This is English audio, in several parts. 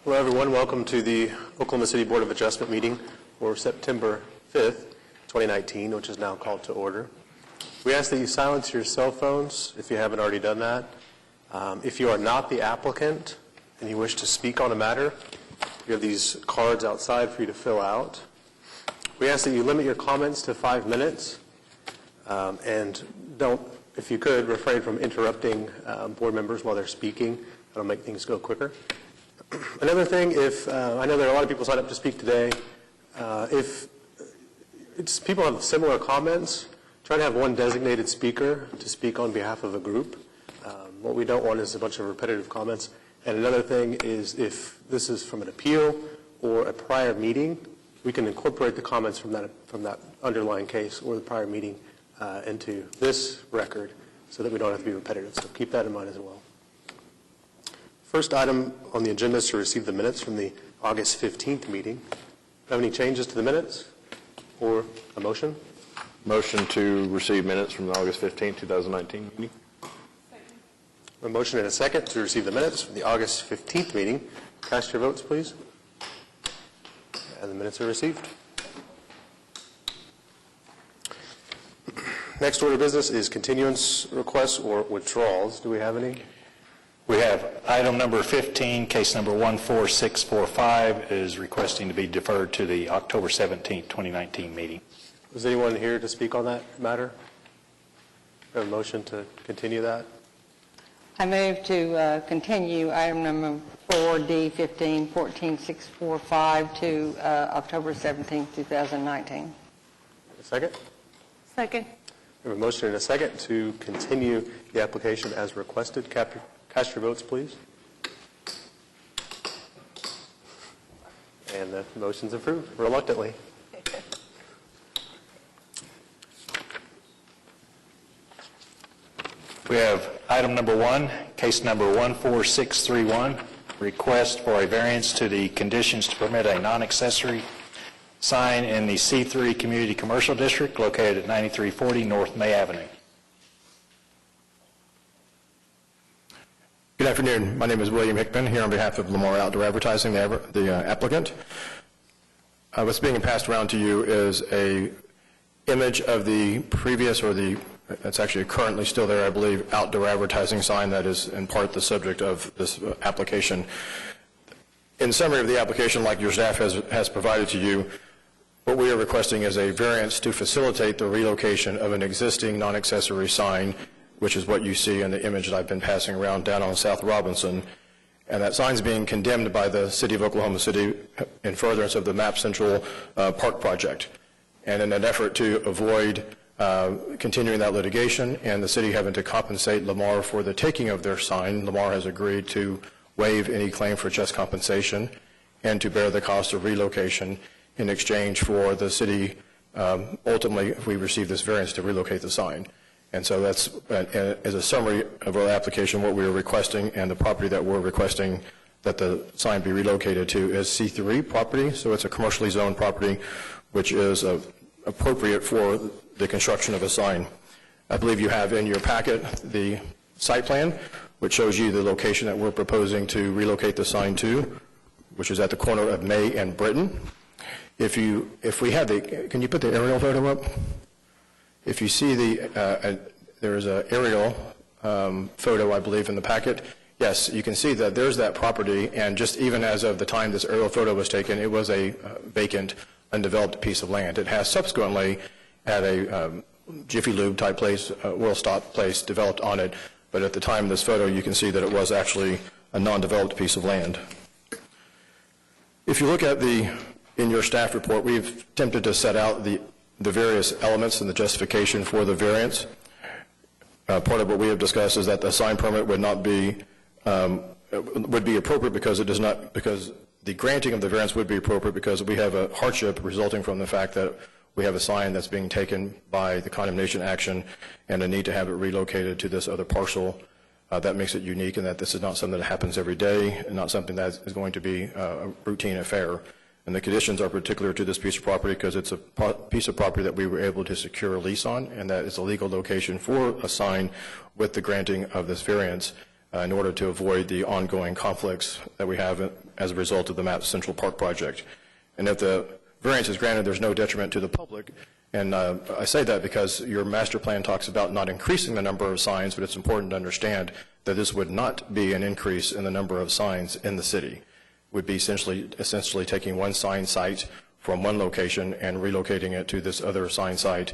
Hello everyone, welcome to the Oklahoma City Board of Adjustment meeting for September 5th, 2019, which is now called to order. We ask that you silence your cell phones if you haven't already done that. If you are not the applicant and you wish to speak on a matter, you have these cards outside for you to fill out. We ask that you limit your comments to 5 minutes and don't, if you could, refrain from interrupting board members while they're speaking. That'll make things go quicker. Another thing, I know there are a lot of people signed up to speak today. If people have similar comments, try to have one designated speaker to speak on behalf of a group. What we don't want is a bunch of repetitive comments. And another thing is if this is from an appeal or a prior meeting, we can incorporate the comments from that underlying case or the prior meeting into this record so that we don't have to be repetitive. So keep that in mind as well. First item on the agenda is to receive the minutes from the August 15th meeting. Have any changes to the minutes or a motion? Motion to receive minutes from the August 15th, 2019 meeting. Second. A motion and a second to receive the minutes from the August 15th meeting. Cast your votes, please. And the minutes are received. Next order of business is continuance requests or withdrawals. Do we have any? We have item number 15, case number 14645, is requesting to be deferred to the October 17, 2019 meeting. Is anyone here to speak on that matter? We have a motion to continue that? I move to continue item number 4D15-14645 to October 17, 2019. A second? Second. We have a motion and a second to continue the application as requested. Cast your votes, please. And the motion's approved, reluctantly. We have item number 1, case number 14631, request for a variance to the conditions to permit a non-accessory sign in the C3 Community Commercial District located at 9340 North May Avenue. Good afternoon. My name is William Hickman, here on behalf of Lamar Outdoor Advertising, the applicant. What's being passed around to you is a image of the previous, it's actually currently still there, I believe, outdoor advertising sign that is in part the subject of this application. In summary of the application, like your staff has provided to you, what we are requesting is a variance to facilitate the relocation of an existing non-accessory sign, which is what you see in the image that I've been passing around down on South Robinson. And that sign's being condemned by the City of Oklahoma City in furtherance of the Map Central Park project. And in an effort to avoid continuing that litigation and the city having to compensate Lamar for the taking of their sign, Lamar has agreed to waive any claim for just compensation and to bear the cost of relocation in exchange for the city, ultimately, if we receive this variance, to relocate the sign. And so that's, as a summary of our application, what we are requesting, and the property that we're requesting that the sign be relocated to is C3 property. So it's a commercially zoned property, which is appropriate for the construction of a sign. I believe you have in your packet the site plan, which shows you the location that we're proposing to relocate the sign to, which is at the corner of May and Britton. If we have can you put the aerial photo up? If you see there is an aerial photo, I believe, in the packet. Yes, you can see that there's that property, and just even as of the time this aerial photo was taken, it was a vacant, undeveloped piece of land. It has subsequently had a Jiffy Lube type place, oil stop place developed on it, but at the time of this photo, you can see that it was actually a non-developed piece of land. If you look at in your staff report, we've attempted to set out the various elements and the justification for the variance. Part of what we have discussed is that the sign permit would not be would be appropriate because it does not, because the granting of the variance would be appropriate because we have a hardship resulting from the fact that we have a sign that's being taken by the condemnation action and a need to have it relocated to this other parcel. That makes it unique in that this is not something that happens every day and not something that is going to be a routine affair. And the conditions are particular to this piece of property because it's a piece of property that we were able to secure a lease on, and that is a legal location for a sign with the granting of this variance. in order to avoid the ongoing conflicts that we have as a result of the MAP Central Park project. And if the variance is granted, there's no detriment to the public. And I say that because your master plan talks about not increasing the number of signs, but it's important to understand that this would not be an increase in the number of signs in the city. It would be essentially taking one sign site from one location and relocating it to this other sign site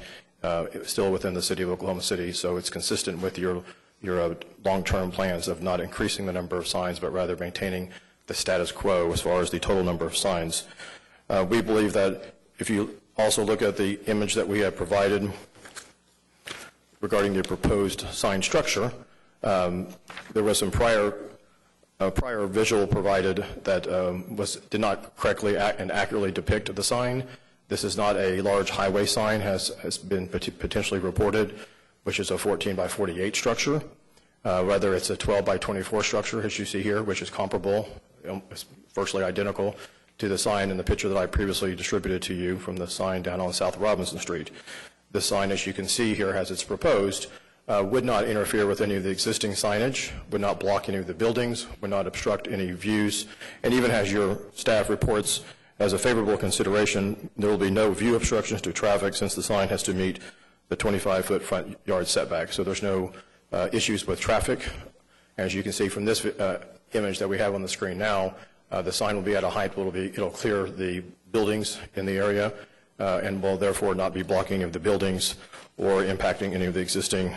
still within the city of Oklahoma City. So it's consistent with your long-term plans of not increasing the number of signs, but rather maintaining the status quo as far as the total number of signs. We believe that if you also look at the image that we have provided regarding the proposed sign structure, there was some prior visual provided that did not correctly and accurately depict the sign. This is not a large highway sign, has been potentially reported, which is a 14 by 48 structure. Rather, it's a 12 by 24 structure, as you see here, which is comparable, virtually identical to the sign in the picture that I previously distributed to you from the sign down on South Robinson Street. This sign, as you can see here, as it's proposed, would not interfere with any of the existing signage, would not block any of the buildings, would not obstruct any views, and even as your staff reports, as a favorable consideration, there will be no view obstructions to traffic since the sign has to meet the 25-foot front yard setback. So there's no issues with traffic. As you can see from this image that we have on the screen now, the sign will be at a height where it'll clear the buildings in the area and will therefore not be blocking any of the buildings or impacting any of the existing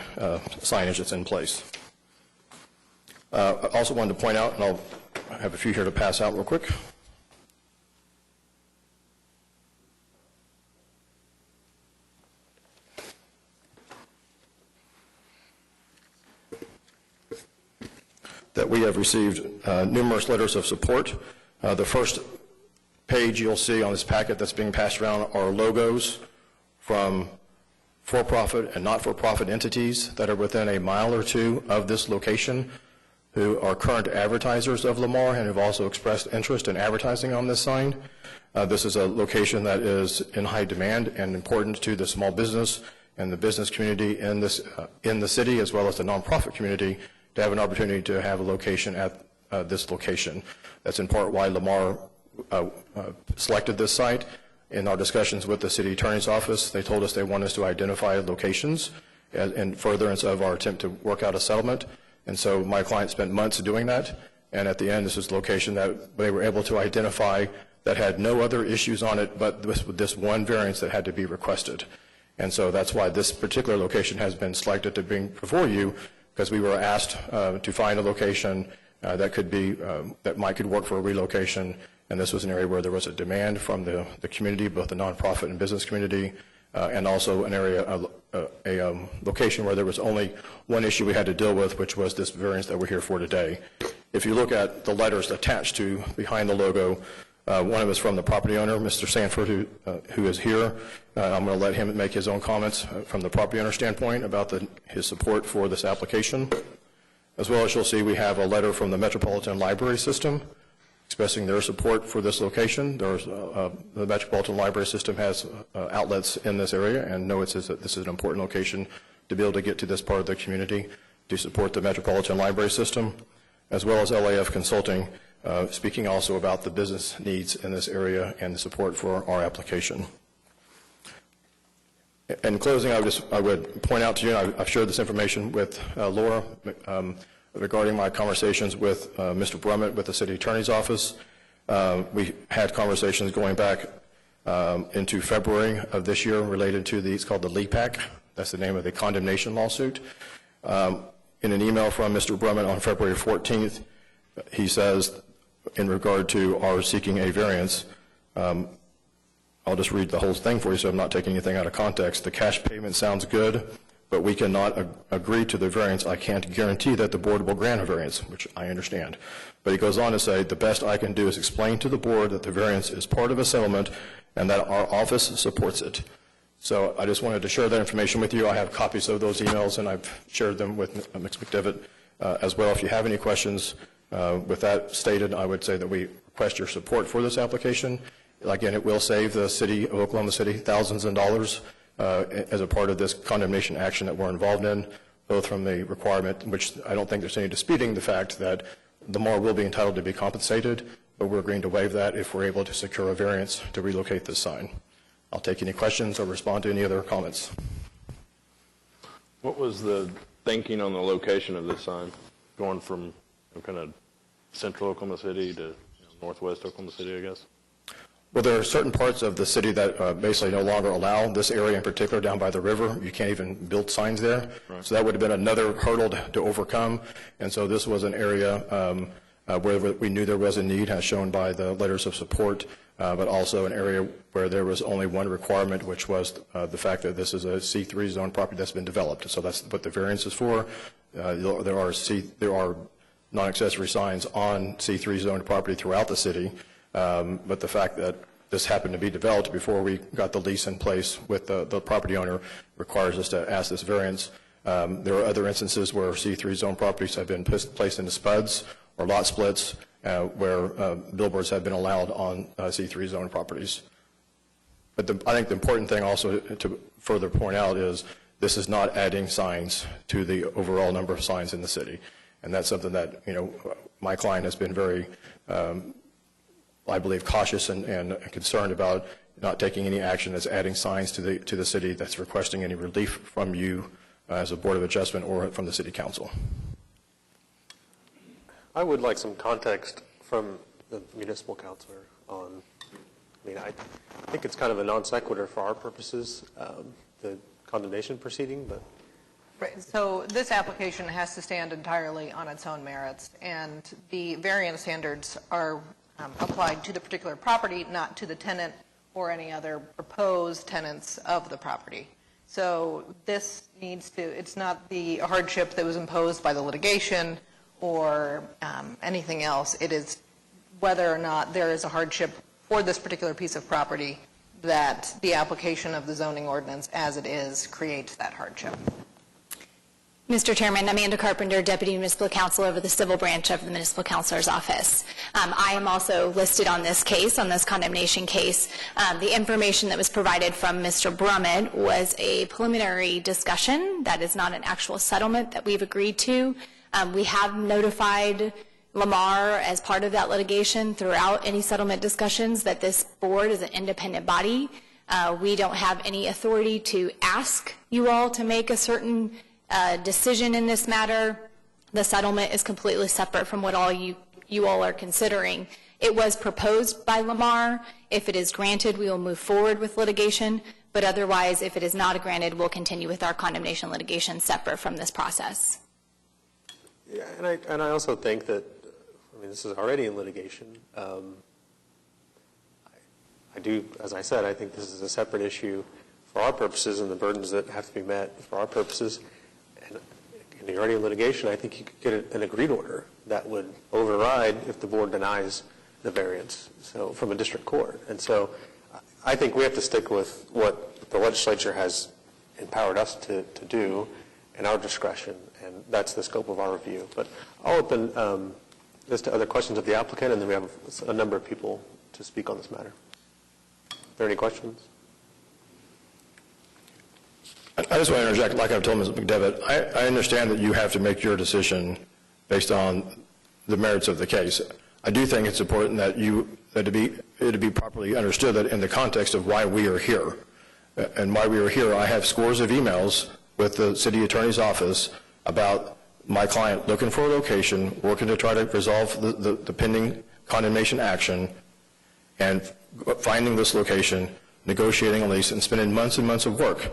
signage that's in place. I also wanted to point out, and I'll have a few here to pass out real quick. That we have received numerous letters of support. The first page you'll see on this packet that's being passed around are logos from for-profit and not-for-profit entities that are within a mile or two of this location who are current advertisers of Lamar and have also expressed interest in advertising on this sign. This is a location that is in high demand and important to the small business and the business community in the city, as well as the nonprofit community, to have an opportunity to have a location at this location. That's in part why Lamar selected this site. In our discussions with the city attorney's office, they told us they want us to identify locations in furtherance of our attempt to work out a settlement. And so my client spent months doing that. And at the end, this is a location that they were able to identify that had no other issues on it, but with this one variance that had to be requested. And so that's why this particular location has been selected to bring before you, because we were asked to find a location that could work for a relocation, and this was an area where there was a demand from the community, both the nonprofit and business community, and also an area, a location where there was only one issue we had to deal with, which was this variance that we're here for today. If you look at the letters attached to behind the logo, one of us from the property owner, Mr. Sanford, who is here. I'm going to let him make his own comments from the property owner standpoint about his support for this application. As well as you'll see, we have a letter from the Metropolitan Library System expressing their support for this location. The Metropolitan Library System has outlets in this area and knows that this is an important location to be able to get to this part of the community to support the Metropolitan Library System, as well as LAF Consulting, speaking also about the business needs in this area and the support for our application. In closing, I would point out to you, and I've shared this information with Laura regarding my conversations with Mr. Brummett with the City Attorney's Office. We had conversations going back into February of this year related to it's called the LEPAC. That's the name of the condemnation lawsuit. In an email from Mr. Brummett on February 14th, he says, in regard to our seeking a variance, I'll just read the whole thing for you so I'm not taking anything out of context. The cash payment sounds good, but we cannot agree to the variance. I can't guarantee that the board will grant a variance, which I understand. But he goes on to say, the best I can do is explain to the board that the variance is part of a settlement and that our office supports it. So I just wanted to share that information with you. I have copies of those emails, and I've shared them with Ms. McDevitt as well. If you have any questions, with that stated, I would say that we request your support for this application. Again, it will save the city of Oklahoma City thousands of dollars as a part of this condemnation action that we're involved in. both from the requirement, which I don't think there's any disputing the fact that Lamar will be entitled to be compensated, but we're agreeing to waive that if we're able to secure a variance to relocate this sign. I'll take any questions or respond to any other comments. What was the thinking on the location of this sign, going from kind of central Oklahoma City to northwest Oklahoma City, I guess? Well, there are certain parts of the city that basically no longer allow this area in particular down by the river. You can't even build signs there. Right. So that would have been another hurdle to overcome. And so this was an area where we knew there was a need, as shown by the letters of support, but also an area where there was only one requirement, which was the fact that this is a C3 zone property that's been developed. So that's what the variance is for. There are non-accessory signs on C3 zone property throughout the city. But the fact that this happened to be developed before we got the lease in place with the property owner requires us to ask this variance. There are other instances where C3 zone properties have been placed into spuds or lot splits where billboards have been allowed on C3 zone properties. But I think the important thing also to further point out is this is not adding signs to the overall number of signs in the city. And that's something that, my client has been very I believe, cautious and concerned about not taking any action that's adding signs to the city that's requesting any relief from you as a Board of Adjustment or from the City Council. I would like some context from the municipal counselor on, I think it's kind of a non sequitur for our purposes, the condemnation proceeding, but. Right. So this application has to stand entirely on its own merits, and the variance standards are applied to the particular property, not to the tenant or any other proposed tenants of the property. So this needs to, it's not the hardship that was imposed by the litigation or anything else. It is whether or not there is a hardship for this particular piece of property that the application of the zoning ordinance as it is creates that hardship. Mr. Chairman, Amanda Carpenter, Deputy Municipal Counsel over the Civil Branch of the Municipal Counselor's Office. I am also listed on this case, on this condemnation case. The information that was provided from Mr. Brummett was a preliminary discussion. That is not an actual settlement that we've agreed to. We have notified Lamar as part of that litigation throughout any settlement discussions that this board is an independent body. We don't have any authority to ask you all to make a certain decision in this matter. The settlement is completely separate from what all you all are considering. It was proposed by Lamar. If it is granted, we will move forward with litigation, but otherwise, if it is not granted, we'll continue with our condemnation litigation separate from this process. Yeah, and I also think that, this is already in litigation. I do, as I said, I think this is a separate issue for our purposes and the burdens that have to be met for our purposes. And you're already in litigation, I think you could get an agreed order that would override if the board denies the variance, so from a district court. And so I think we have to stick with what the legislature has empowered us to do in our discretion, and that's the scope of our review. But I'll open this to other questions of the applicant, and then we have a number of people to speak on this matter. Are there any questions? I just want to interject, like I've told Ms. McDevitt, I understand that you have to make your decision based on the merits of the case. I do think it's important that it be properly understood that in the context of why we are here. And why we are here, I have scores of emails with the city attorney's office about my client looking for a location, working to try to resolve the pending condemnation action, and finding this location, negotiating a lease, and spending months and months of work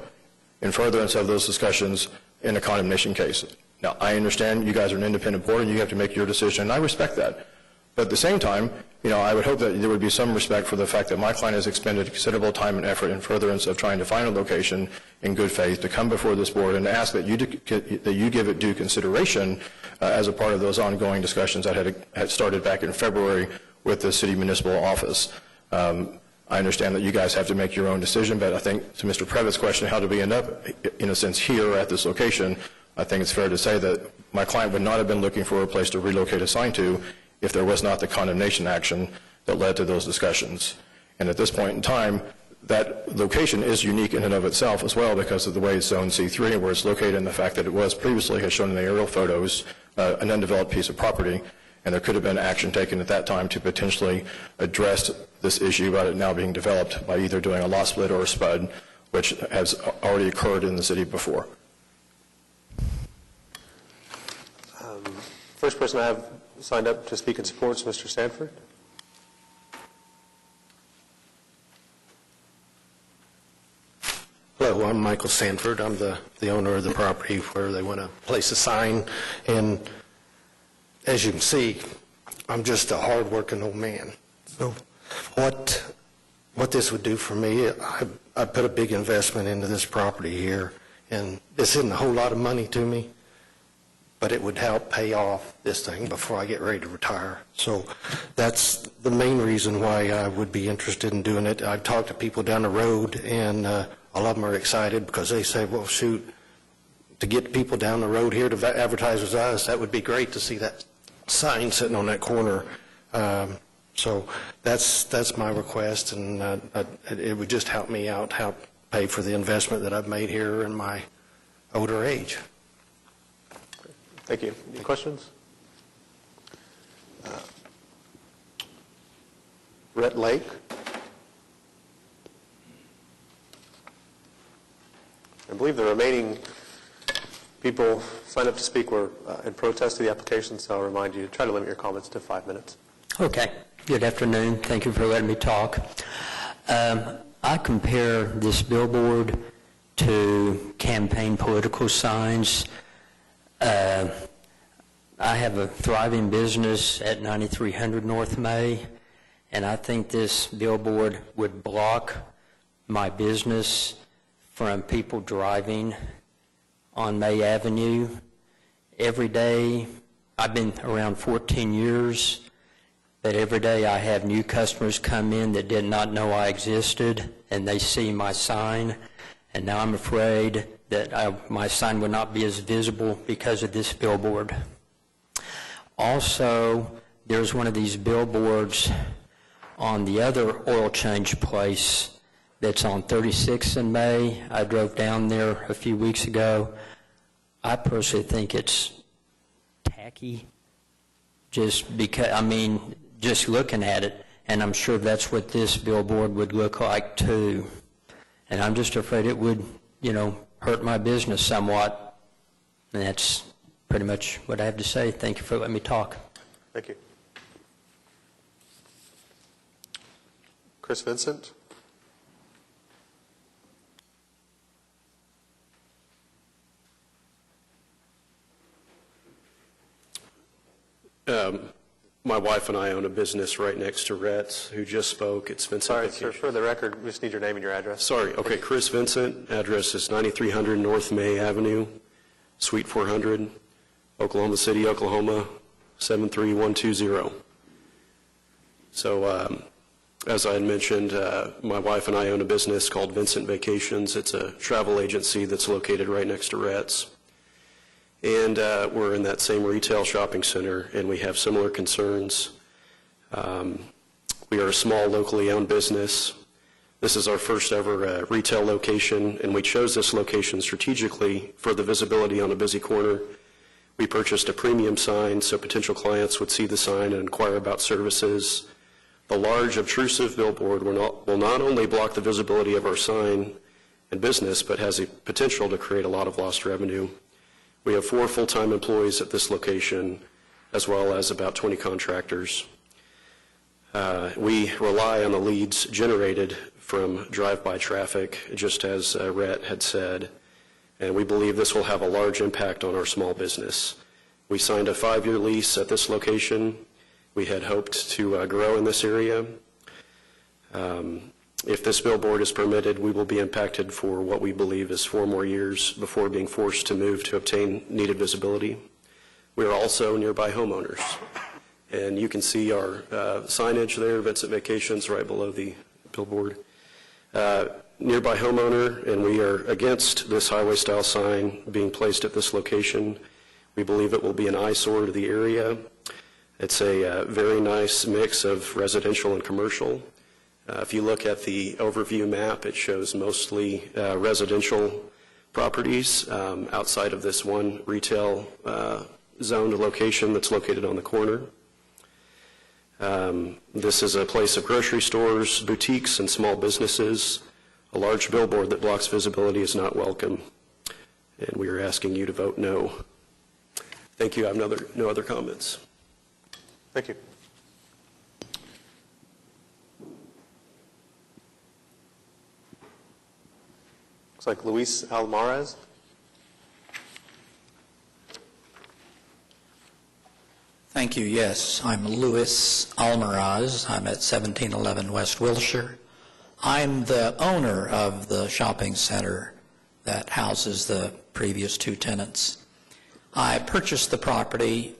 in furtherance of those discussions in a condemnation case. Now, I understand you guys are an independent board and you have to make your decision, and I respect that. But at the same time, I would hope that there would be some respect for the fact that my client has expended considerable time and effort in furtherance of trying to find a location in good faith to come before this board and ask that you give it due consideration as a part of those ongoing discussions that had started back in February with the city municipal office. I understand that you guys have to make your own decision, but I think to Mr. Previtt's question, how did we end up, in a sense, here at this location, I think it's fair to say that my client would not have been looking for a place to relocate a sign to if there was not the condemnation action that led to those discussions. And at this point in time, that location is unique in and of itself as well because of the way it's zoned C3 and where it's located and the fact that it was previously, as shown in the aerial photos, an undeveloped piece of property, and there could have been action taken at that time to potentially address this issue about it now being developed by either doing a lot split or a spud, which has already occurred in the city before. First person I have signed up to speak in support is Mr. Sanford. Hello, I'm Michael Sanford. I'm the owner of the property where they want to place a sign. And as you can see, I'm just a hard-working old man. So what this would do for me, I put a big investment into this property here, and this isn't a whole lot of money to me, but it would help pay off this thing before I get ready to retire. So that's the main reason why I would be interested in doing it. I've talked to people down the road, and all of them are excited because they say, well, shoot, to get people down the road here to advertise with us, that would be great to see that sign sitting on that corner. So that's my request, and it would just help me out, help pay for the investment that I've made here in my older age. Thank you. Any questions? Rhett Lake. I believe the remaining people signed up to speak were in protest of the application, so I'll remind you to try to limit your comments to 5 minutes. Okay. Good afternoon. Thank you for letting me talk. I compare this billboard to campaign political signs. I have a thriving business at 9300 North May, and I think this billboard would block my business from people driving on May Avenue. Every day, I've been around 14 years, but every day I have new customers come in that did not know I existed, and they see my sign, and now I'm afraid that my sign will not be as visible because of this billboard. Also, there's one of these billboards on the other oil change place that's on 36th in May. I drove down there a few weeks ago. I personally think it's tacky, just because, I mean, just looking at it, and I'm sure that's what this billboard would look like too. And I'm just afraid it would, hurt my business somewhat. And that's pretty much what I have to say. Thank you for letting me talk. Thank you. Chris Vincent. My wife and I own a business right next to Rhett's, who just spoke. It's Vincent. Sorry, sir, for the record, we just need your name and your address. Sorry. Okay, Chris Vincent. Address is 9300 North May Avenue, Suite 400, Oklahoma City, Oklahoma, 73120. So, as I had mentioned, my wife and I own a business called Vincent Vacations. It's a travel agency that's located right next to Rhett's. And we're in that same retail shopping center, and we have similar concerns. We are a small, locally owned business. This is our first ever retail location, and we chose this location strategically for the visibility on a busy corner. We purchased a premium sign so potential clients would see the sign and inquire about services. The large, obtrusive billboard will not only block the visibility of our sign and business, but has the potential to create a lot of lost revenue. We have 4 full-time employees at this location, as well as about 20 contractors. We rely on the leads generated from drive-by traffic, just as Rhett had said, and we believe this will have a large impact on our small business. We signed a 5-year lease at this location. We had hoped to grow in this area. If this billboard is permitted, we will be impacted for what we believe is 4 more years before being forced to move to obtain needed visibility. We are also nearby homeowners, and you can see our signage there, Vincent Vacations, right below the billboard. Nearby homeowner, and we are against this highway-style sign being placed at this location. We believe it will be an eyesore to the area. It's a very nice mix of residential and commercial. If you look at the overview map, it shows mostly residential properties outside of this one retail zoned location that's located on the corner. This is a place of grocery stores, boutiques, and small businesses. A large billboard that blocks visibility is not welcome, and we are asking you to vote no. Thank you. I have no other comments. Thank you. Looks like Luis Almaraz. Thank you. Yes, I'm Louis Almaraz. I'm at 1711 West Wilshire. I'm the owner of the shopping center that houses the previous two tenants. I purchased the property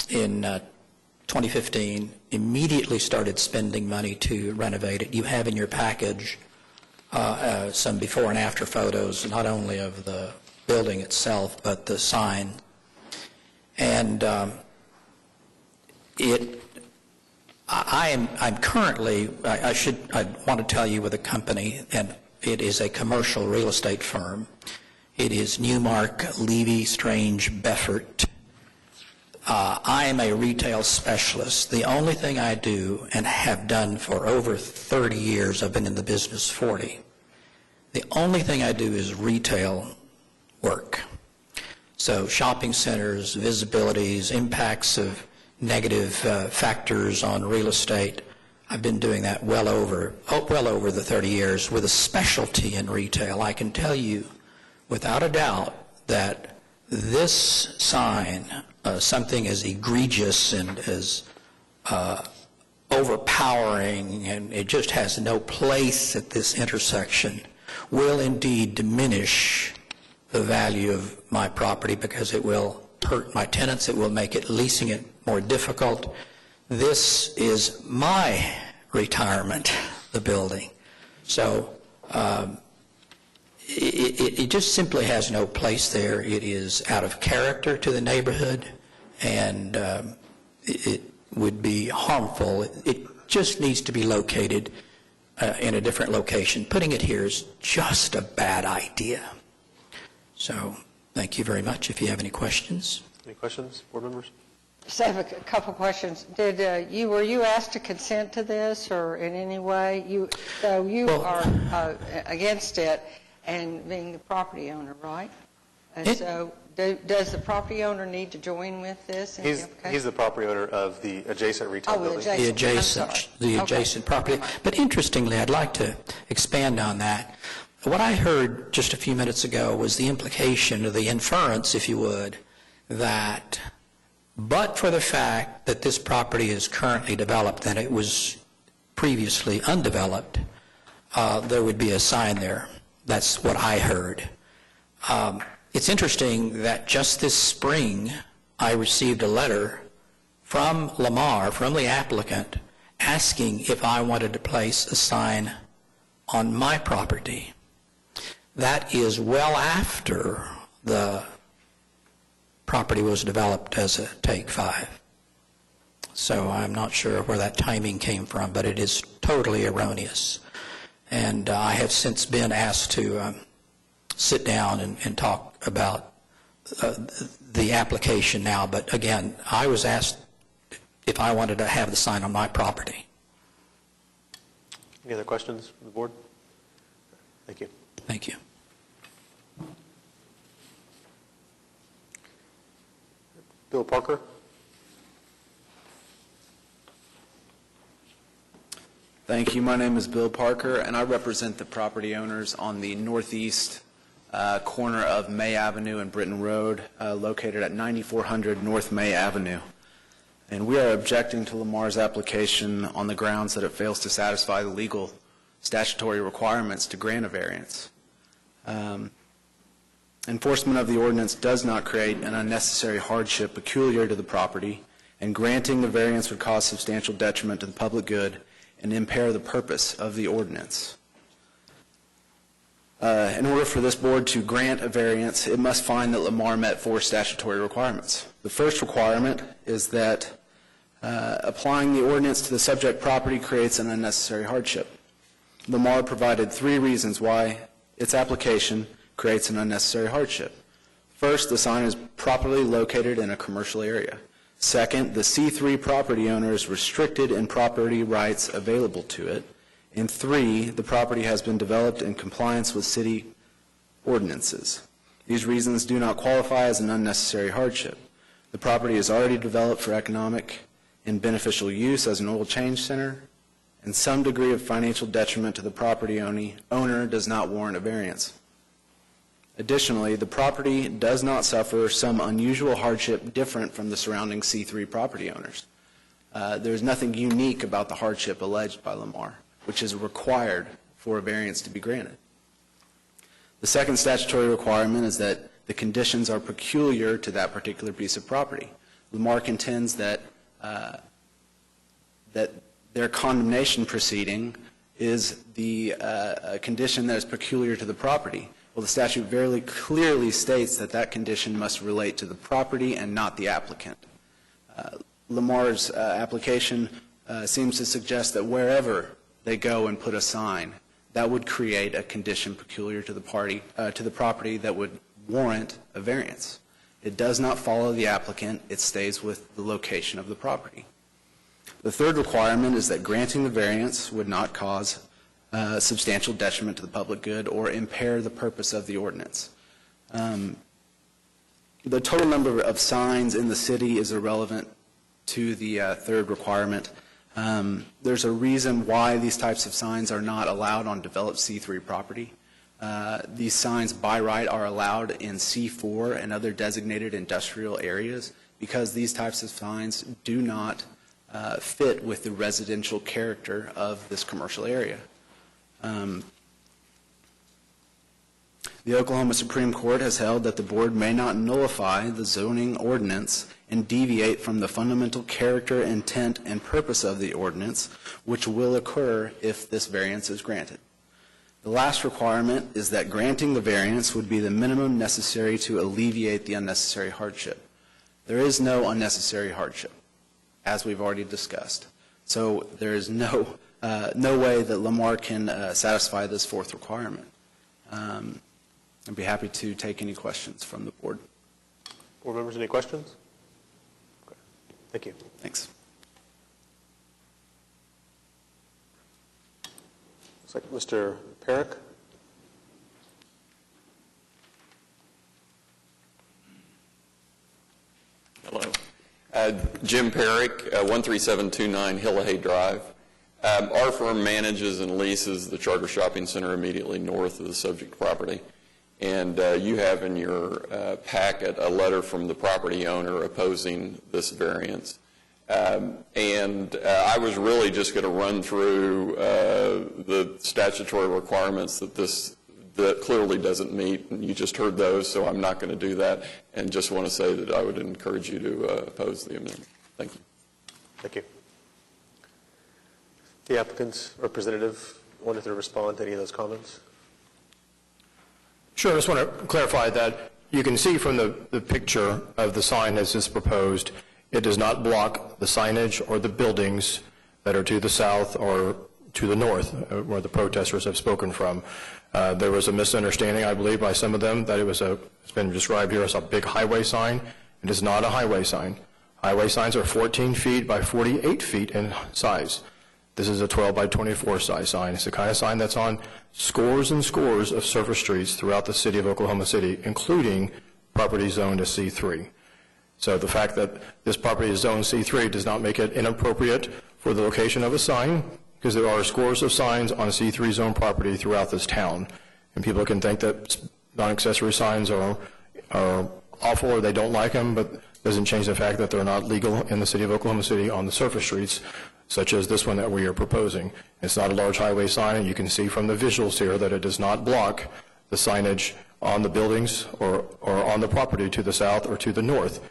in 2015, immediately started spending money to renovate it. You have in your package some before and after photos, not only of the building itself, but the sign. And I'm currently, I want to tell you with a company, and it is a commercial real estate firm. It is Newmark, Levy, Strange, Beffert. I am a retail specialist. The only thing I do, and have done for over 30 years, I've been in the business 40, the only thing I do is retail work. So shopping centers, visibilities, impacts of negative factors on real estate. I've been doing that well over the 30 years with a specialty in retail. I can tell you without a doubt that this sign, something as egregious and as overpowering, and it just has no place at this intersection, will indeed diminish the value of my property because it will hurt my tenants. It will make leasing it more difficult. This is my retirement, the building. So it just simply has no place there. It is out of character to the neighborhood, and it would be harmful. It just needs to be located in a different location. Putting it here is just a bad idea. So thank you very much. If you have any questions. Any questions, board members? Just have a couple questions. Were you asked to consent to this, or in any way? You are against it, and being the property owner, right? And so, does the property owner need to join with this? He's the property owner of the adjacent retail building. The adjacent property. But interestingly, I'd like to expand on that. What I heard just a few minutes ago was the implication, or the inference, if you would, that but for the fact that this property is currently developed and it was previously undeveloped, there would be a sign there. That's what I heard. It's interesting that just this spring, I received a letter from Lamar, from the applicant, asking if I wanted to place a sign on my property. That is well after the property was developed as a Take 5. So I'm not sure where that timing came from, but it is totally erroneous. And I have since been asked to sit down and talk about the application now. But again, I was asked if I wanted to have the sign on my property. Any other questions from the board? Thank you. Thank you. Bill Parker. Thank you. My name is Bill Parker, and I represent the property owners on the northeast corner of May Avenue and Britton Road, located at 9400 North May Avenue. And we are objecting to Lamar's application on the grounds that it fails to satisfy the legal statutory requirements to grant a variance. Enforcement of the ordinance does not create an unnecessary hardship peculiar to the property, and granting the variance would cause substantial detriment to the public good and impair the purpose of the ordinance. In order for this board to grant a variance, it must find that Lamar met 4 statutory requirements. The first requirement is that Applying the ordinance to the subject property creates an unnecessary hardship. Lamar provided 3 reasons why its application creates an unnecessary hardship. First, the sign is properly located in a commercial area. Second, the C3 property owner is restricted in property rights available to it. And 3, the property has been developed in compliance with city ordinances. These reasons do not qualify as an unnecessary hardship. The property is already developed for economic and beneficial use as an oil change center, and some degree of financial detriment to the property owner does not warrant a variance. Additionally, the property does not suffer some unusual hardship different from the surrounding C3 property owners. There is nothing unique about the hardship alleged by Lamar, which is required for a variance to be granted. The second statutory requirement is that the conditions are peculiar to that particular piece of property. Lamar contends that their condemnation proceeding is the condition that is peculiar to the property. Well, the statute very clearly states that that condition must relate to the property and not the applicant. Lamar's application seems to suggest that wherever they go and put a sign, that would create a condition peculiar to the property that would warrant a variance. It does not follow the applicant. It stays with the location of the property. The third requirement is that granting the variance would not cause substantial detriment to the public good or impair the purpose of the ordinance. The total number of signs in the city is irrelevant to the third requirement. There's a reason why these types of signs are not allowed on developed C3 property. These signs by right are allowed in C4 and other designated industrial areas because these types of signs do not fit with the residential character of this commercial area. The Oklahoma Supreme Court has held that the board may not nullify the zoning ordinance and deviate from the fundamental character, intent, and purpose of the ordinance, which will occur if this variance is granted. The last requirement is that granting the variance would be the minimum necessary to alleviate the unnecessary hardship. There is no unnecessary hardship, as we've already discussed. So there is no way that Lamar can satisfy this fourth requirement. I'd be happy to take any questions from the board. Board members, any questions? Okay. Thank you. Thanks. Looks like Mr. Perrick. Hello. Jim Perrick, 13729 Hillahay Drive. Our firm manages and leases the Charter Shopping Center immediately north of the subject property. And you have in your packet a letter from the property owner opposing this variance. And I was really just going to run through the statutory requirements that clearly doesn't meet, and you just heard those, so I'm not going to do that, and just want to say that I would encourage you to oppose the amendment. Thank you. Thank you. The applicant's representative wanted to respond to any of those comments. Sure, I just want to clarify that you can see from the picture of the sign as is proposed, it does not block the signage or the buildings that are to the south or to the north, where the protesters have spoken from. There was a misunderstanding, I believe, by some of them that it's been described here as a big highway sign. It is not a highway sign. Highway signs are 14 feet by 48 feet in size. This is a 12 by 24 size sign. It's the kind of sign that's on scores and scores of surface streets throughout the city of Oklahoma City, including property zoned as C3. So the fact that this property is zoned C3 does not make it inappropriate for the location of a sign, because there are scores of signs on C3 zone property throughout this town. And people can think that non-accessory signs are awful or they don't like them, but it doesn't change the fact that they're not legal in the city of Oklahoma City on the surface streets, such as this one that we are proposing. It's not a large highway sign, and you can see from the visuals here that it does not block the signage on the buildings or on the property to the south or to the north.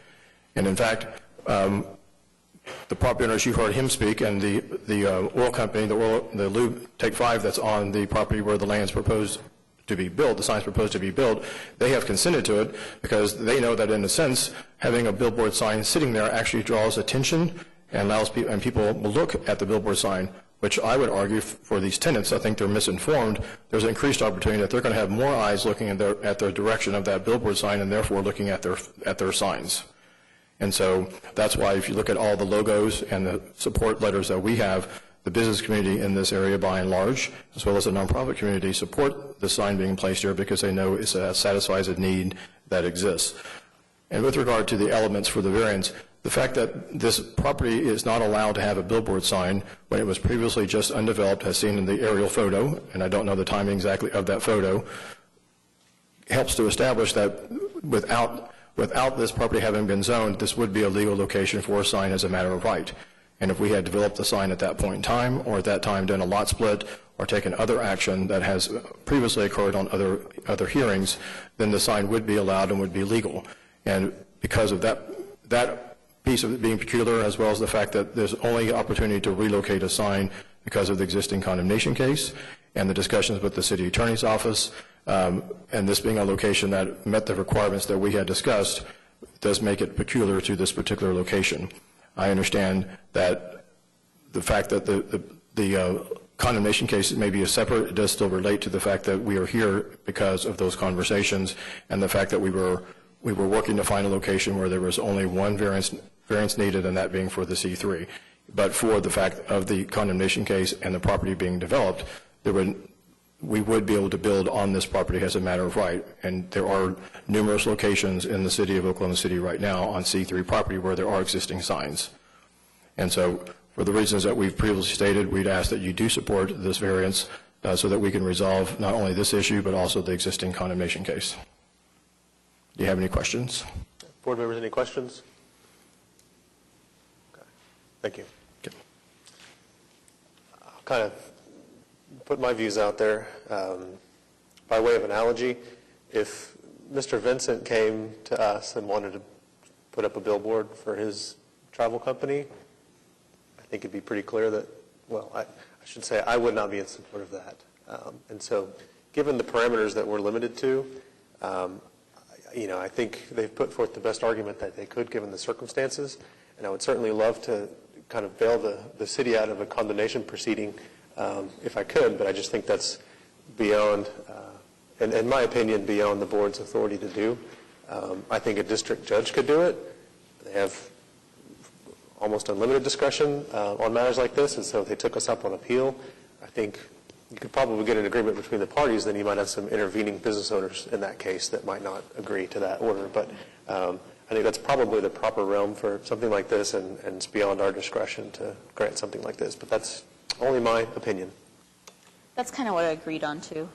And in fact, the property owners, you heard him speak, and the oil company, the Lube Take 5 that's on the property where the land's proposed to be built, the sign's proposed to be built, they have consented to it because they know that in a sense, having a billboard sign sitting there actually draws attention and allows people, and people will look at the billboard sign, which I would argue for these tenants, I think they're misinformed. There's an increased opportunity that they're going to have more eyes looking at their direction of that billboard sign and therefore looking at their signs. And so that's why if you look at all the logos and the support letters that we have, the business community in this area by and large, as well as the nonprofit community, support the sign being placed here because they know it satisfies a need that exists. And with regard to the elements for the variance, the fact that this property is not allowed to have a billboard sign when it was previously just undeveloped, as seen in the aerial photo, and I don't know the timing exactly of that photo, helps to establish that without this property having been zoned, this would be a legal location for a sign as a matter of right. And if we had developed the sign at that point in time, or at that time done a lot split, or taken other action that has previously occurred on other hearings, then the sign would be allowed and would be legal. And because of that piece of it being peculiar, as well as the fact that there's only opportunity to relocate a sign because of the existing condemnation case and the discussions with the city attorney's office, and this being a location that met the requirements that we had discussed, does make it peculiar to this particular location. I understand that the fact that the condemnation case may be separate, it does still relate to the fact that we are here because of those conversations and the fact that we were working to find a location where there was only one variance needed, and that being for the C3. But for the fact of the condemnation case and the property being developed, we would be able to build on this property as a matter of right. And there are numerous locations in the city of Oklahoma City right now on C3 property where there are existing signs. And so for the reasons that we've previously stated, we'd ask that you do support this variance so that we can resolve not only this issue but also the existing condemnation case. Do you have any questions? Board members, any questions? Okay. Thank you. Okay. I'll kind of put my views out there. By way of analogy, if Mr. Vincent came to us and wanted to put up a billboard for his travel company, I think it'd be pretty clear that, well, I should say I would not be in support of that. And so given the parameters that we're limited to, I think they've put forth the best argument that they could given the circumstances, and I would certainly love to kind of bail the city out of a condemnation proceeding if I could, but I just think that's beyond, in my opinion, beyond the board's authority to do. I think a district judge could do it. They have almost unlimited discretion on matters like this, and so if they took us up on appeal, I think you could probably get an agreement between the parties, then you might have some intervening business owners in that case that might not agree to that order. But I think that's probably the proper realm for something like this, and it's beyond our discretion to grant something like this. But that's only my opinion. That's kind of what I agreed on, too.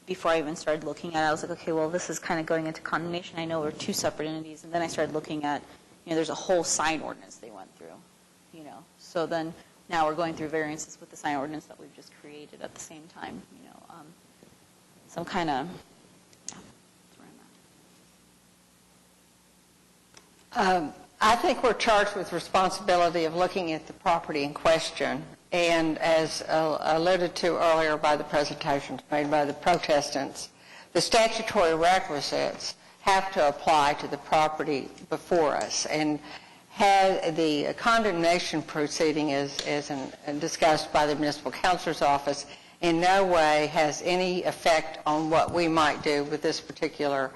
Before I even started looking at it, I was like, okay, well, this is kind of going into condemnation. I know we're two separate entities. And then I started looking at, there's a whole sign ordinance they went through, So then now we're going through variances with the sign ordinance that we've just created at the same time, So I'm kind of, that's where I'm at. I think we're charged with responsibility of looking at the property in question. And as alluded to earlier by the presentations made by the protestants, the statutory requisites have to apply to the property before us. And had the condemnation proceeding as discussed by the municipal counselor's office in no way has any effect on what we might do with this particular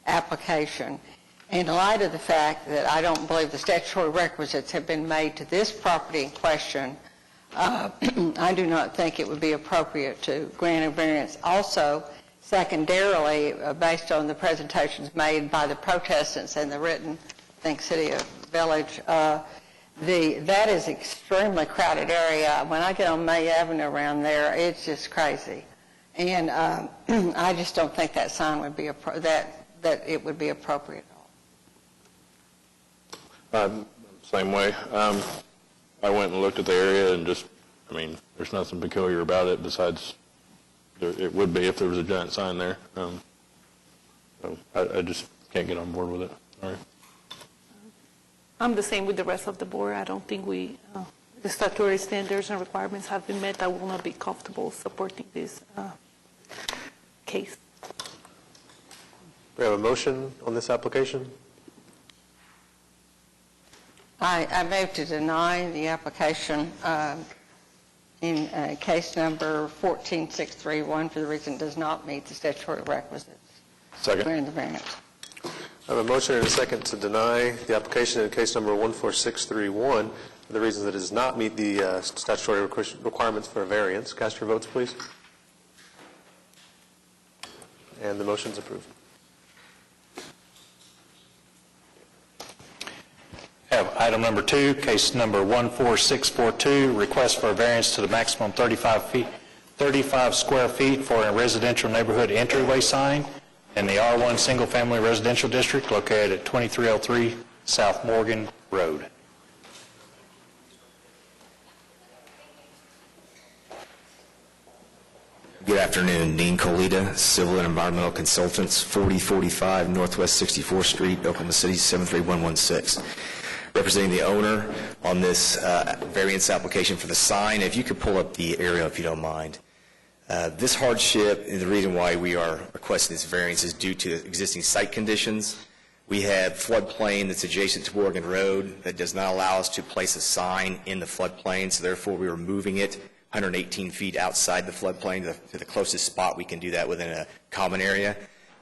application. In light of the fact that I don't believe the statutory requisites have been made to this property in question, I do not think it would be appropriate to grant a variance. Also, secondarily, based on the presentations made by the protestants and the written, I think, City of Village, that is extremely crowded area. When I get on May Avenue around there, it's just crazy. And I just don't think that sign would be, that it would be appropriate at all. Same way. I went and looked at the area and there's nothing peculiar about it besides it would be if there was a giant sign there. So I just can't get on board with it. Sorry. I'm the same with the rest of the board. I don't think the statutory standards and requirements have been met. I will not be comfortable supporting this case. We have a motion on this application. I move to deny the application in case number 14631 for the reason it does not meet the statutory requisites. Second. Grant the variance. I have a motion and a second to deny the application in case number 14631 for the reasons that it does not meet the statutory requirements for a variance. Cast your votes, please. And the motion is approved. Have item number 2, case number 14642, request for a variance to the maximum 35 square feet for a residential neighborhood entryway sign in the R1 Single Family Residential District located at 2303 South Morgan Road. Good afternoon. Dean Colita, Civil and Environmental Consultants, 4045 Northwest 64th Street, Oklahoma City, 73116. Representing the owner on this variance application for the sign. If you could pull up the aerial, if you don't mind. This hardship, and the reason why we are requesting this variance is due to existing site conditions. We have floodplain that's adjacent to Morgan Road that does not allow us to place a sign in the floodplain, so therefore we are moving it 118 feet outside the floodplain to the closest spot we can do that within a common area.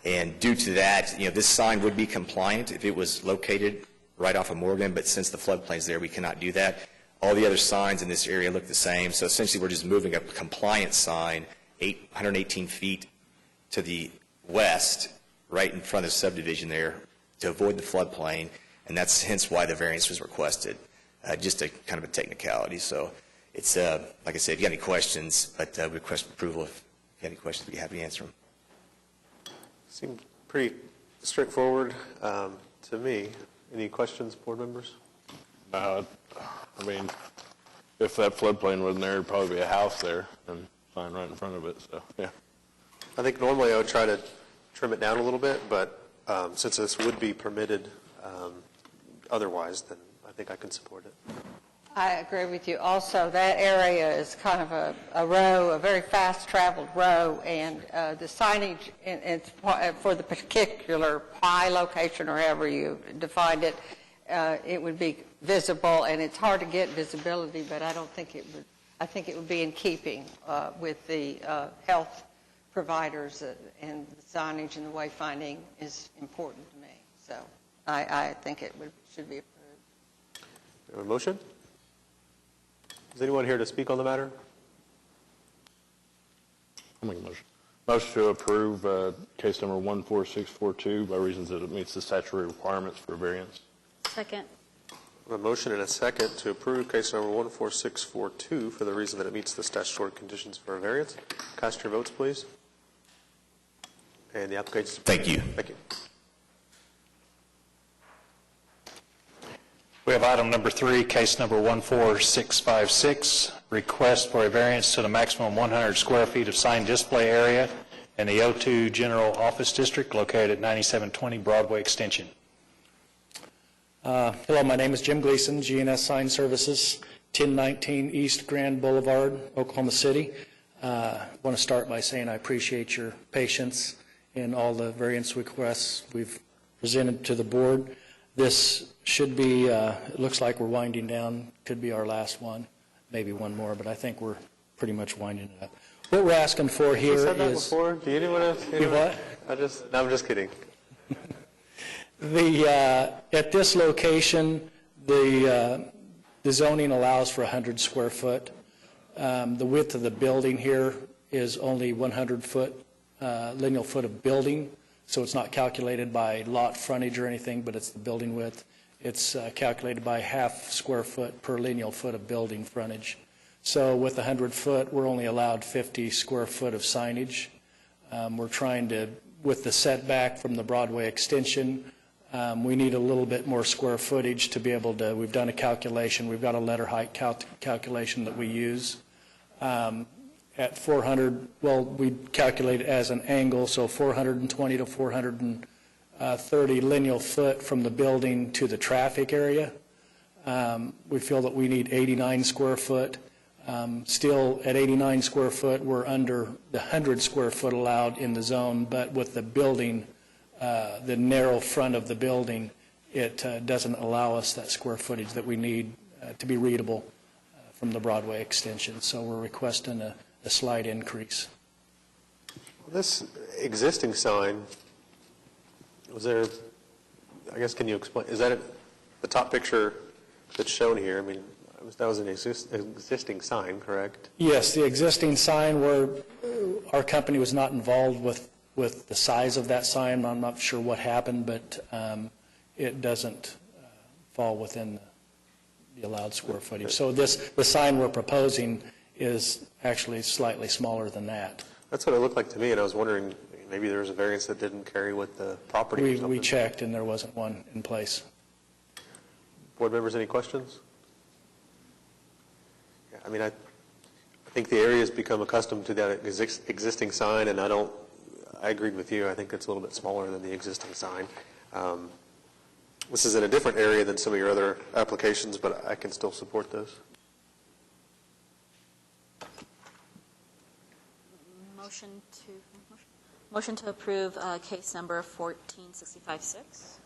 And due to that, this sign would be compliant if it was located right off of Morgan, but since the floodplain's there, we cannot do that. All the other signs in this area look the same, so essentially we're just moving a compliant sign 118 feet to the west, right in front of the subdivision there, to avoid the floodplain, and that's hence why the variance was requested. Just a kind of a technicality. So it's, like I said, if you got any questions, but we request approval. If you have any questions, we'd be happy to answer them. Seemed pretty straightforward to me. Any questions, board members? I mean, if that floodplain wasn't there, there'd probably be a house there and sign right in front of it, so, yeah. I think normally I would try to trim it down a little bit, but since this would be permitted otherwise, then I think I can support it. I agree with you. Also, that area is kind of a row, a very fast-traveled row, and the signage it's for the particular pie location or however you defined it, it would be visible, and it's hard to get visibility, but I don't think it would. I think it would be in keeping with the health providers, and the signage and the wayfinding is important to me. So I think it should be approved. We have a motion? Is anyone here to speak on the matter? I'll make a motion. Motion to approve case number 14642 by reasons that it meets the statutory requirements for variance. Second. A motion and a second to approve case number 14642 for the reason that it meets the statutory conditions for a variance. Cast your votes, please. And the application is approved. Thank you. Thank you. We have item number 3, case number 14656, request for a variance to the maximum 100 square feet of sign display area in the O2 General Office District located at 9720 Broadway Extension. Hello, my name is Jim Gleason, GNS Sign Services, 1019 East Grand Boulevard, Oklahoma City. I want to start by saying I appreciate your patience in all the variance requests we've presented to the board. This should be, it looks like we're winding down, could be our last one, maybe one more, but I think we're pretty much winding it up. What we're asking for here is... You said that before? Do anyone else? You what? No, I'm just kidding. At this location, the zoning allows for 100 square foot. The width of the building here is only 100 foot, lineal foot of building, so it's not calculated by lot frontage or anything, but it's the building width. It's calculated by half square foot per lineal foot of building frontage. So with 100 foot, we're only allowed 50 square foot of signage. We're trying to, with the setback from the Broadway extension, we need a little bit more square footage to be able to, we've done a calculation, we've got a letter height calculation that we use. At 400, well, we calculate it as an angle, so 420 to 430 lineal foot from the building to the traffic area. We feel that we need 89 square foot. Still, at 89 square foot, we're under the 100 square foot allowed in the zone, but with the building, the narrow front of the building, it doesn't allow us that square footage that we need to be readable from the Broadway extension. So we're requesting a slight increase. This existing sign, was there, I guess, can you explain, is that the top picture that's shown here? I mean, that was an existing sign, correct? Yes, the existing sign, where our company was not involved with the size of that sign. I'm not sure what happened, but it doesn't fall within the allowed square footage. So the sign we're proposing is actually slightly smaller than that. That's what it looked like to me, and I was wondering, maybe there was a variance that didn't carry with the property or something. We checked, and there wasn't one in place. Board members, any questions? Yeah, I mean, I think the area has become accustomed to that existing sign, and I agreed with you. I think it's a little bit smaller than the existing sign. This is in a different area than some of your other applications, but I can still support this. Motion to approve case number 14656.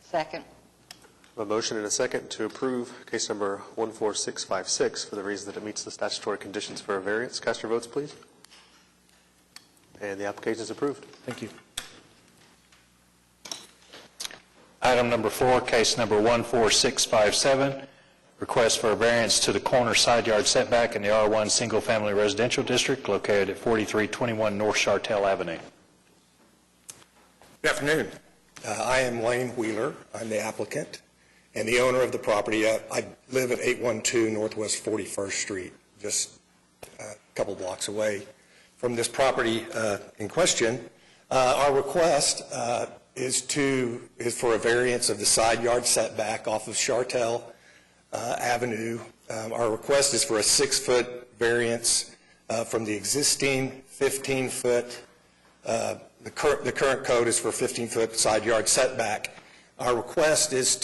Second. A motion and a second to approve case number 14656 for the reason that it meets the statutory conditions for a variance. Cast your votes, please. And the application is approved. Thank you. Item number 4, case number 14657, request for a variance to the corner side yard setback in the R1 Single Family Residential District located at 4321 North Chartel Avenue. Good afternoon. I am Wayne Wheeler. I'm the applicant and the owner of the property. I live at 812 Northwest 41st Street, just a couple blocks away from this property in question. Our request is for a variance of the side yard setback off of Chartel Avenue. Our request is for a 6-foot variance from the existing 15-foot. The current code is for 15-foot side yard setback. Our request is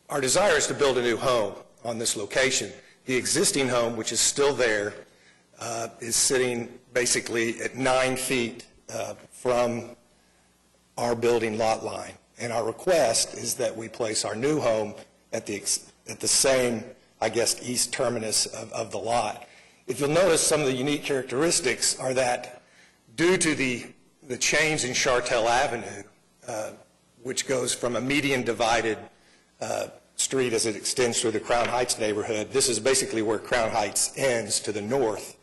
our desire is to build a new home on this location. The existing home, which is still there, is sitting basically at 9 feet from our building lot line. And our request is that we place our new home at the same, I guess, east terminus of the lot. If you'll notice, some of the unique characteristics are that due to the change in Chartel Avenue, which goes from a median divided street as it extends through the Crown Heights neighborhood, this is basically where Crown Heights ends to the north.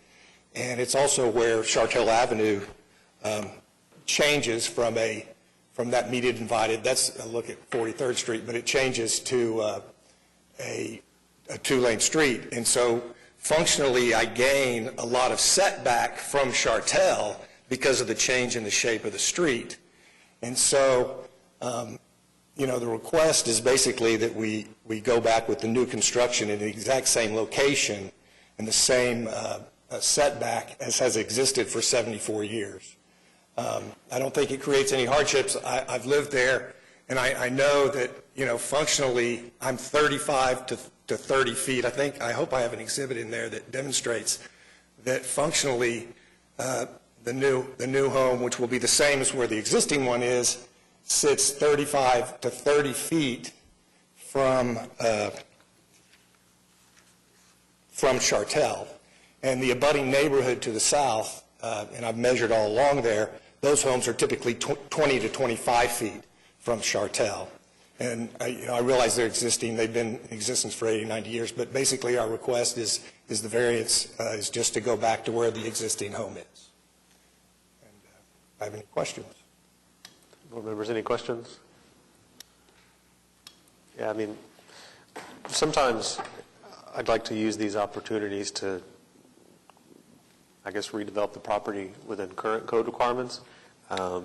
And it's also where Chartel Avenue changes from that median divided, that's a look at 43rd Street, but it changes to a 2-lane street. And so functionally, I gain a lot of setback from Chartel because of the change in the shape of the street. And so, the request is basically that we go back with the new construction in the exact same location and the same setback as has existed for 74 years. I don't think it creates any hardships. I've lived there, and I know that, functionally, I'm 35 to 30 feet. I hope I have an exhibit in there that demonstrates that functionally the new home, which will be the same as where the existing one is, sits 35 to 30 feet from Chartel. And the abutting neighborhood to the south, and I've measured all along there, those homes are typically 20 to 25 feet from Chartel. And I realize they're existing. They've been in existence for 80, 90 years. But basically our request is the variance is just to go back to where the existing home is. And I have any questions? Board members, any questions? Yeah, I mean, sometimes I'd like to use these opportunities to, I guess, redevelop the property within current code requirements. I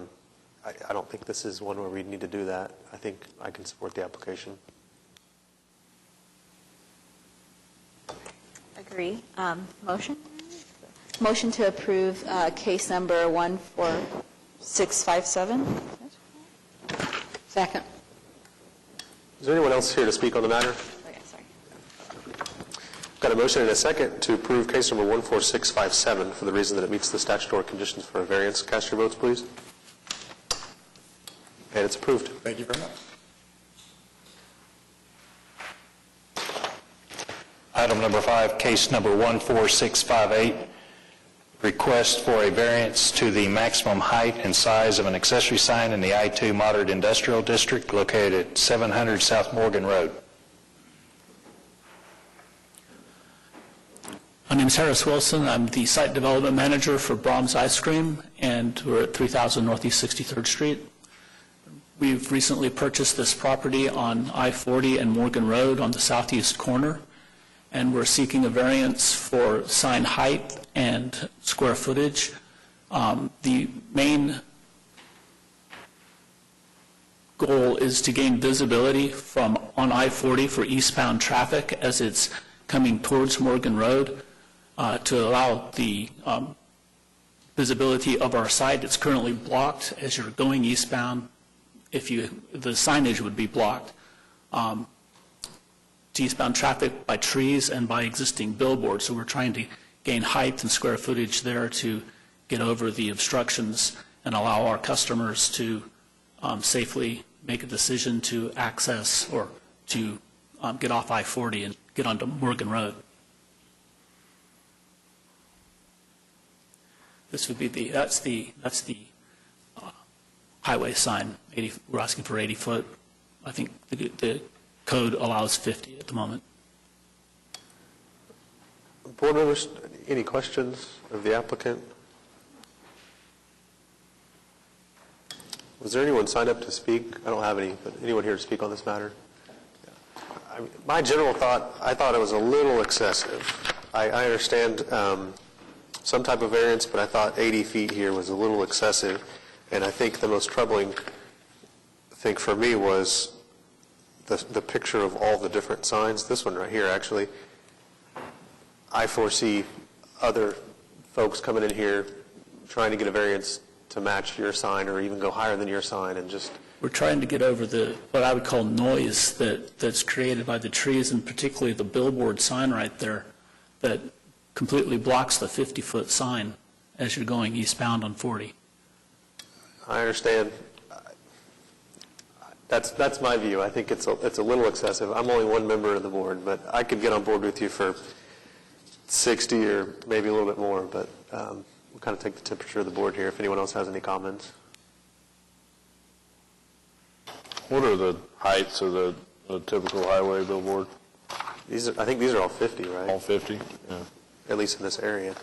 don't think this is one where we need to do that. I think I can support the application. Agree. Motion? Motion to approve case number 14657. Second. Is there anyone else here to speak on the matter? Okay, sorry. Got a motion and a second to approve case number 14657 for the reason that it meets the statutory conditions for a variance. Cast your votes, please. And And it's approved. Thank you very much. Item number 5, case number 14658, request for a variance to the maximum height and size of an accessory sign in the I-2 Moderate Industrial District located at 700 South Morgan Road. My name is Harris Wilson. I'm the site development manager for Brahms Ice Cream, and we're at 3000 Northeast 63rd Street. We've recently purchased this property on I-40 and Morgan Road on the southeast corner, and we're seeking a variance for sign height and square footage. The main goal is to gain visibility from on I-40 for eastbound traffic as it's coming towards Morgan Road, to allow the visibility of our site. It's currently blocked as you're going eastbound. The signage would be blocked to eastbound traffic by trees and by existing billboards. So we're trying to gain height and square footage there to get over the obstructions and allow our customers to safely make a decision to access or to get off I-40 and get onto Morgan Road. This would be that's the highway sign. We're asking for 80 foot. I think the code allows 50 at the moment. Board members, any questions of the applicant? Was there anyone signed up to speak? I don't have any, but anyone here to speak on this matter? My general thought, I thought it was a little excessive. I understand some type of variance, but I thought 80 feet here was a little excessive. And I think the most troubling thing for me was the picture of all the different signs. This one right here, actually. I foresee other folks coming in here trying to get a variance to match your sign or even go higher than your sign and just... We're trying to get over what I would call noise that's created by the trees, and particularly the billboard sign right there that completely blocks the 50-foot sign as you're going eastbound on 40. I understand. That's my view. I think it's a little excessive. I'm only one member of the board, but I could get on board with you for 60 or maybe a little bit more, but we'll kind of take the temperature of the board here if anyone else has any comments. What are the heights of the typical highway billboard? I think these are all 50, right? All 50? Yeah. At least in this area.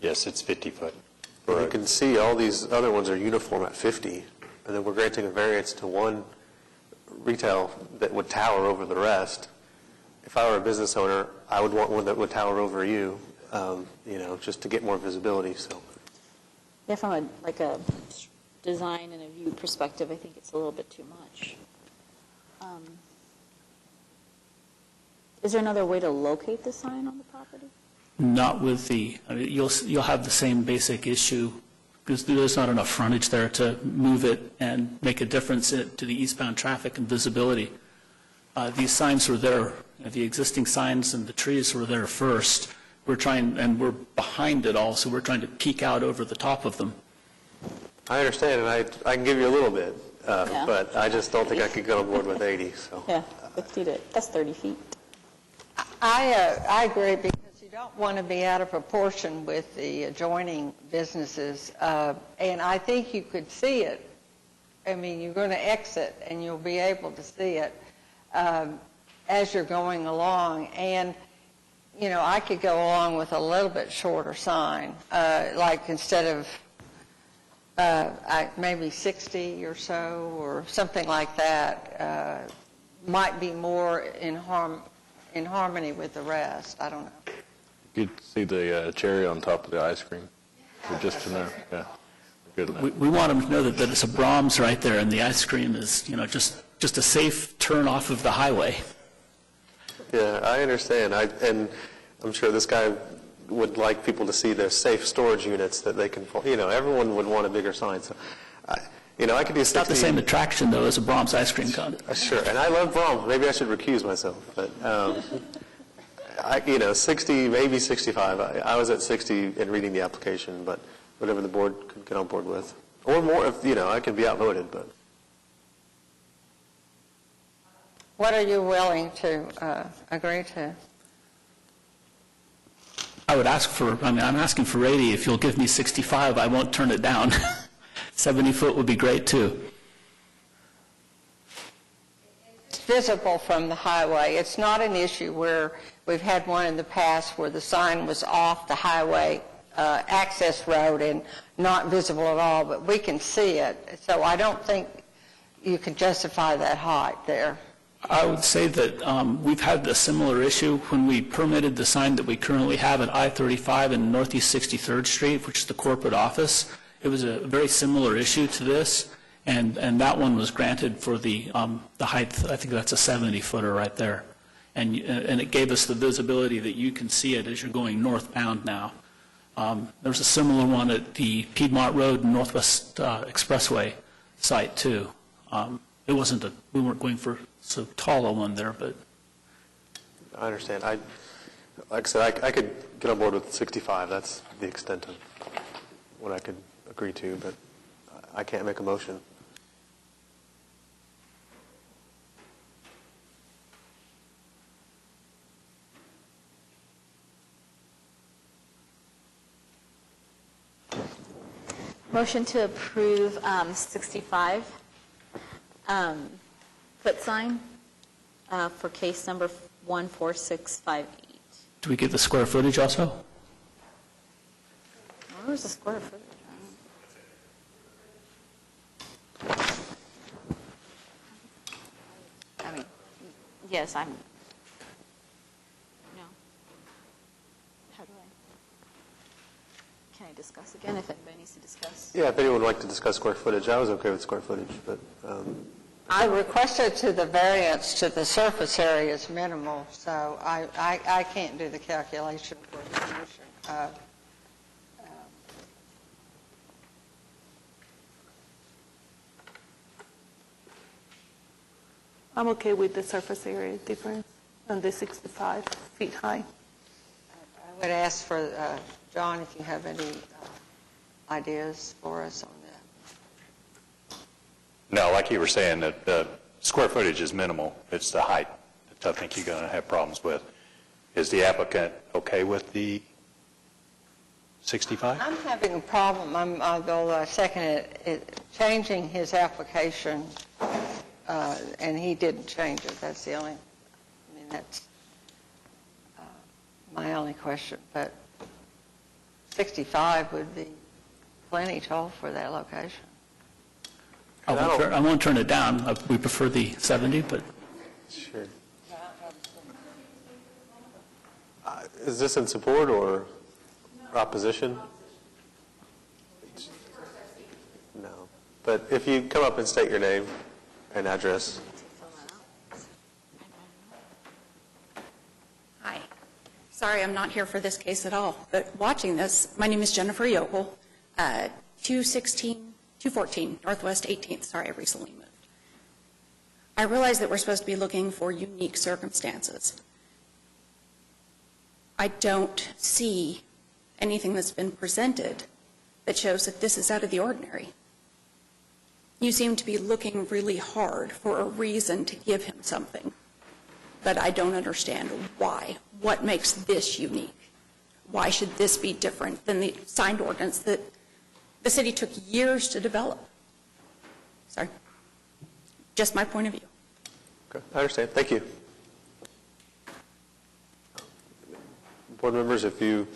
Yes, it's 50 foot. Well, you can see all these other ones are uniform at 50, and then we're granting a variance to one retail that would tower over the rest. If I were a business owner, I would want one that would tower over you, just to get more visibility. So. Yeah, from a design and a view perspective, I think it's a little bit too much. Is there another way to locate the sign on the property? Not with you'll have the same basic issue because there's not enough frontage there to move it and make a difference to the eastbound traffic and visibility. These signs were there, the existing signs and the trees were there first. We're behind it all, so we're trying to peek out over the top of them. I understand, and I can give you a little bit, but I just don't think I could get on board with 80. So. Yeah, that's 30 feet. I agree because you don't want to be out of proportion with the adjoining businesses, and I think you could see it. I mean, you're going to exit and you'll be able to see it as you're going along. And, I could go along with a little bit shorter sign, like instead of maybe 60 or so or something like that, might be more in harmony with the rest. I don't know. You could see the cherry on top of the ice cream. Just to know, yeah. Good enough. We want them to know that it's a Brahms right there, and the ice cream is, just a safe turn off of the highway. Yeah, I understand. And I'm sure this guy would like people to see their safe storage units that they can, everyone would want a bigger sign. So, I could do 60. It's not the same attraction, though, as a Brahms ice cream cone. Sure, and I love Brahms. Maybe I should recuse myself. But, 60, maybe 65. I was at 60 in reading the application, but whatever the board could get on board with. Or more, if, I could be outvoted, but. What are you willing to agree to? I would ask for, I'm asking for 80. If you'll give me 65, I won't turn it down. 70 foot would be great, too. It's visible from the highway. It's not an issue where we've had one in the past where the sign was off the highway access road and not visible at all, but we can see it. So I don't think you can justify that height there. I would say that we've had a similar issue when we permitted the sign that we currently have at I-35 and Northeast 63rd Street, which is the corporate office. It was a very similar issue to this, and that one was granted for the height. I think that's a 70-footer right there, and it gave us the visibility that you can see it as you're going northbound now. There's a similar one at the Piedmont Road Northwest Expressway site too. It wasn't we weren't going for so tall a one there, but. I understand. Like I said, I could get on board with 65. That's the extent of what I could agree to, but I can't make a motion. Motion to approve 65 foot sign for case number 14658. Do we get the square footage also? Where's the square footage? I mean, yes, I'm, no. How do can I discuss again if anybody needs to discuss? Yeah, if anyone would like to discuss square footage, I was okay with square footage, but. I requested to the variance to the surface area is minimal, so I can't do the calculation for the commission. I'm okay with the surface area difference and the 65 feet high. I would ask for, John, if you have any ideas for us on that. No, like you were saying, that the square footage is minimal. It's the height that I think you're going to have problems with. Is the applicant okay with the 65? I'm having a problem, I'll second it, changing his application, and he didn't change it. That's the only, that's my only question. But 65 would be plenty tall for that location. I won't turn it down. We prefer the 70, but. Sure. Is this in support or opposition? No. But if you come up and state your name and address. Hi. Sorry, I'm not here for this case at all. But watching this, my name is Jennifer Yokel, 214 Northwest 18th. Sorry, I recently moved. I realize that we're supposed to be looking for unique circumstances. I don't see anything that's been presented that shows that this is out of the ordinary. You seem to be looking really hard for a reason to give him something, but I don't understand why. What makes this unique? Why should this be different than the signed ordinance that the city took years to develop? Sorry. Just my point of view. Okay, I understand. Thank you. Board members, if you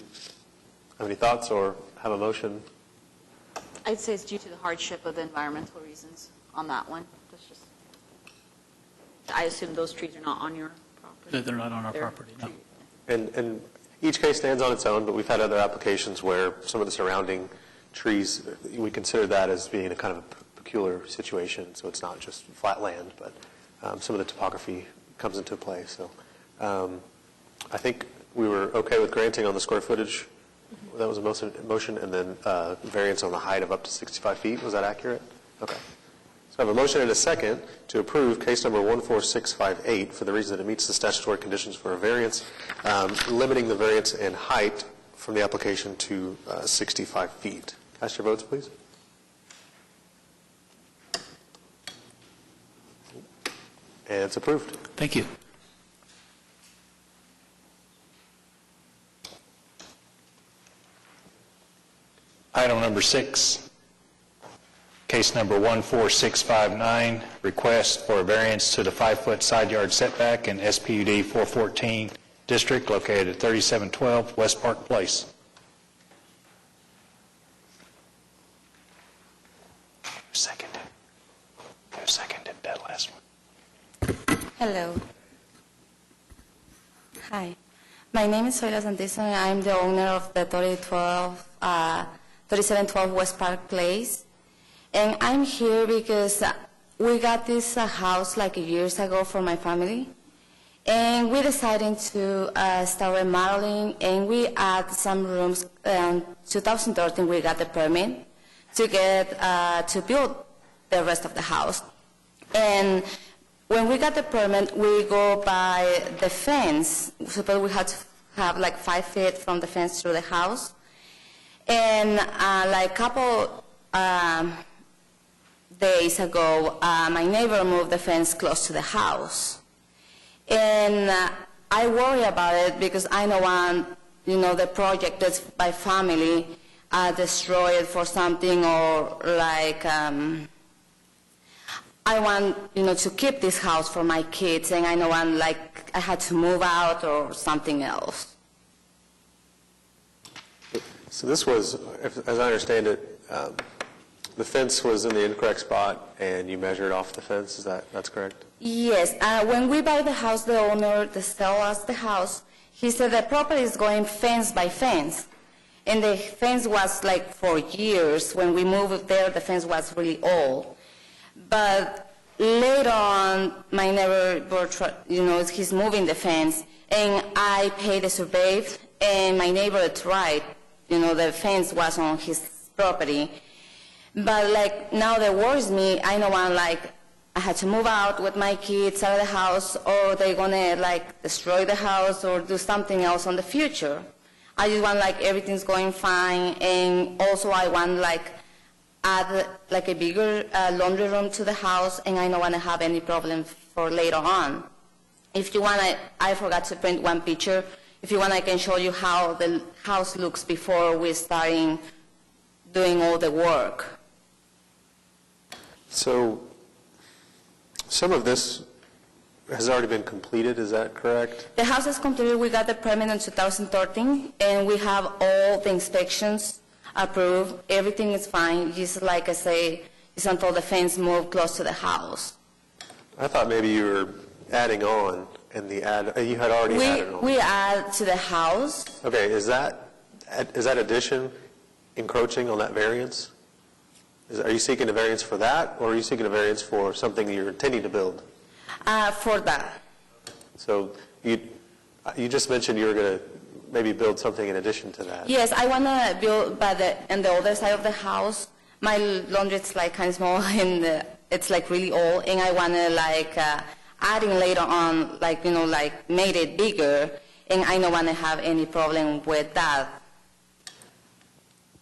have any thoughts or have a motion. I'd say it's due to the hardship of the environmental reasons on that one. That's just, I assume those trees are not on your property. They're not on our property, no. And each case stands on its own, but we've had other applications where some of the surrounding trees, we consider that as being a kind of a peculiar situation, so it's not just flat land, but some of the topography comes into play. So I think we were okay with granting on the square footage. That was a motion, and then variance on the height of up to 65 feet. Was that accurate? Okay. So I have a motion and a second to approve case number 14658 for the reason that it meets the statutory conditions for a variance, limiting the variance in height from the application to 65 feet. Cast your votes, please. And it's approved. Thank you. Item number 6, case number 14659, request for a variance to the 5-foot side yard setback in SPUD 414 district located at 3712 West Park Place. Who seconded that last one? Hello. Hi. My name is Soyla Santison. I'm the owner of the 3712 West Park Place. And I'm here because we got this house like years ago for my family. And we decided to start remodeling, and we add some rooms. In 2013, we got the permit to build the rest of the house. And when we got the permit, we go by the fence. Suppose we had to have like 5 feet from the fence through the house. And like a couple days ago, my neighbor moved the fence close to the house. And I worry about it because I don't want, the project that's by family destroy it for something, or like I want, to keep this house for my kids, and I don't want like I had to move out or something else. So this was, as I understand it, the fence was in the incorrect spot, and you measured off the fence. That's correct? Yes. When we buy the house, the owner that sell us the house, he said the property is going fence by fence. And the fence was like for years. When we moved there, the fence was really old. But later on, my neighbor, he's moving the fence, and I paid the survey, and my neighbor tried, the fence was on his property. But like now that worries me, I don't want like I had to move out with my kids out of the house, or they're gonna like destroy the house or do something else in the future. I just want like everything's going fine, and also I want like add like a bigger laundry room to the house, and I don't want to have any problem for later on. If you want, I forgot to print one picture. If you want, I can show you how the house looks before we starting doing all the work. So some of this has already been completed, is that correct? The house is completed. We got the permit in 2013, and we have all the inspections approved. Everything is fine. Just like I say, it's until the fence moved close to the house. I thought maybe you were adding on, and you had already added on. We add to the house. Okay, is that addition encroaching on that variance? Are you seeking a variance for that, or are you seeking a variance for something you're intending to build? For that. So you just mentioned you were going to maybe build something in addition to that. Yes, I want to build on the other side of the house. My laundry is like kind of small, and it's like really old, and I want to like adding later on, like like made it bigger, and I don't want to have any problem with that.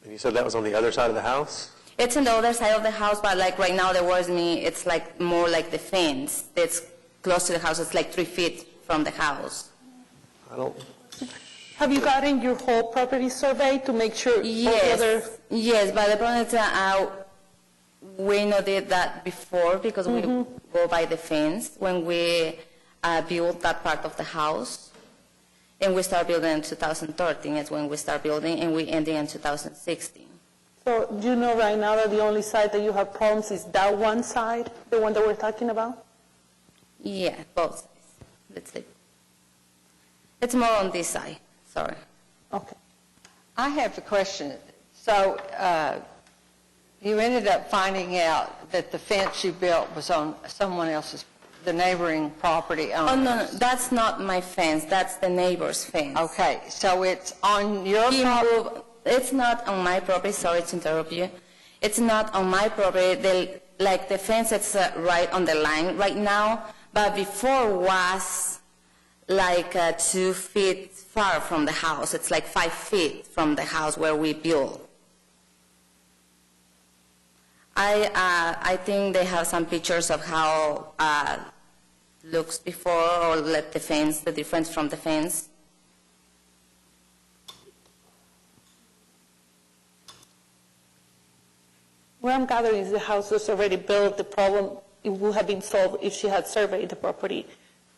And you said that was on the other side of the house? It's on the other side of the house, but like right now, there was it's like more like the fence that's close to the house. It's like 3 feet from the house. Have you gotten your whole property survey to make sure? Yes, yes, but the problem is we not did that before because we go by the fence when we built that part of the house. And we start building in 2013 is when we start building, and we ending in 2016. So do you know right now that the only side that you have problems is that one side, the one that we're talking about? Yeah, both sides. Let's see. It's more on this side. Sorry. Okay. I have a question. So you ended up finding out that the fence you built was on someone else's, the neighboring property owner. Oh, no, that's not my fence. That's the neighbor's fence. Okay, so it's on your property? It's not on my property. Sorry to interrupt you. It's not on my property. The fence is right on the line right now, but before was like 2 feet far from the house. It's like 5 feet from the house where we built. I think they have some pictures of how looks before, or let the fence, the difference from the fence? What I'm gathering is the house was already built. The problem, it would have been solved if she had surveyed the property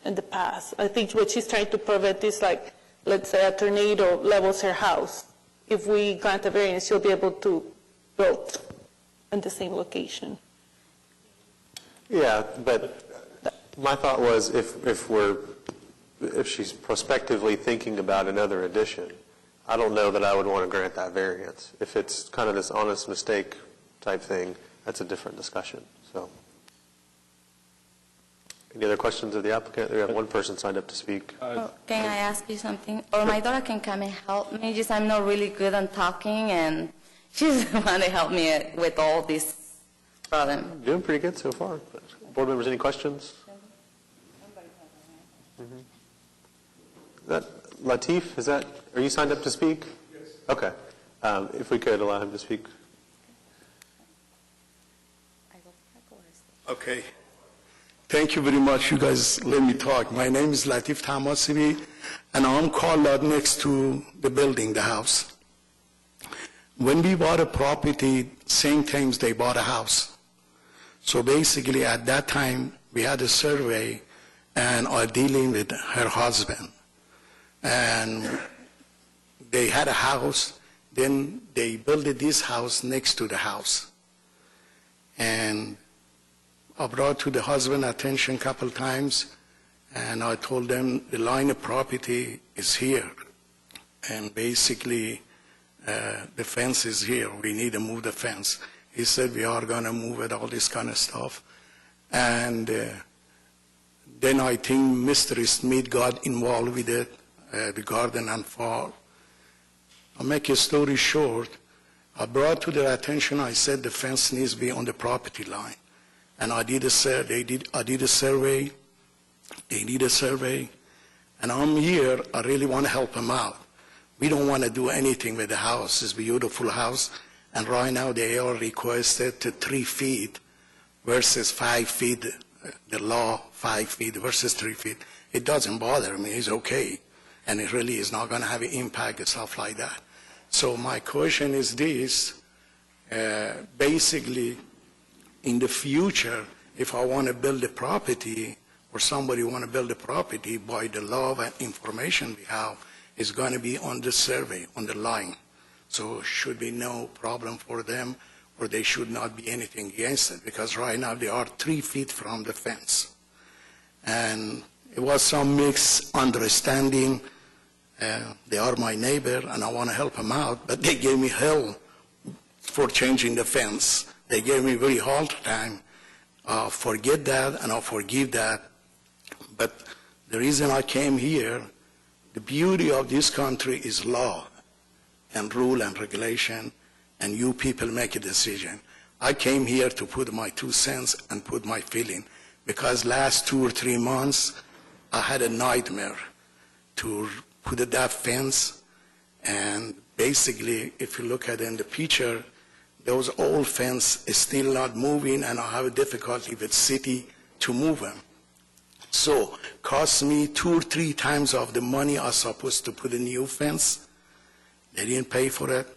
in the past. I think what she's trying to prevent is, like, let's say a tornado levels her house. If we grant a variance, she'll be able to build in the same location. Yeah, but my thought was if she's prospectively thinking about another addition, I don't know that I would want to grant that variance. If it's kind of this honest mistake type thing, that's a different discussion. So, any other questions of the applicant? We have one person signed up to speak. Can I ask you something? Or my daughter can come and help me. Just I'm not really good on talking, and she's the one to help me with all this problem. Doing pretty good so far. But board members, any questions? That Latif, are you signed up to speak? Yes. Okay. If we could allow him to speak. Okay. Thank you very much. You guys let me talk. My name is Latif Tamasibi, and I'm called out next to the building, the house. When we bought a property, same times they bought a house. So basically at that time, we had a survey and are dealing with her husband. And they had a house, then they built this house next to the house. And I brought to the husband attention a couple times, and I told them the line of property is here. And basically, the fence is here. We need to move the fence. He said, we are going to move it, all this kind of stuff. And then I think Mr. Smith got involved with it, the garden and fall. I'll make a story short. I brought to their attention, I said the fence needs to be on the property line. And I did a survey, they did a survey, and I'm here, I really want to help them out. We don't want to do anything with the house, it's a beautiful house, and right now they are requested to 3 feet versus 5 feet, the law 5 feet versus 3 feet. It doesn't bother me, it's okay, and it really is not going to have an impact and stuff like that. So my question is this, basically, in the future, if I want to build a property or somebody want to build a property, by the law and information we have, it's going to be on the survey, on the line. So should be no problem for them, or they should not be anything against it, because right now they are 3 feet from the fence. And it was some misunderstanding. They are my neighbor, and I want to help them out, but they gave me hell for changing the fence. They gave me very hard time. Forget that, and I'll forgive that. But the reason I came here, the beauty of this country is law and rule and regulation, and you people make a decision. I came here to put my 2 cents and put my feeling, because last 2 or 3 months, I had a nightmare to put that fence, and basically, if you look at it in the picture, those old fence is still not moving, and I have a difficulty with city to move them. So, cost me 2 or 3 times of the money I was supposed to put a new fence. They didn't pay for it.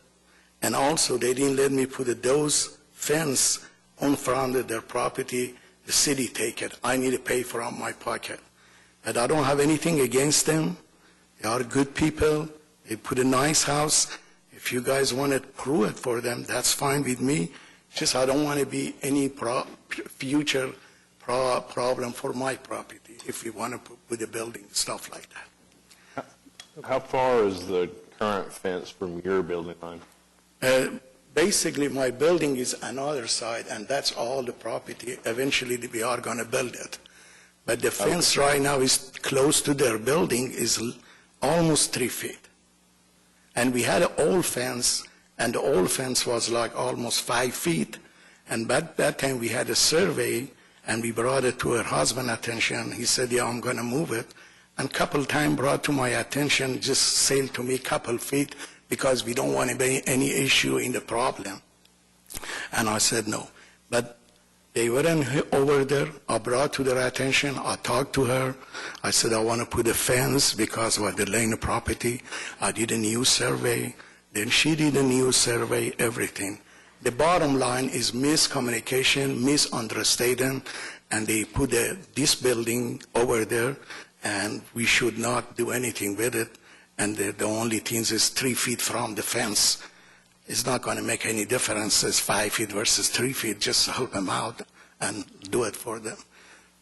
And also, they didn't let me put those fence on front of their property. The city take it. I need to pay for it out of my pocket. But I don't have anything against them. They are good people. They put a nice house. If you guys want to prove it for them, that's fine with me. Just I don't want to be any future problem for my property if you want to put a building, stuff like that. How far is the current fence from your building line? Basically, my building is another side, and that's all the property. Eventually, we are going to build it. But the fence right now is close to their building, is almost 3 feet. And we had an old fence, and the old fence was like almost 5 feet. And at that time, we had a survey, and we brought it to her husband's attention. He said, yeah, I'm going to move it. And a couple times brought to my attention, just sailed to me a couple feet, because we don't want to be any issue in the problem. And I said no. But They weren't over there. I brought to their attention. I talked to her. I said, I want to put a fence because we're delaying the property. I did a new survey. Then she did a new survey, everything. The bottom line is miscommunication, misunderstanding, and they put this building over there, and we should not do anything with it. And the only thing is 3 feet from the fence. It's not going to make any difference. It's 5 feet versus 3 feet. Just help them out and do it for them.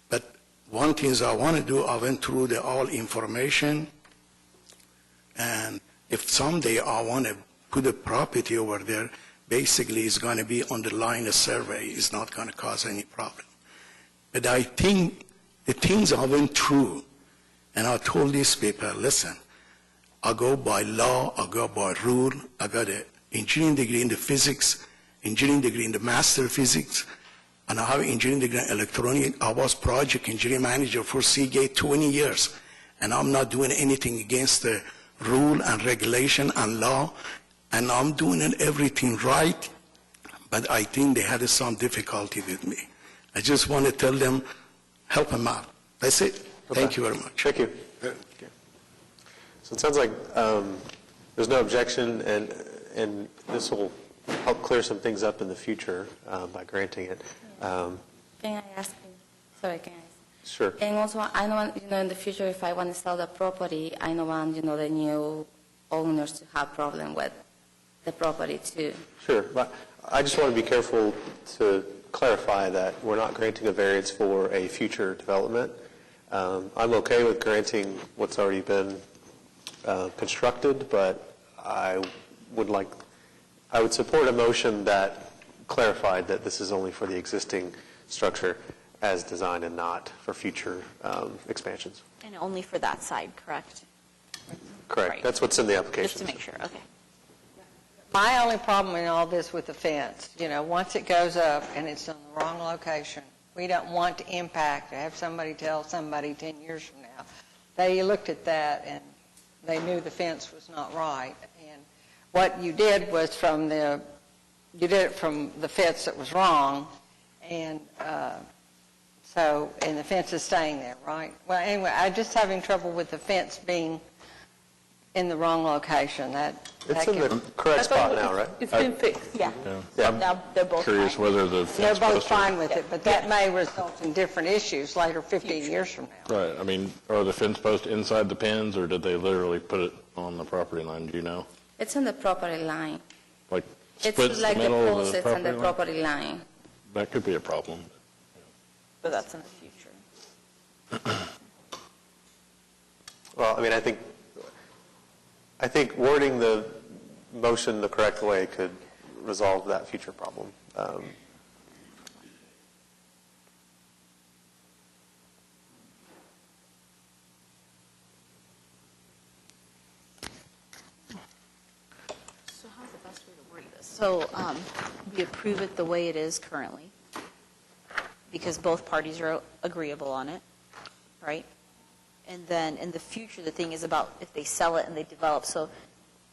But one thing I want to do, I went through the all information, and if someday I want to put a property over there, basically it's going to be on the line of survey. It's not going to cause any problem. But I think the things I went through, and I told these people, listen, I go by law, I go by rule, I got an engineering degree in the physics, engineering degree in the master of physics, and I have an engineering degree in electronics. I was project engineering manager for Seagate 20 years, and I'm not doing anything against the rule and regulation and law, and I'm doing everything right, but I think they had some difficulty with me. I just want to tell them, help them out. That's it. Okay. Thank you very much. Thank you. So it sounds like there's no objection, and this will help clear some things up in the future by granting it. Can I ask you? Sorry, can I ask? Sure. And also, I don't want, in the future, if I want to sell the property, I don't want, the new owners to have problem with the property too. Sure. But I just want to be careful to clarify that we're not granting a variance for a future development. I'm okay with granting what's already been constructed, but I would support a motion that clarified that this is only for the existing structure as designed and not for future expansions. And only for that side, correct? Correct. Right. That's what's in the application. Just to make sure, okay. My only problem in all this with the fence, once it goes up and it's in the wrong location, we don't want to impact, or have somebody tell somebody 10 years from now. They looked at that and they knew the fence was not right. And what you did was you did it from the fence that was wrong, and and the fence is staying there, right? Well, anyway, I'm just having trouble with the fence being in the wrong location. It's in the correct spot now, right? It's been fixed. Yeah. Yeah. Now they're both Curious fine. whether the They're fence both post. fine with it, but that may result in different issues later, 15 years from now. Right, I mean, are the fence posts inside the pins, or did they literally put it on the property line, do you know? It's on the property line. Like, It's splits the like the middle post, of the it's on the property line? property line. That could be a problem. But that's in the future. Well, I mean, I think wording the motion the correct way could resolve that future problem. So how's the best way to word this? So we approve it the way it is currently, because both parties are agreeable on it, right? And then in the future, the thing is about if they sell it and they develop, so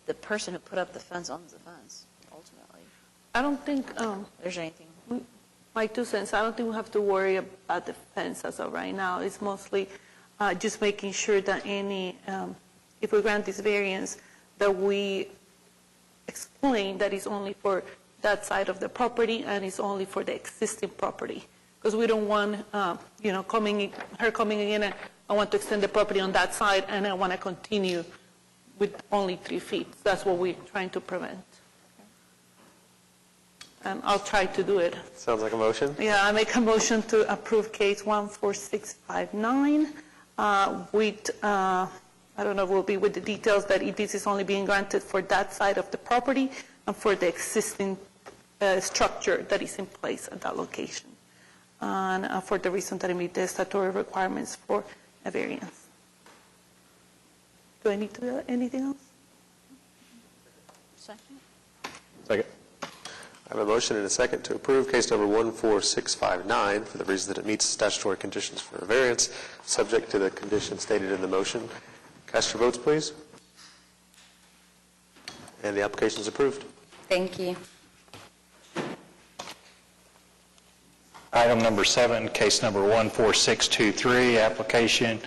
the person who put up the fence owns the fence, ultimately. I don't think, There's anything. my 2 cents, I don't think we have to worry about the fence as of right now. It's mostly just making sure that if we grant this variance, that we explain that it's only for that side of the property and it's only for the existing property. Because we don't want, her coming in and I want to extend the property on that side and I want to continue with only 3 feet. That's what we're trying to prevent. And I'll try to do it. Sounds like a motion? Yeah, I make a motion to approve case 14659 with, I don't know if it will be with the details that this is only being granted for that side of the property and for the existing structure that is in place at that location. And for the reason that it meets the statutory requirements for a variance. Do I need to do anything else? Second? Second. I have a motion and a second to approve case number 14659 for the reason that it meets statutory conditions for a variance, subject to the conditions stated in the motion. Cast your votes, please. And the application is approved. Thank you. Item number 7, case number 14623, application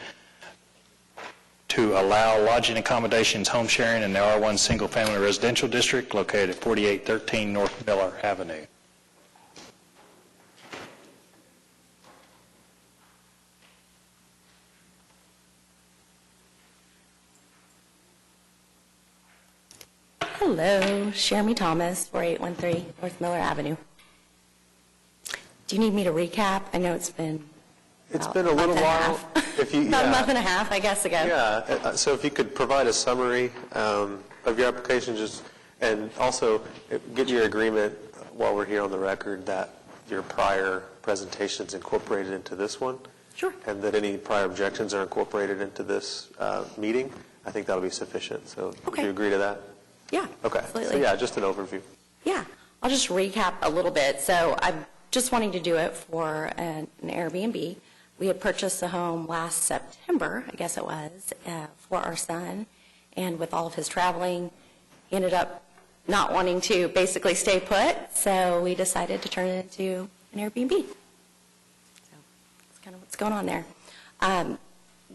to allow lodging accommodations home sharing in the R1 Single Family Residential District located at 4813 North Miller Avenue. Hello, Jeremy Thomas, 4813 North Miller Avenue. Do you need me to recap? I know it's been It's been a little while. If you, about a month and a half, I guess, ago. Yeah, so if you could provide a summary of your application, and also get your agreement while we're here on the record that your prior presentation's incorporated into this one. Sure. And that any prior objections are incorporated into this meeting. I think that'll be sufficient. So do you agree to that? Yeah, Okay. absolutely. So yeah, just an overview. Yeah, I'll just recap a little bit. So I'm just wanting to do it for an Airbnb. We had purchased a home last September, I guess it was, for our son. And with all of his traveling, he ended up not wanting to basically stay put. So we decided to turn it into an Airbnb. So that's kind of what's going on there.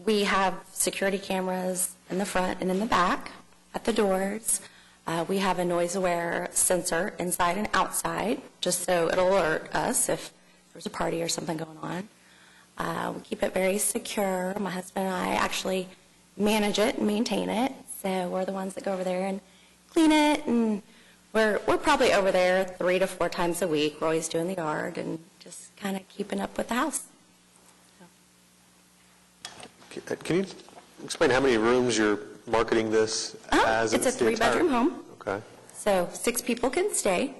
We have security cameras in the front and in the back at the doors. We have a noise-aware sensor inside and outside, just so it'll alert us if there's a party or something going on. We keep it very secure. My husband and I actually manage it and maintain it, so we're the ones that go over there and clean it, and we're probably over there 3 to 4 times a week. We're always doing the yard and just kind of keeping up with the house. Can you explain how many rooms you're marketing this as? It's a 3-bedroom home. Okay. So 6 people can stay.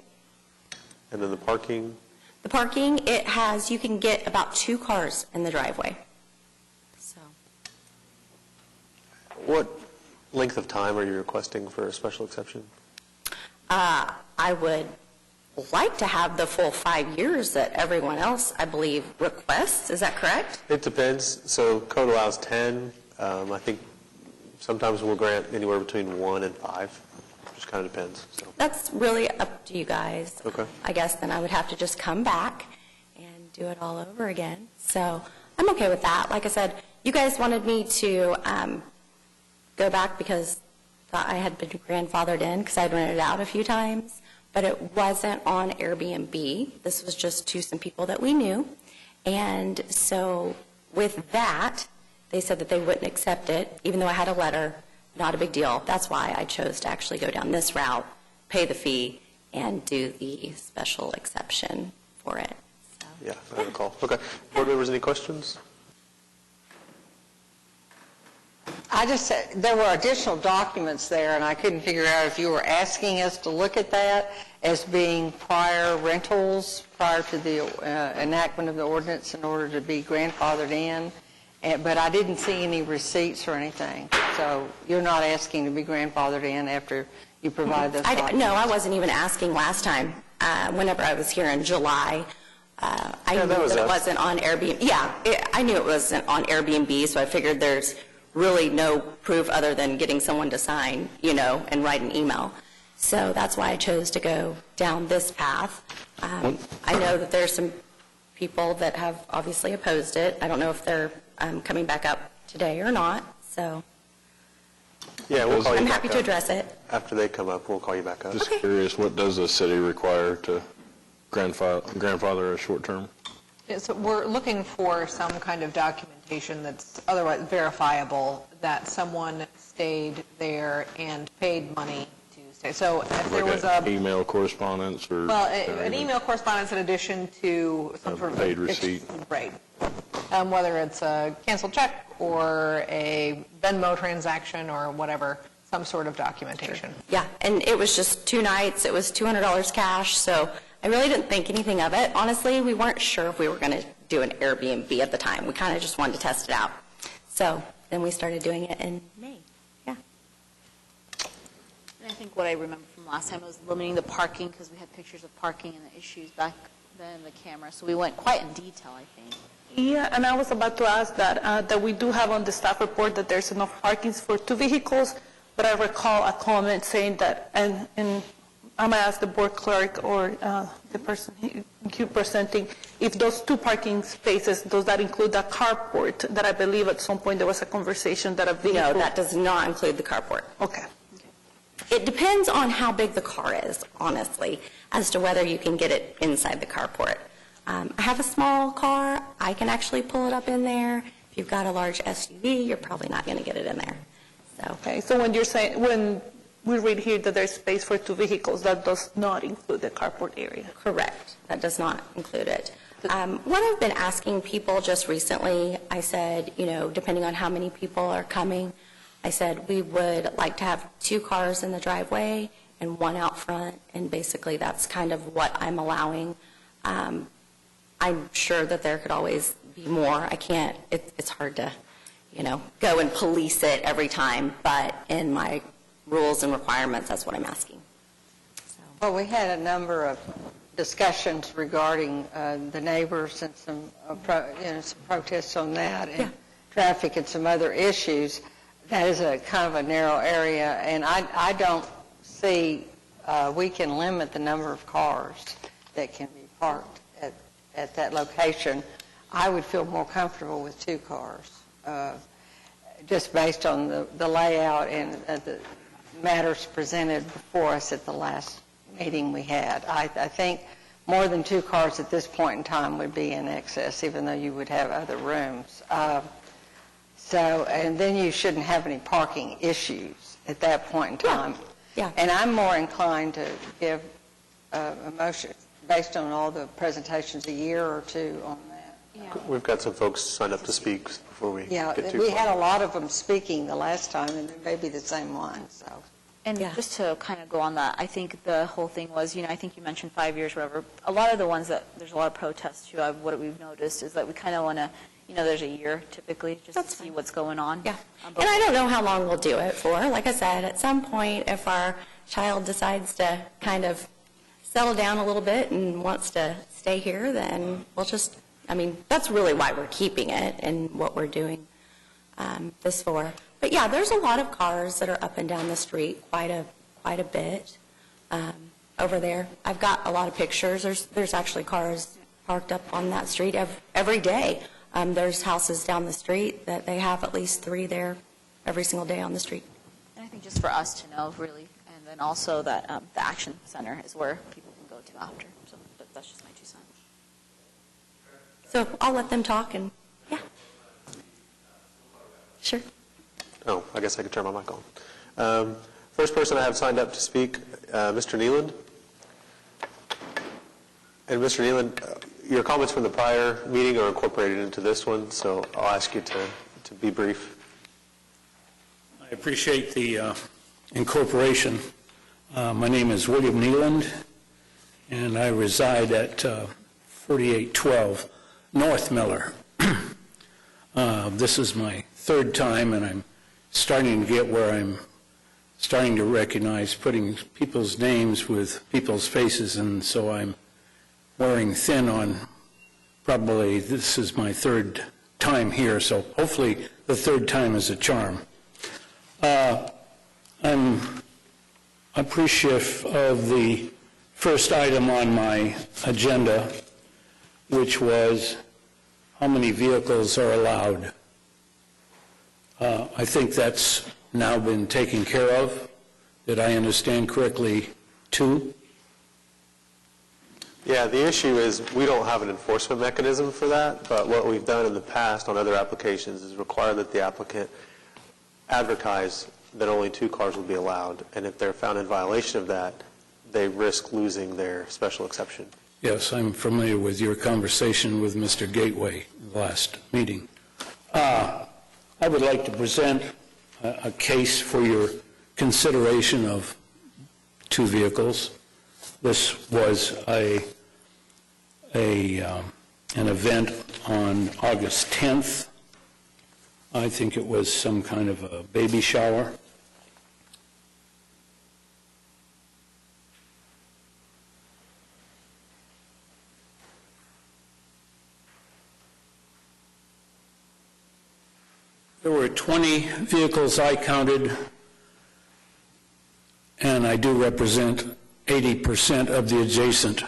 And then the parking? The parking, it has, you can get about 2 cars in the driveway. So What length of time are you requesting for a special exception? I would like to have the full 5 years that everyone else, I believe, requests. Is that correct? It depends. So code allows 10. I think sometimes we'll grant anywhere between 1 and 5. Just kind of depends. So. That's really up to you guys. Okay. I guess then I would have to just come back and do it all over again. So I'm okay with that. Like I said, you guys wanted me to go back because thought I had been grandfathered in because I'd rented it out a few times, but it wasn't on Airbnb. This was just to some people that we knew. And so with that, they said that they wouldn't accept it, even though I had a letter. Not a big deal. That's why I chose to actually go down this route, pay the fee, and do the special exception for it. So. Yeah, I recall. Okay. Board members, any questions? I just said, there were additional documents there, and I couldn't figure out if you were asking us to look at that as being prior rentals prior to the enactment of the ordinance in order to be grandfathered in. But I didn't see any receipts or anything. So you're not asking to be grandfathered in after you provide those documents? No, I wasn't even asking last time. Whenever I was here in July, I knew that it wasn't on Airbnb. Yeah, I knew it wasn't on Airbnb, so I figured there's really no proof other than getting someone to sign, and write an email. So that's why I chose to go down this path. I know that there's some people that have obviously opposed it. I don't know if they're coming back up today or not, so Yeah, we'll call you I'm back happy up. to address it. After they come up, we'll call you back up. Just curious, what does the city require to grandfather a short term? Yeah, so we're looking for some kind of documentation that's otherwise verifiable that someone stayed there and paid money to stay. So if there was Like an email correspondence or? Well, an email correspondence in addition to some sort of paid receipt. Right. Whether it's a canceled check or a Venmo transaction or whatever, some sort of documentation. Yeah, and it was just 2 nights. It was $200 cash, so I really didn't think anything of it. Honestly, we weren't sure if we were going to do an Airbnb at the time. We kind of just wanted to test it out. So then we started doing it in May. Yeah. And I think what I remember from last time was limiting the parking because we had pictures of parking and the issues back then in the camera. So we went quite in detail, I think. Yeah, and I was about to ask that we do have on the staff report that there's enough parkings for 2 vehicles, but I recall a comment saying that, and I'm going to ask the board clerk or the person you presenting, if those 2 parking spaces, does that include the carport that I believe at some point there was a conversation that a vehicle? No, that does not include the carport. Okay. It depends on how big the car is, honestly, as to whether you can get it inside the carport. I have a small car. I can actually pull it up in there. If you've got a large SUV, you're probably not going to get it in there. Okay, so when you're saying, when we read here that there's space for 2 vehicles, that does not include the carport area? Correct. That does not include it. What I've been asking people just recently, I said, depending on how many people are coming, I said we would like to have 2 cars in the driveway and 1 out front, and basically that's kind of what I'm allowing. I'm sure that there could always be more. I can't, it's hard to, go and police it every time, but in my rules and requirements, that's what I'm asking. Well, we had a number of discussions regarding the neighbors and some protests on that, and traffic and some other issues. That is a kind of a narrow area, and I don't see we can limit the number of cars that can be parked at that location. I would feel more comfortable with 2 cars, just based on the layout and the matters presented before us at the last meeting we had. I think more than 2 cars at this point in time would be in excess, even though you would have other rooms. And then you shouldn't have any parking issues at that point in time. Yeah. And I'm more inclined to give a motion based on all the presentations, a year or 2 on that. We've got some folks signed up to speak before we Yeah, get too we far. had a lot of them speaking the last time, and they may be the same one, so. And just to kind of go on that, I think the whole thing was, I think you mentioned 5 years, whatever. A lot of the ones that there's a lot of protests to, what we've noticed is that we kind of want to, there's a year typically just to see what's going on. Yeah. And I don't know how long we'll do it for. Like I said, at some point, if our child decides to kind of settle down a little bit and wants to stay here, then we'll just, that's really why we're keeping it and what we're doing this for. But yeah, there's a lot of cars that are up and down the street, quite a bit over there. I've got a lot of pictures. There's actually cars parked up on that street every day. There's houses down the street that they have at least 3 there every single day on the street. And I think just for us to know, really, and then also that the Action Center is where people can go to after. So that's just my 2 cents. So I'll let them talk, and sure. Oh, I guess I could turn my mic on. First person I have signed up to speak, Mr. Neeland. And Mr. Neeland, your comments from the prior meeting are incorporated into this one, so I'll ask you to be brief. I appreciate the incorporation. My name is William Neeland, and I reside at 4812 North Miller. This is my 3rd time, and I'm starting to get where I'm starting to recognize putting people's names with people's faces, and so I'm wearing thin on probably, this is my 3rd time here, so hopefully the 3rd time is a charm. I'm appreciative of the first item on my agenda, which was how many vehicles are allowed. I think that's now been taken care of. Did I understand correctly, 2? Yeah, the issue is we don't have an enforcement mechanism for that, but what we've done in the past on other applications is require that the applicant advertise that only 2 cars will be allowed, and if they're found in violation of that, they risk losing their special exception. Yes, I'm familiar with your conversation with Mr. Gateway last meeting. I would like to present a case for your consideration of 2 vehicles. This was an event on August 10th. I think it was some kind of a baby shower. There were 20 vehicles I counted, and I do represent 80% of the adjacent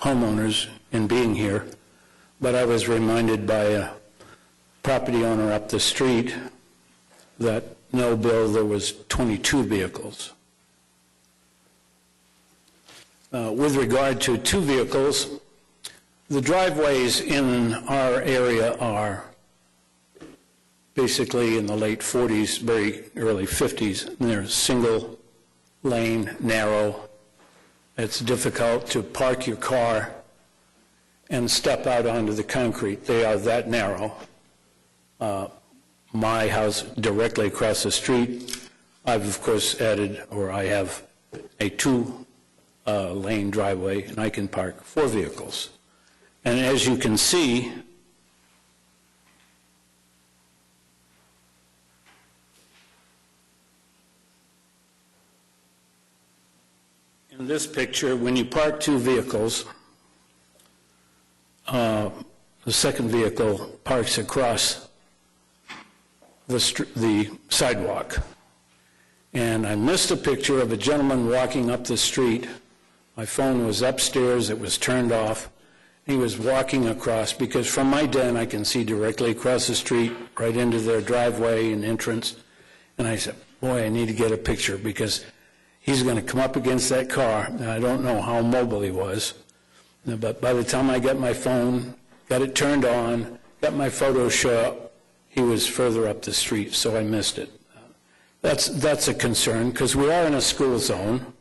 homeowners in being here, but I was reminded by a property owner up the street that, no, Bill, there was 22 vehicles. With regard to 2 vehicles, the driveways in our area are basically in the late 40s, very early 50s, and they're single lane, narrow. It's difficult to park your car and step out onto the concrete. They are that narrow. My house directly across the street, I've of course added, or I have a 2-lane driveway, and I can park 4 vehicles. And as you can see, in this picture, when you park 2 vehicles, the second vehicle parks across the sidewalk. And I missed a picture of a gentleman walking up the street. My phone was upstairs, it was turned off. He was walking across, because from my den I can see directly across the street, right into their driveway and entrance. And I said, boy, I need to get a picture, because he's going to come up against that car, and I don't know how mobile he was. But by the time I got my phone, got it turned on, got my photo show up, he was further up the street, so I missed it. That's a concern, because we are in a school zone.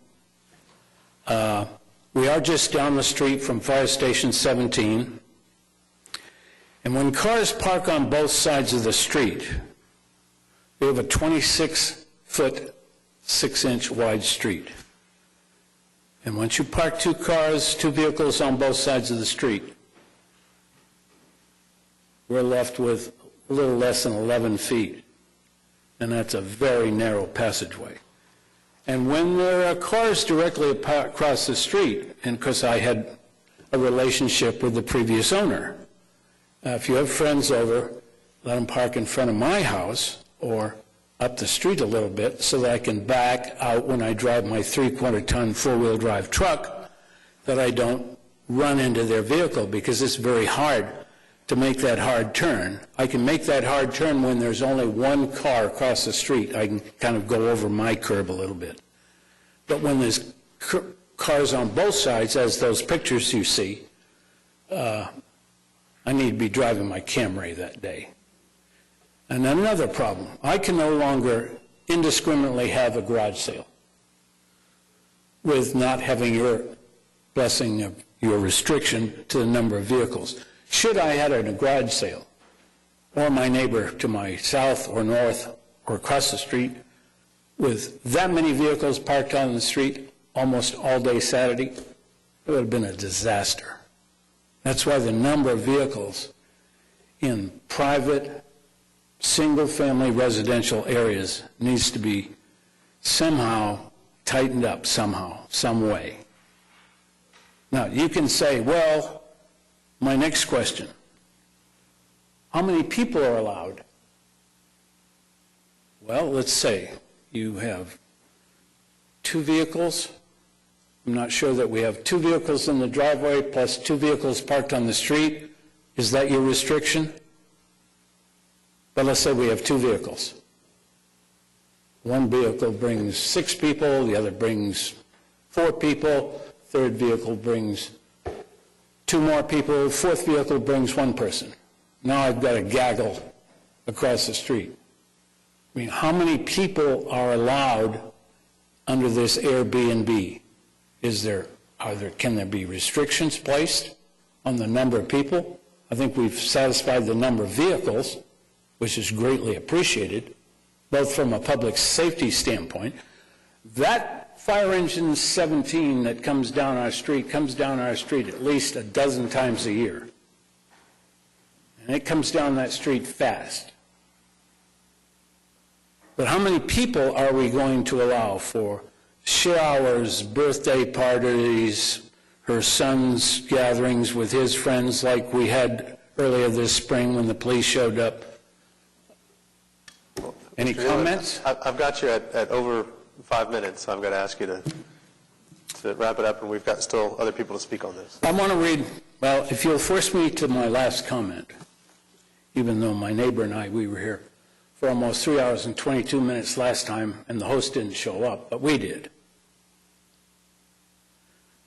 We are just down the street from Fire Station 17. And when cars park on both sides of the street, we have a 26-foot, 6-inch wide street. And once you park 2 vehicles on both sides of the street, we're left with a little less than 11 feet. And that's a very narrow passageway. And when there are cars directly across the street, and because I had a relationship with the previous owner, if you have friends over, let them park in front of my house or up the street a little bit so that I can back out when I drive my 3-quarter-ton 4-wheel drive truck, that I don't run into their vehicle, because it's very hard to make that hard turn. I can make that hard turn when there's only 1 car across the street. I can kind of go over my curb a little bit. But when there's cars on both sides, as those pictures you see, I need to be driving my Camry that day. And another problem, I can no longer indiscriminately have a garage sale with not having your blessing of your restriction to the number of vehicles. Should I had a garage sale, or my neighbor to my south or north or across the street, with that many vehicles parked on the street almost all day Saturday, it would have been a disaster. That's why the number of vehicles in private, single-family residential areas needs to be somehow tightened up somehow, some way. Now, you can say, well, my next question, how many people are allowed? Well, let's say you have 2 vehicles. I'm not sure that we have 2 vehicles in the driveway plus 2 vehicles parked on the street. Is that your restriction? But let's say we have 2 vehicles. One vehicle brings 6 people, the other brings 4 people, third vehicle brings 2 more people, fourth vehicle brings 1 person. Now I've got a gaggle across the street. I mean, how many people are allowed under this Airbnb? Can there be restrictions placed on the number of people? I think we've satisfied the number of vehicles, which is greatly appreciated, both from a public safety standpoint. That fire engine 17 that comes down our street at least a dozen times a year. And it comes down that street fast. But how many people are we going to allow for showers, birthday parties, her son's gatherings with his friends like we had earlier this spring when the police showed up? Any comments? I've got you at over 5 minutes, so I've got to ask you to to wrap it up, and we've got still other people to speak on this. I want to read, well, if you'll force me to my last comment, even though my neighbor and we were here for almost 3 hours and 22 minutes last time, and the host didn't show up, but we did.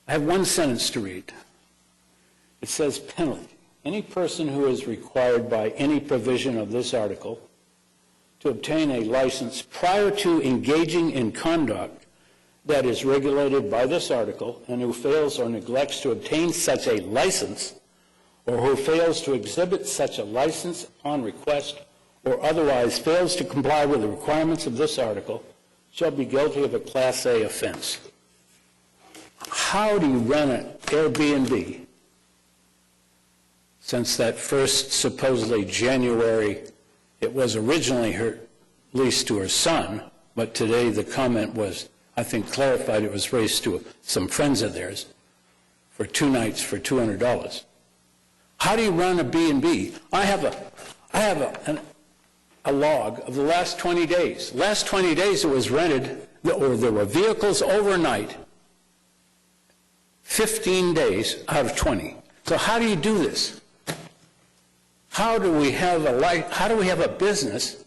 I have one sentence to read. It says, penalty. Any person who is required by any provision of this article to obtain a license prior to engaging in conduct that is regulated by this article, and who fails or neglects to obtain such a license, or who fails to exhibit such a license upon request, or otherwise fails to comply with the requirements of this article, shall be guilty of a Class A offense. How do you run an Airbnb since that first supposedly January, it was originally her lease to her son, but today the comment was, I think, clarified it was raised to some friends of theirs for 2 nights for $200. How do you run a B&B? I have a log of the last 20 days. Last 20 days it was rented, or there were vehicles overnight, 15 days out of 20. So how do you do this? How do we have a business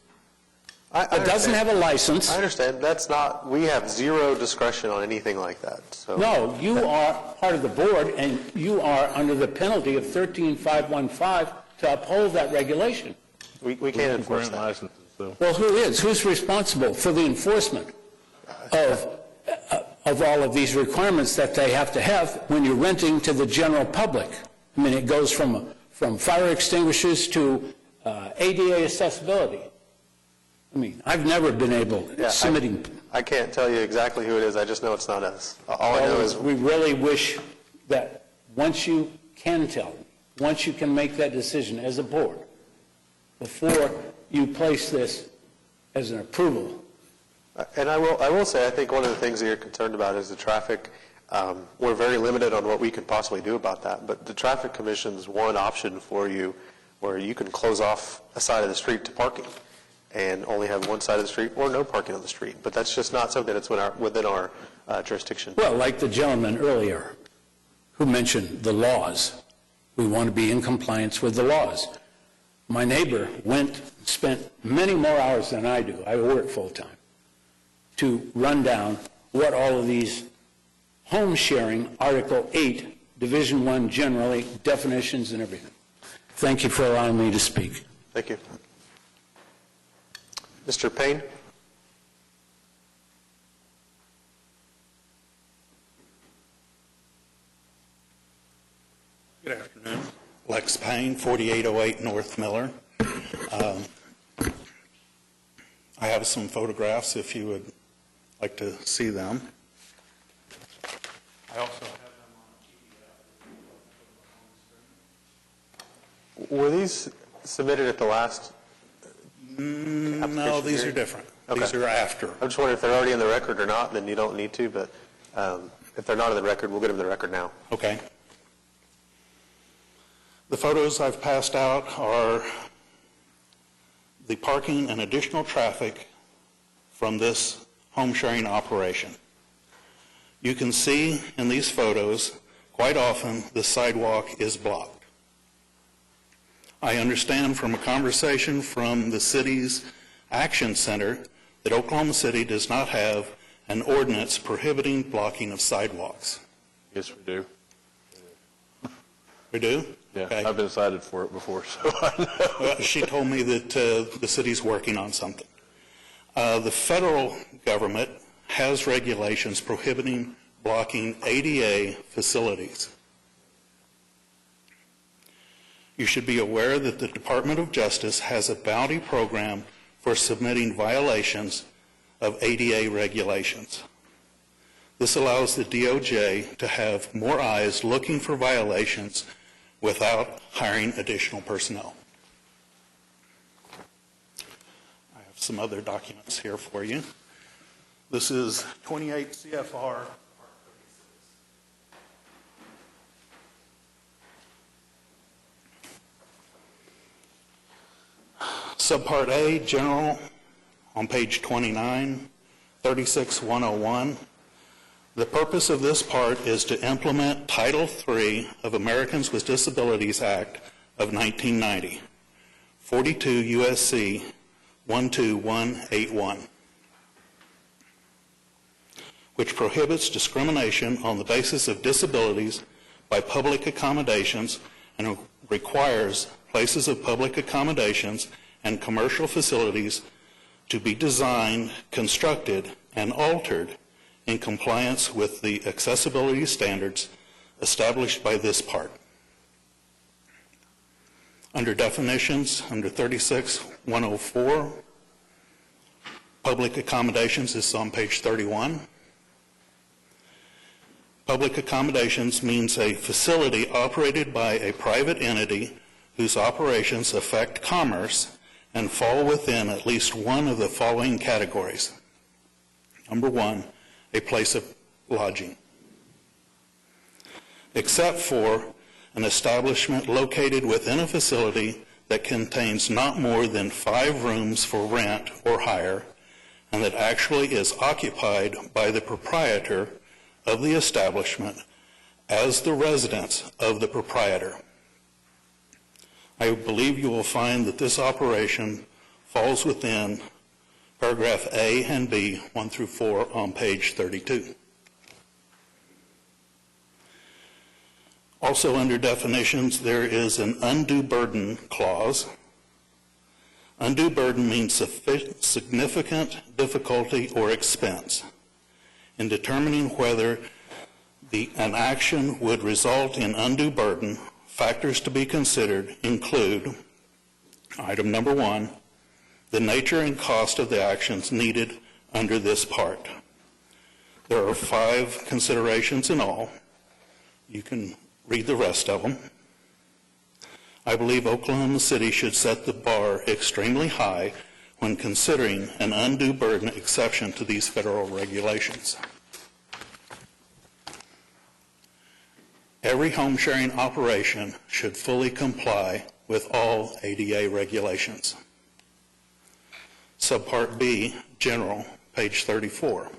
that doesn't have a license? I understand. That's not, we have zero discretion on anything like that. So. No, you are part of the board, and you are under the penalty of 13515 to uphold that regulation. We can't enforce that. Licenses, so. Well, who is? Who's responsible for the enforcement of all of these requirements that they have to have when you're renting to the general public? I mean, it goes from fire extinguishers to ADA accessibility. I mean, I've never been able, submitting. I can't tell you exactly who it is. I just know it's not us. All I know is we really wish that once you can tell, once you can make that decision as a board, before you place this as an approval. And I will say, I think one of the things that you're concerned about is the traffic. We're very limited on what we could possibly do about that, but the Traffic Commission's one option for you where you can close off a side of the street to parking and only have one side of the street or no parking on the street. But that's just not something that's within our jurisdiction. Well, like the gentleman earlier who mentioned the laws. We want to be in compliance with the laws. My neighbor spent many more hours than I do, I work full-time, to run down what all of these home sharing, Article 8, Division 1 generally, definitions and everything. Thank you for allowing me to speak. Thank you. Mr. Payne? Good afternoon. Lex Payne, 4808 North Miller. I have some photographs if you would like to see them. I also have them on PDF. Were these submitted at the last No, these are different. Okay. These are after. I'm just wondering if they're already in the record or not, then you don't need to, but if they're not in the record, we'll get them in the record now. Okay. The photos I've passed out are the parking and additional traffic from this home sharing operation. You can see in these photos, quite often the sidewalk is blocked. I understand from a conversation from the city's Action Center that Oklahoma City does not have an ordinance prohibiting blocking of sidewalks. Yes, we do. We do? Yeah, Okay. I've been cited for it before, so I know. Well, she told me that the city's working on something. The federal government has regulations prohibiting blocking ADA facilities. You should be aware that the Department of Justice has a bounty program for submitting violations of ADA regulations. This allows the DOJ to have more eyes looking for violations without hiring additional personnel. I have some other documents here for you. This is 28 CFR. Subpart A, General, on page 29, 36101. The purpose of this part is to implement Title III of Americans with Disabilities Act of 1990, 42 U.S.C. 12181, which prohibits discrimination on the basis of disabilities by public accommodations and requires places of public accommodations and commercial facilities to be designed, constructed, and altered in compliance with the accessibility standards established by this part. Under definitions, under 36-104, public accommodations is on page 31. Public accommodations means a facility operated by a private entity whose operations affect commerce and fall within at least one of the following categories. Number one, a place of lodging. Except for an establishment located within a facility that contains not more than 5 rooms for rent or hire, and that actually is occupied by the proprietor of the establishment as the residence of the proprietor. I believe you will find that this operation falls within paragraph A and B, 1 through 4 on page 32. Also under definitions, there is an undue burden clause. Undue burden means significant difficulty or expense. In determining whether an action would result in undue burden, factors to be considered include, item number 1, the nature and cost of the actions needed under this part. There are 5 considerations in all. You can read the rest of them. I believe Oklahoma City should set the bar extremely high when considering an undue burden exception to these federal regulations. Every home sharing operation should fully comply with all ADA regulations. Subpart B, general, page 34,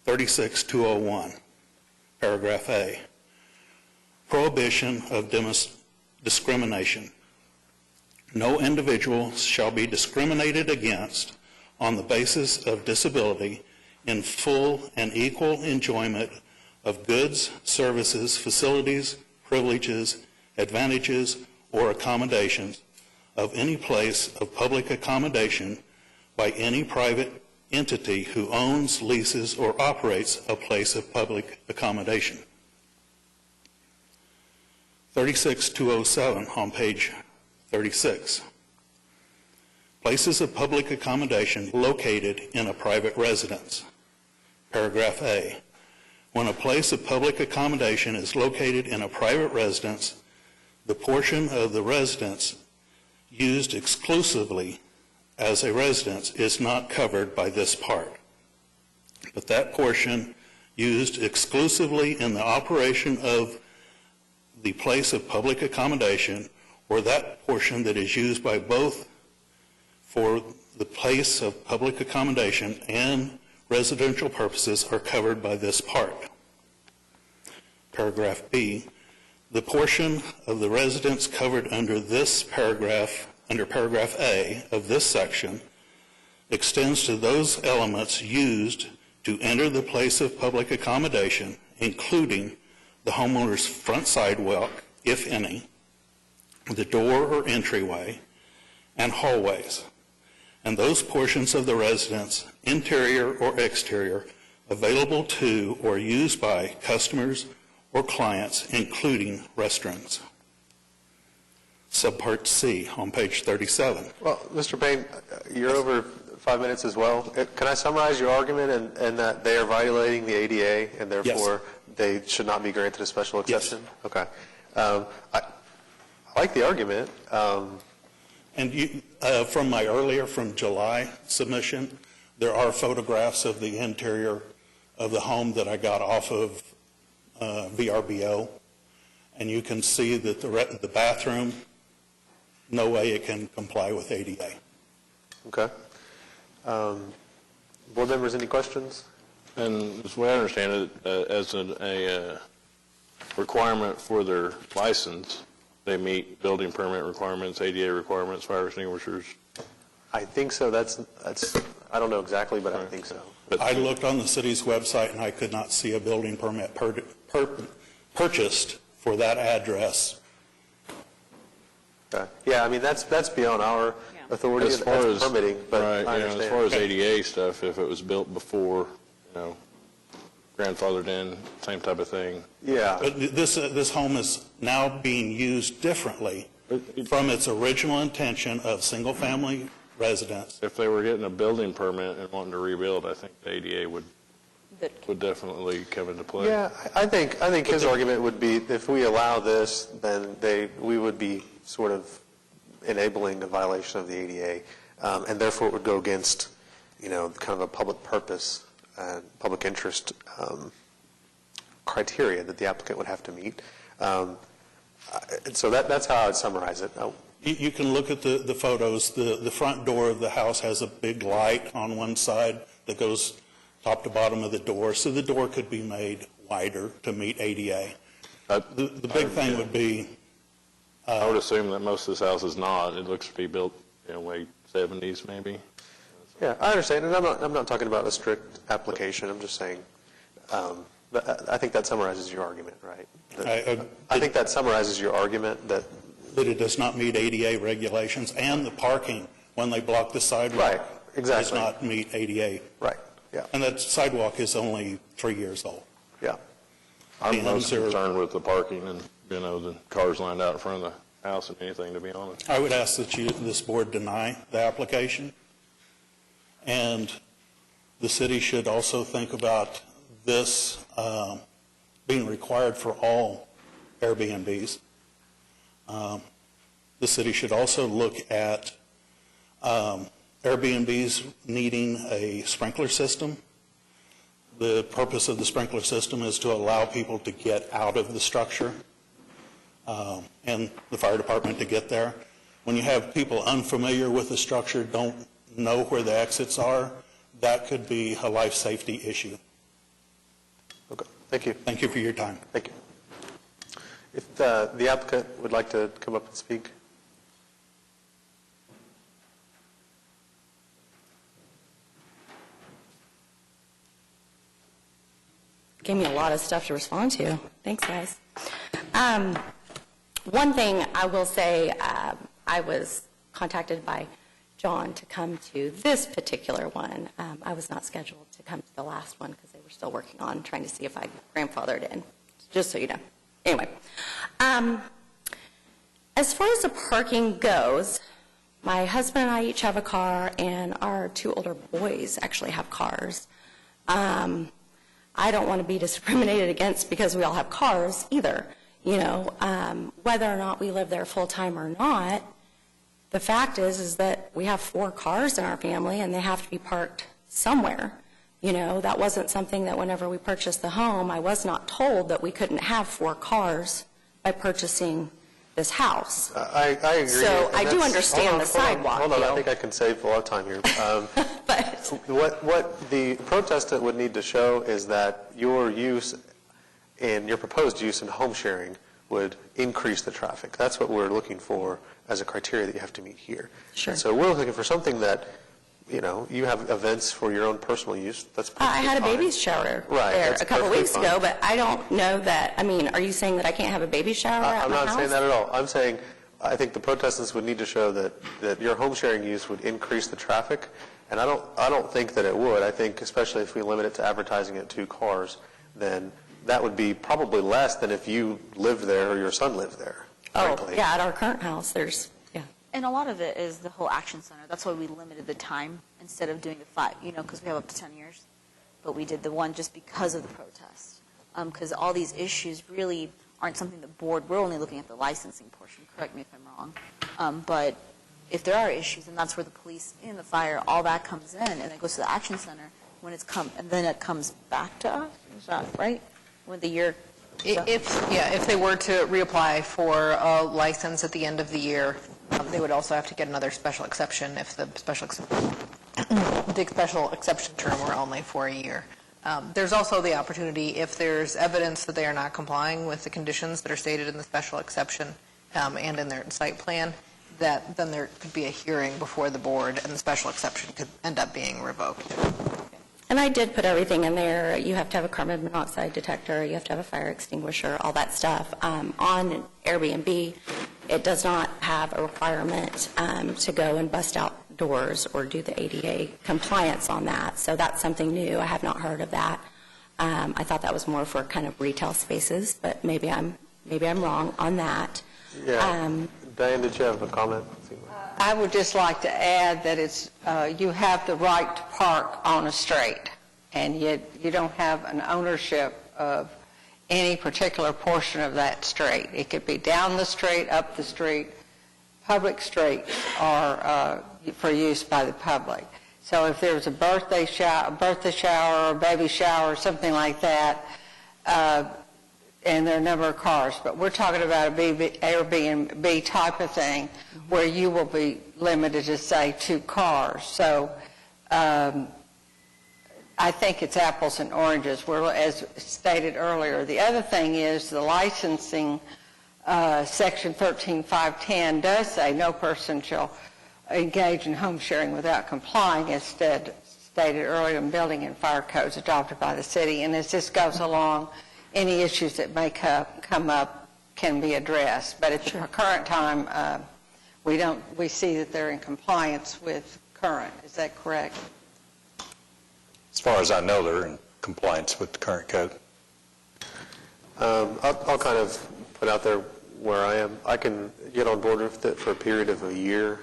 36201, paragraph A. Prohibition of discrimination. No individual shall be discriminated against on the basis of disability in full and equal enjoyment of goods, services, facilities, privileges, advantages, or accommodations of any place of public accommodation by any private entity who owns, leases, or operates a place of public accommodation. 36207 on page 36. Places of public accommodation located in a private residence. Paragraph A. When a place of public accommodation is located in a private residence, the portion of the residence used exclusively as a residence is not covered by this part. But that portion used exclusively in the operation of the place of public accommodation, or that portion that is used by both for the place of public accommodation and residential purposes, are covered by this part. Paragraph B, the portion of the residence covered under this paragraph, under paragraph A of this section, extends to those elements used to enter the place of public accommodation, including the homeowner's front sidewalk, if any, the door or entryway, and hallways, and those portions of the residence, interior or exterior, available to or used by customers or clients, including restrooms. Subpart C on page 37. Well, Mr. Payne, you're over 5 minutes as well. Can I summarize your argument and that they are violating the ADA and therefore they should not be granted a special exception? Yes. Okay. I like the argument. And you, from my earlier, from July submission, there are photographs of the interior of the home that I got off of VRBO, and you can see that the bathroom, no way it can comply with ADA. Okay. Board members, any questions? And as way I understand it, as a requirement for their license, they meet building permit requirements, ADA requirements, fire extinguishers. I think so. That's. I don't know exactly, but I think so. I looked on the city's website, and I could not see a building permit purchased for that address. Okay. Yeah, I mean, that's beyond our authority As far as permitting, but right, I understand. as far as ADA stuff, if it was built before, grandfathered in, same type of thing. Yeah. But this home is now being used differently from its original intention of single-family residence. If they were getting a building permit and wanting to rebuild, I think the ADA would definitely come into play. Yeah, I think his argument would be if we allow this, then we would be sort of enabling a violation of the ADA, and therefore it would go against, kind of a public purpose and public interest criteria that the applicant would have to meet. So that's how I would summarize it. You can look at the photos. The front door of the house has a big light on one side that goes top to bottom of the door, so the door could be made wider to meet ADA. The big thing would be... I would assume that most of this house is not. It looks to be built, late 70s maybe. Yeah, I understand, and I'm not talking about a strict application. I'm just saying, I think that summarizes your argument, right? I think that summarizes your argument that it does not meet ADA regulations, and the parking, when they block the sidewalk, does not meet ADA. Right, yeah. And that sidewalk is only 3 years old. Yeah. I'm most concerned with the parking and, the cars lined out in front of the house and anything, to be honest. I would ask that this board deny the application, and the city should also think about this being required for all Airbnbs. The city should also look at Airbnbs needing a sprinkler system. The purpose of the sprinkler system is to allow people to get out of the structure and the fire department to get there. When you have people unfamiliar with the structure, don't know where the exits are, that could be a life safety issue. Okay, thank you. Thank you for your time. Thank you. If the applicant would like to come up and speak. Gave me a lot of stuff to respond to. Thanks, guys. One thing I will say, I was contacted by John to come to this particular one. I was not scheduled to come to the last one because they were still working on trying to see if I grandfathered in, just so you know. Anyway, as far as the parking goes, my husband and I each have a car, and our 2 older boys actually have cars. I don't want to be discriminated against because we all have cars either. Whether or not we live there full-time or not, the fact is that we have 4 cars in our family, and they have to be parked somewhere. That wasn't something that whenever we purchased the home, I was not told that we couldn't have 4 cars by purchasing this house. I agree. So I do understand the sidewalk. Hold on, I think I can save a lot of time here. What the protestant would need to show is that your use and your proposed use in home sharing would increase the traffic. That's what we're looking for as a criteria that you have to meet here. Sure. And so we're looking for something that, you have events for your own personal use. That's I had a fine. baby shower Right, there that's a couple perfectly weeks fine. ago, but I don't know that. Are you saying that I can't have a baby shower at I'm my not house? saying that at all. I'm saying I think the protestants would need to show that your home sharing use would increase the traffic, and I don't think that it would. I think especially if we limit it to advertising at 2 cars, then that would be probably less than if you lived there or your son lived there. Oh, frankly. yeah, at our current house, there's, yeah. And a lot of it is the whole action center. That's why we limited the time instead of doing the 5, because we have up to 10 years. But we did the 1 just because of the protest. Because all these issues really aren't something the board, we're only looking at the licensing portion, correct me if I'm wrong. But if there are issues, and that's where the police and the fire, all that comes in, and it goes to the action center when it's and then it comes back to us, is that right? When the year... If they were to reapply for a license at the end of the year, they would also have to get another special exception if the special exception term were only for a year. There's also the opportunity, if there's evidence that they are not complying with the conditions that are stated in the special exception and in their site plan, that then there could be a hearing before the board, and the special exception could end up being revoked. And I did put everything in there. You have to have a carbon monoxide detector, you have to have a fire extinguisher, all that stuff. On Airbnb, it does not have a requirement to go and bust out doors or do the ADA compliance on that. So that's something new. I have not heard of that. I thought that was more for kind of retail spaces, but maybe I'm wrong on that. Yeah. Diane, did you have a comment? I would just like to add that it's you have the right to park on a street, and yet you don't have an ownership of any particular portion of that street. It could be down the street, up the street. Public streets are for use by the public. So if there's a birthday shower, or a baby shower, or something like that, and there are a number of cars, but we're talking about a Airbnb type of thing where you will be limited to, say, 2 cars. So I think it's apples and oranges, as stated earlier. The other thing is the licensing, Section 13510 does say no person shall engage in home sharing without complying, as stated earlier in building and fire codes adopted by the city. And as this goes along, any issues that may come up can be addressed. But at the current time, we see that they're in compliance with current. Is that correct? As far as I know, they're in compliance with the current code. I'll kind of put out there where I am. I can get on board with it for a period of a year.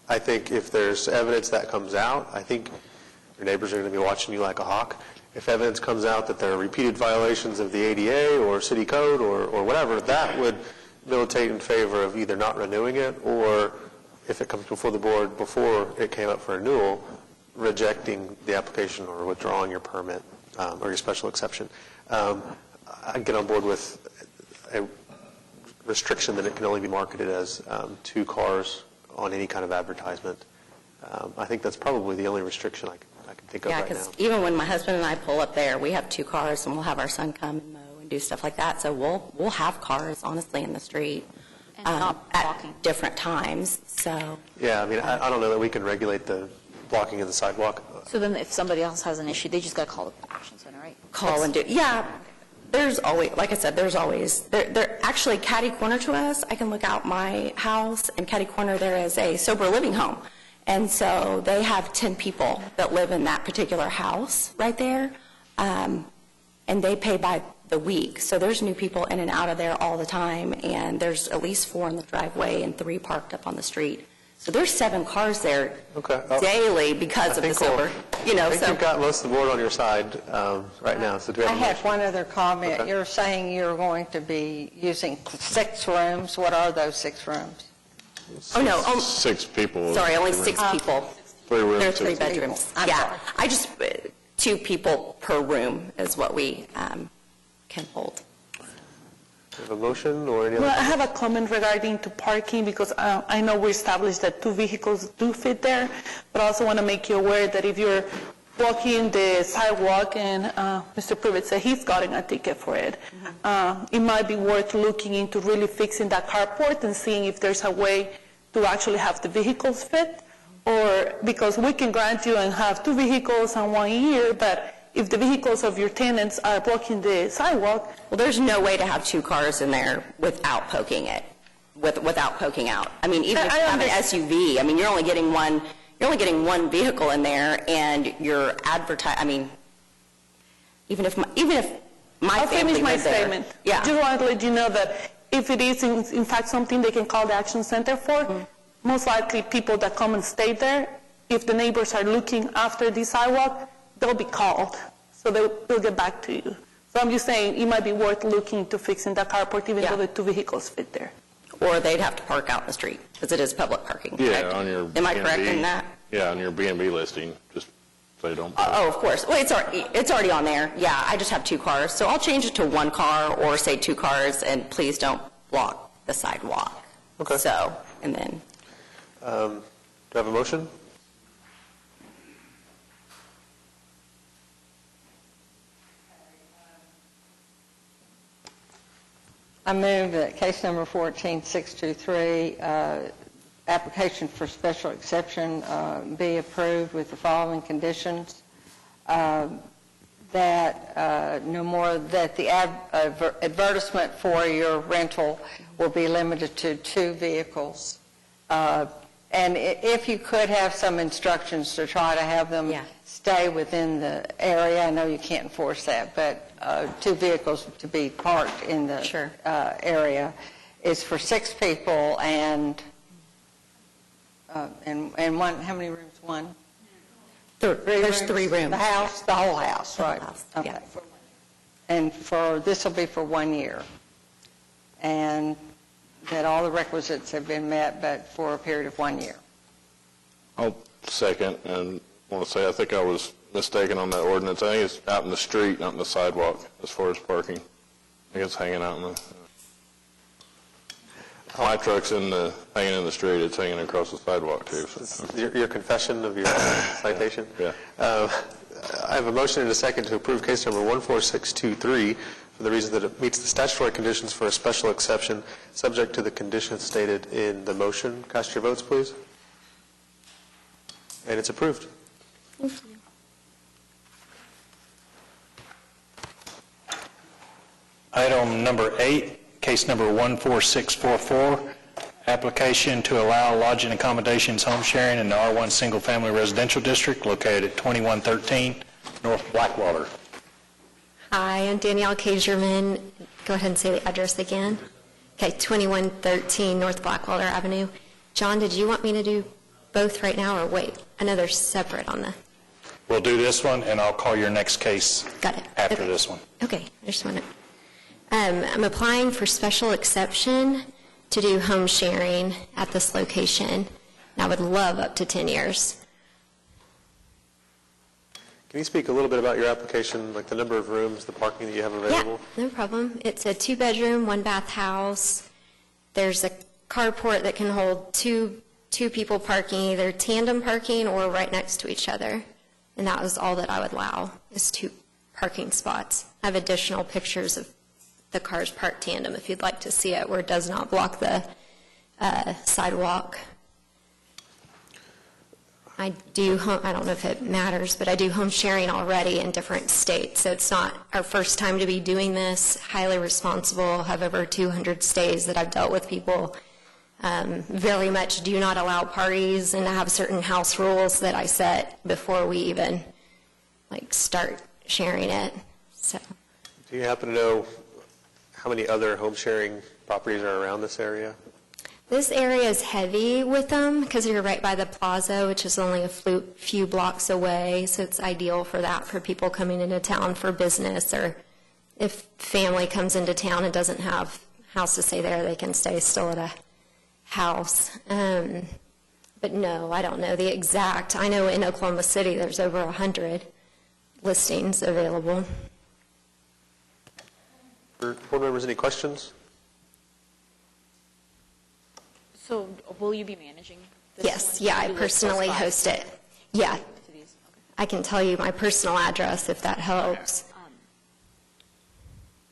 I think if there's evidence that comes out, I think your neighbors are going to be watching you like a hawk. If evidence comes out that there are repeated violations of the ADA or city code or whatever, that would militate in favor of either not renewing it, or if it comes before the board before it came up for renewal, rejecting the application or withdrawing your permit or your special exception. I'd get on board with a restriction that it can only be marketed as 2 cars on any kind of advertisement. I think that's probably the only restriction I can think of right now. Yeah, because even when my husband and I pull up there, we have 2 cars, and we'll have our son come and mow and do stuff like that. So we'll have cars, honestly, in the street at different times. So yeah, I mean, I don't know that we can regulate the blocking of the sidewalk. So then if somebody else has an issue, they just got to call the action center, right? call and do. Yeah, there's always, like I said, there's always, they're actually catty corner to us. I can look out my house, and catty corner there is a sober living home. And so they have 10 people that live in that particular house right there, and they pay by the week. So there's new people in and out of there all the time, and there's at least 4 in the driveway and 3 parked up on the street. So there's 7 cars there daily because of the sober. I think you've got most of the board on your side right now. So do we have I had one other comment. Okay. You're saying you're going to be using 6 rooms. What are those 6 rooms? Oh, no. 6 people. Sorry, only 6 people. 3 rooms. There are 3 bedrooms. Yeah. I just, 2 people per room is what we can hold. Do you have a motion or any other? Well, I have a comment regarding to parking, because I know we established that 2 vehicles do fit there, but I also want to make you aware that if you're walking the sidewalk and Mr. Privet said he's gotten a ticket for it, it might be worth looking into really fixing that carport and seeing if there's a way to actually have the vehicles fit, or because we can grant you and have 2 vehicles in 1 year, but if the vehicles of your tenants are blocking the sidewalk. Well, there's no way to have 2 cars in there without poking it, without poking out. I mean, even if you have an SUV, I mean, you're only getting one vehicle in there, and you're advertising. I mean, even if my I'll family finish my lived there. statement. Yeah. I just wanted to let you know that if it is in fact something they can call the action center for, most likely people that come and stay there, if the neighbors are looking after the sidewalk, they'll be called, so they'll get back to you. So I'm just saying it might be worth looking to fixing that carport, even though the 2 vehicles fit there. Or they'd have to park out in the street, because it is public parking. Yeah, correct? on your Am I B&B, correct in that? Yeah, on your B&B listing, just so you don't. Oh, of course. Well, it's already on there. Yeah, I just have 2 cars, so I'll change it to 1 car, or say 2 cars, and please don't block the sidewalk. Okay. So, and then. Do I have a motion? I move that case number 14623, application for special exception, be approved with the following conditions. That no more, that the advertisement for your rental will be limited to 2 vehicles. And if you could have some instructions to try to have them stay within the area, I know you can't enforce that, but 2 vehicles to be parked in the area is for 6 people, and one, how many rooms? One? There's 3 rooms. The house, the whole house, right? Okay. Yeah. And this will be for 1 year. And that all the requisites have been met, but for a period of 1 year. I'll second, and want to say I think I was mistaken on that ordinance. I think it's out in the street, not in the sidewalk, as far as parking. I think it's hanging out in the... My truck's hanging in the street. It's hanging across the sidewalk, too. So. Your confession of your citation? Yeah. I have a motion and a second to approve case number 14623 for the reason that it meets the statutory conditions for a special exception, subject to the conditions stated in the motion. Cast your votes, please. And it's approved. Thank you. Item number 8, case number 14644, application to allow lodging accommodations home sharing in the R1 Single Family Residential District located at 2113 North Blackwater. Hi, I'm Danielle Kagerman. Go ahead and say the address again. Okay, 2113 North Blackwater Avenue. John, did you want me to do both right now or wait? I know they're separate on the... We'll do this one, and I'll call your next case after this one. Okay, I just want to... I'm applying for special exception to do home sharing at this location, and I would love up to 10 years. Can you speak a little bit about your application, like the number of rooms, the parking that you have available? Yeah, no problem. It's a 2-bedroom, 1-bath house. There's a carport that can hold two people parking, either tandem parking or right next to each other. And that was all that I would allow, is 2 parking spots. I have additional pictures of the cars parked tandem if you'd like to see it, where it does not block the sidewalk. I don't know if it matters, but I do home sharing already in different states, so it's not our first time to be doing this. Highly responsible, have over 200 stays that I've dealt with people. Very much do not allow parties, and I have certain house rules that I set before we even start sharing it. So. Do you happen to know how many other home sharing properties are around this area? This area is heavy with them because you're right by the plaza, which is only a few blocks away, so it's ideal for that, for people coming into town for business, or if family comes into town and doesn't have a house to stay there, they can stay still at a house. But no, I don't know the exact. I know in Oklahoma City there's over 100 listings available. Board members, any questions? So will you be managing this Yes, one? yeah, I personally host it. Yeah. I can tell you my personal address if that helps.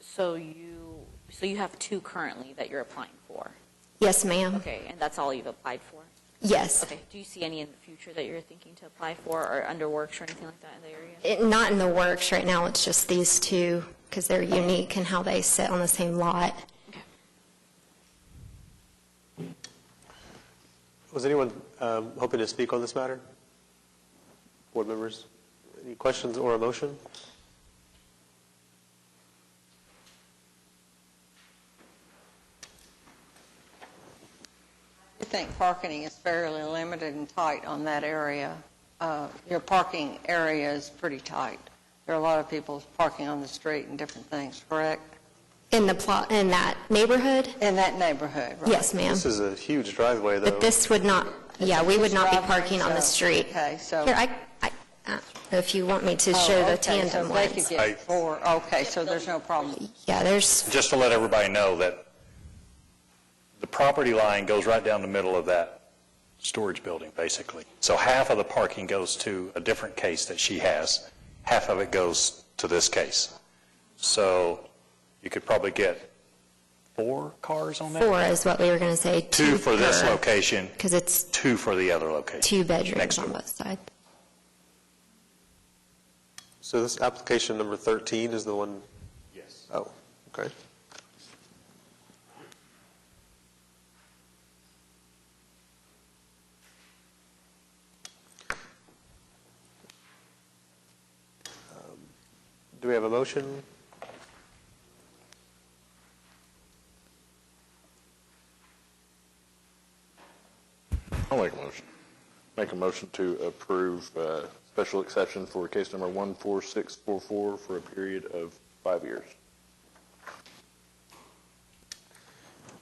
So you have 2 currently that you're applying for? Yes, ma'am. Okay, and that's all you've applied for? Yes. Okay, do you see any in the future that you're thinking to apply for, or under works or anything like that in the area? Not in the works right now, it's just these 2 because they're unique in how they sit on the same lot. Was anyone hoping to speak on this matter? Board members, any questions or a motion? I think parking is fairly limited and tight on that area. Your parking area is pretty tight. There are a lot of people parking on the street and different things, correct? In that neighborhood? In that neighborhood, right. Yes, ma'am. This is a huge driveway, though. But this would not, we would not be parking on the street. Okay, so... Here, if you want me to show the tandem so ones. they could get 4. Okay, so there's no problem. Yeah, there's... Just to let everybody know that the property line goes right down the middle of that storage building, basically. So half of the parking goes to a different case that she has. Half of it goes to this case. So you could probably get 4 cars on that? 4 is what we were going to say. 2 for this per, location, because it's 2 for the other location. 2 bedrooms Next on door. both sides. So this application number 13 is the one? Yes. Oh, okay. Do we have a motion? I'll make a motion. Make a motion to approve special exception for case number 14644 for a period of 5 years.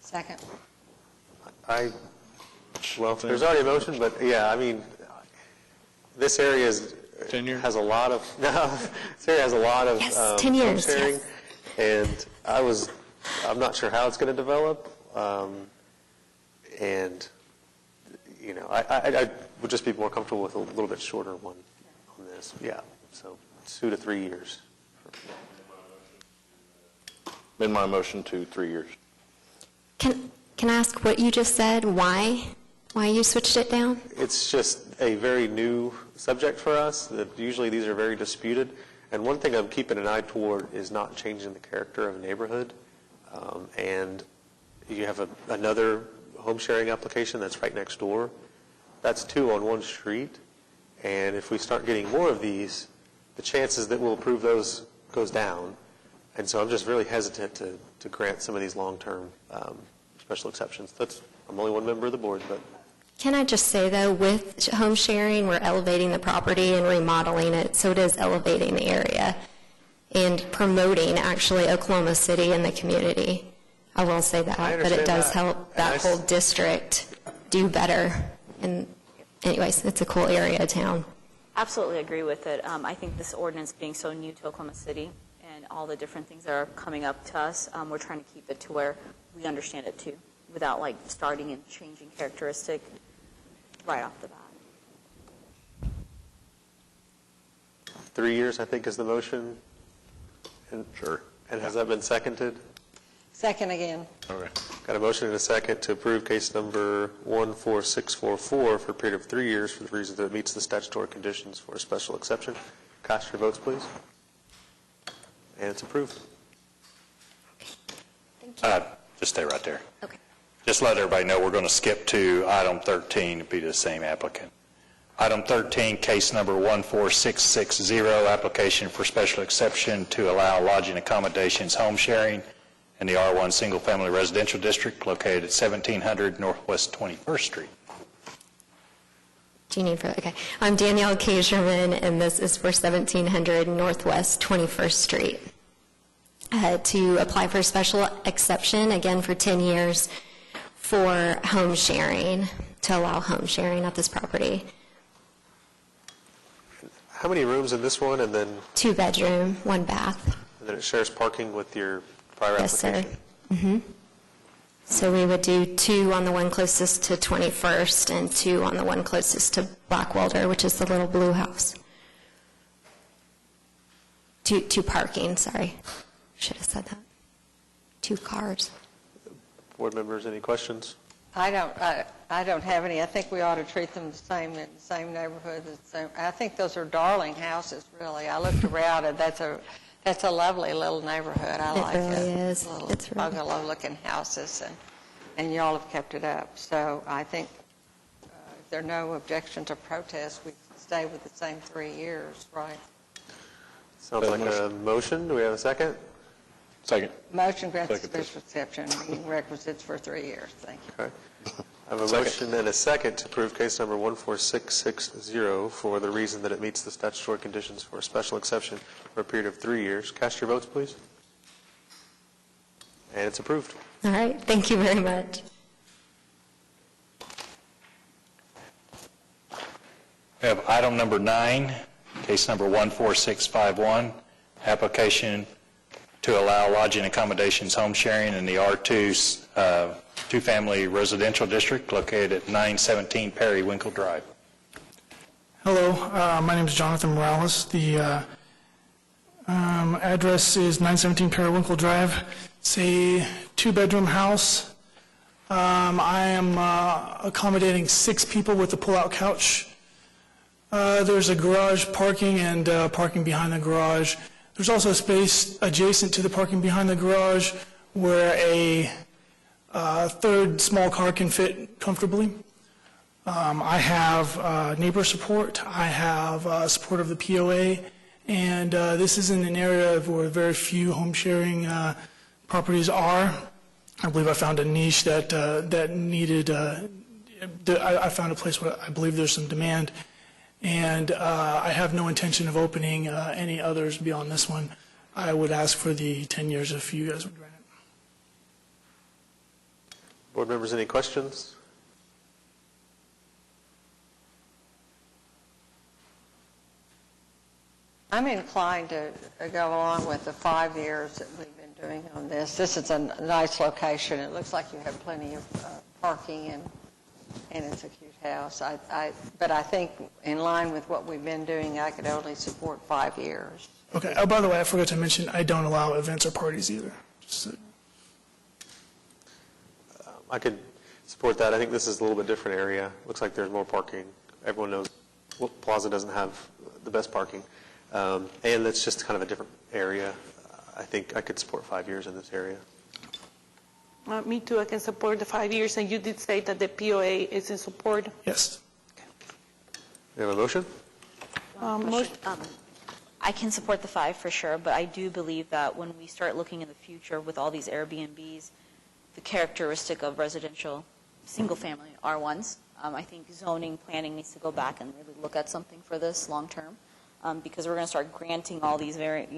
Second. Well, there's already a motion, but yeah, I mean, this area has a lot of, this area has a lot of Yes, 10 years, home sharing, yes. and I'm not sure how it's going to develop, and, you know, I would just be more comfortable with a little bit shorter one on this, yeah, so 2 to 3 years. Amend my motion to 3 years. Can I ask what you just said? Why you switched it down? It's just a very new subject for us, that usually these are very disputed. And one thing I'm keeping an eye toward is not changing the character of a neighborhood. And you have another home sharing application that's right next door. That's 2 on one street. And if we start getting more of these, the chances that we'll approve those goes down. And so I'm just really hesitant to grant some of these long-term special exceptions. I'm only one member of the board, but Can I just say, though, with home sharing, we're elevating the property and remodeling it, so it is elevating the area and promoting, actually, Oklahoma City and the community. I will say that, but it does help that whole district do better. And anyways, it's a cool area of town. Absolutely agree with it. I think this ordinance being so new to Oklahoma City and all the different things that are coming up to us, we're trying to keep it to where we understand it too, without like starting and changing characteristic right off the bat. 3 years, I think, is the motion. And, sure. And has that been seconded? Second again. Okay. Got a motion and a second to approve case number 14644 for a period of 3 years for the reason that it meets the statutory conditions for a special exception. Cast your votes, please. And it's approved. Just stay right there. Okay. Just let everybody know we're going to skip to item 13 to be the same applicant. Item 13, case number 14660, application for special exception to allow lodging accommodations home sharing in the R1 Single Family Residential District located at 1700 Northwest 21st Street. Do you need further? Okay. I'm Danielle Kaserman, and this is for 1700 Northwest 21st Street. To apply for a special exception, again for 10 years, for home sharing, to allow home sharing at this property. How many rooms in this one, and then 2 bedroom, 1 bath. and then it shares parking with your prior Yes, application? sir. Mm-hmm. So we would do 2 on the one closest to 21st and 2 on the one closest to Blackwelder, which is the little blue house. 2 parking, sorry. Should have said that. 2 cars. Board members, any questions? I don't have any. I think we ought to treat them the same in the same neighborhood. I think those are darling houses, really. I looked around, and that's a lovely little neighborhood. I like it. It really is. Little It's really bungalow-looking houses, and y'all have kept it up. So I think if there are no objections or protests, we stay with the same 3 years, right? Sounds like a motion. Do we have a second? Second. Motion grants special exception, meeting requisites for 3 years. Thank you. Okay. I have a motion and a second to approve case number 14660 for the reason that it meets the statutory conditions for a special exception for a period of 3 years. Cast your votes, please. And it's approved. All right. Thank you very much. We have item number 9, case number 14651, application to allow lodging accommodations home sharing in the R2 two-family residential district located at 917 Periwinkle Drive. Hello, my name is Jonathan Morales. The address is 917 Periwinkle Drive. It's a two-bedroom house. I am accommodating 6 people with a pull-out couch. There's a garage parking and parking behind the garage. There's also a space adjacent to the parking behind the garage where a third small car can fit comfortably. I have neighbor support. I have support of the POA. And this is in an area where very few home sharing properties are. I believe I found a niche that needed, I found a place where I believe there's some demand. And I have no intention of opening any others beyond this one. I would ask for the 10 years if you guys would grant it. Board members, any questions? I'm inclined to go along with the 5 years that we've been doing on this. This is a nice location. It looks like you have plenty of parking, and it's a cute house. But I think in line with what we've been doing, I could only support 5 years. Okay. Oh, by the way, I forgot to mention, I don't allow events or parties either. I could support that. I think this is a little bit different area. Looks like there's more parking. Everyone knows Plaza doesn't have the best parking. And it's just kind of a different area. I think I could support 5 years in this area. Me too, I can support the 5 years, and you did say that the POA is in support. Yes. We have a motion? I can support the 5 for sure, but I do believe that when we start looking in the future with all these Airbnbs, the characteristic of residential single-family R1s, I think zoning planning needs to go back and really look at something for this long-term, because we're going to start granting all these very,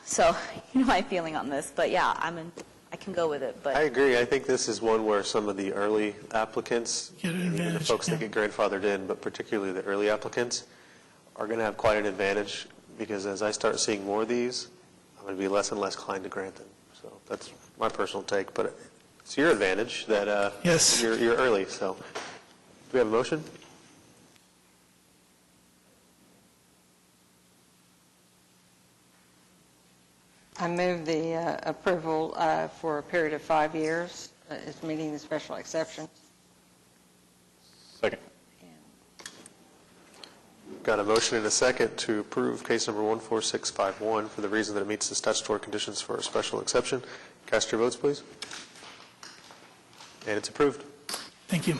so you know my feeling on this, but yeah, I can go with it. But I agree. I think this is one where some of the early applicants, even the folks that get grandfathered in, but particularly the early applicants, are going to have quite an advantage, because as I start seeing more of these, I'm going to be less and less inclined to grant them. So that's my personal take, but it's your advantage that yes. you're early. So do we have a motion? I move the approval for a period of 5 years, is meeting the special exceptions. Second. Got a motion and a second to approve case number 14651 for the reason that it meets the statutory conditions for a special exception. Cast your votes, please. And it's approved. Thank you.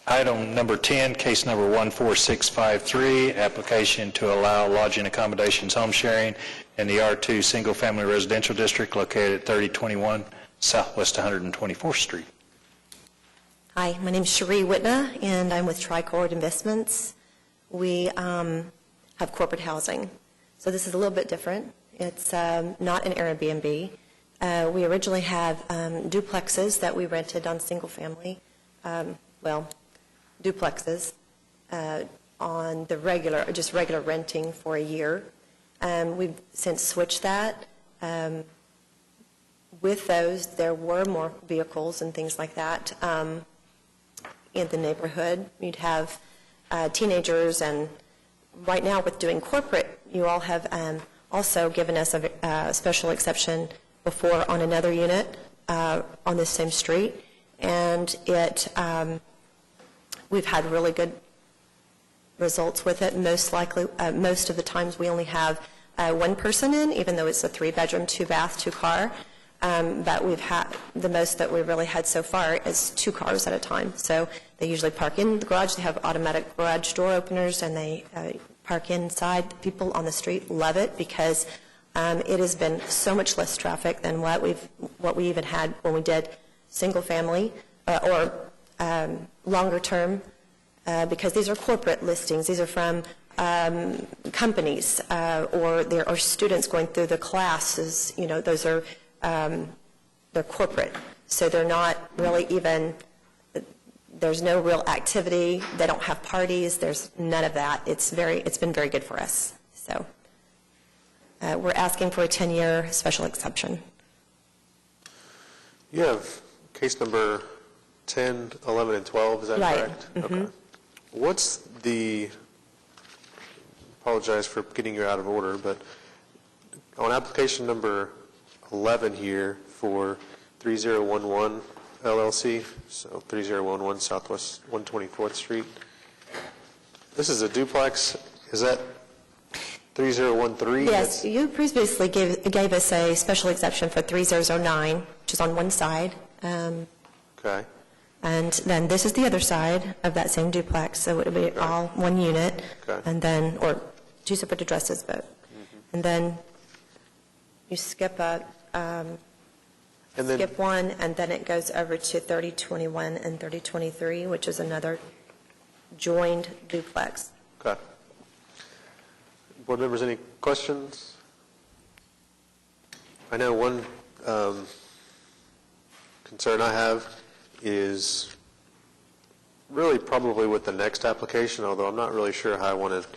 Item number 10, case number 14653, application to allow lodging accommodations home sharing in the R2 Single Family Residential District located at 3021 Southwest 124th Street. Hi, my name is Cherie Whitna, and I'm with Tricord Investments. We have corporate housing, so this is a little bit different. It's not an Airbnb. We originally have duplexes that we rented on single family, duplexes on the regular, just regular renting for a year. We've since switched that. With those, there were more vehicles and things like that in the neighborhood. You'd have teenagers, and right now with doing corporate, you all have also given us a special exception before on another unit on this same street, and we've had really good results with it. Most of the times we only have one person in, even though it's a 3-bedroom, 2-bath, 2-car. But we've had, the most that we've really had so far is 2 cars at a time. So they usually park in the garage. They have automatic garage door openers, and they park inside. People on the street love it because it has been so much less traffic than what we even had when we did single family or longer term, because these are corporate listings. These are from companies, or there are students going through the classes. Those are they're corporate, so they're not really even. There's no real activity. They don't have parties. There's none of that. It's been very good for us. So we're asking for a 10-year special exception. You have case number 10, 11, and 12, is that right. correct? Mm-hmm. Okay. What's the apologize for getting you out of order, but on application number 11 here for 3011 LLC, so 3011 Southwest 124th Street, this is a duplex. Is that 3013? Yes, you previously gave us a special exception for 3009, which is on one side. Okay. And then this is the other side of that same duplex, so it would be all one unit. Okay. And then, or two separate addresses, but, and then you skip skip one, and then it goes over to 3021 and 3023, which is another joined duplex. Okay. Board members, any questions? I know one concern I have is really probably with the next application, although I'm not really sure how I want to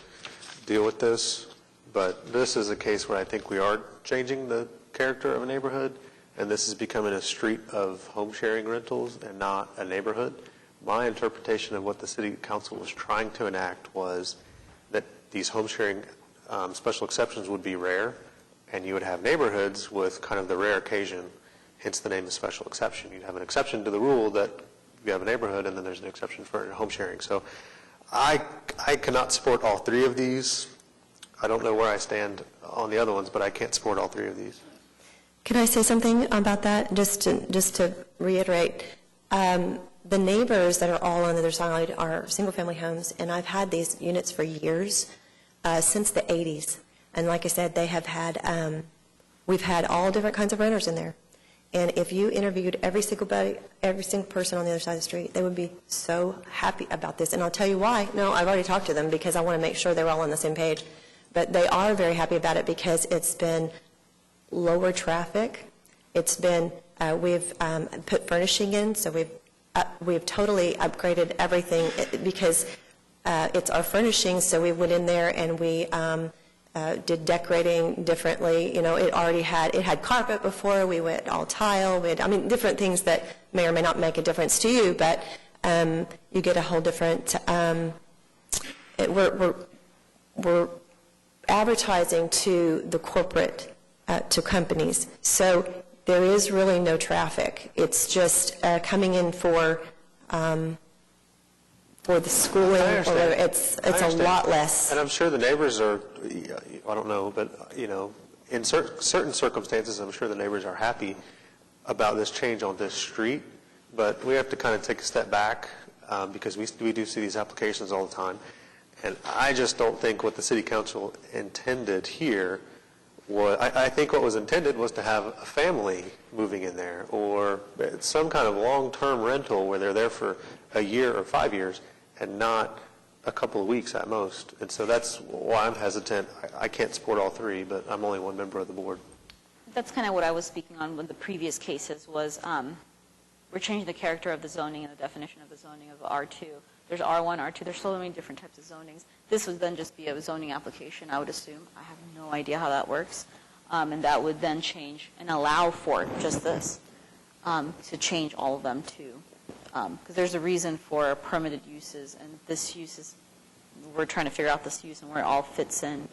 deal with this. But this is a case where I think we are changing the character of a neighborhood, and this is becoming a street of home sharing rentals and not a neighborhood. My interpretation of what the city council was trying to enact was that these home sharing special exceptions would be rare, and you would have neighborhoods with kind of the rare occasion, hence the name of special exception. You'd have an exception to the rule that you have a neighborhood, and then there's an exception for home sharing. So I cannot support all three of these. I don't know where I stand on the other ones, but I can't support all three of these. Can I say something about that, just to reiterate? The neighbors that are all on the other side are single-family homes, and I've had these units for years, since the 80s. And like I said, they have had, we've had all different kinds of renters in there. And if you interviewed every single person on the other side of the street, they would be so happy about this. And I'll tell you why. No, I've already talked to them because I want to make sure they're all on the same page. But they are very happy about it because it's been lower traffic. It's been, we've put furnishing in, so we've totally upgraded everything because it's our furnishings. So we went in there and we did decorating differently. You know, it had carpet before. We went all tile. Different things that may or may not make a difference to you, but you get a whole different. We're advertising to the corporate, to companies. So there is really no traffic. It's just coming in for the schooling, or it's a lot less. And I'm sure the neighbors are, I don't know, but, in certain circumstances, I'm sure the neighbors are happy about this change on this street, but we have to kind of take a step back because we do see these applications all the time. And I just don't think what the city council intended here was, I think what was intended was to have a family moving in there or some kind of long-term rental where they're there for a year or 5 years and not a couple of weeks at most. And so that's why I'm hesitant. I can't support all three, but I'm only one member of the board. That's kind of what I was speaking on with the previous cases was we're changing the character of the zoning and the definition of the zoning of R2. There's R1, R2. There's so many different types of zonings. This would then just be a zoning application, I would assume. I have no idea how that works. And that would then change and allow for just this, to change all of them too. Because there's a reason for permitted uses, and this use is, we're trying to figure out this use and where it all fits in.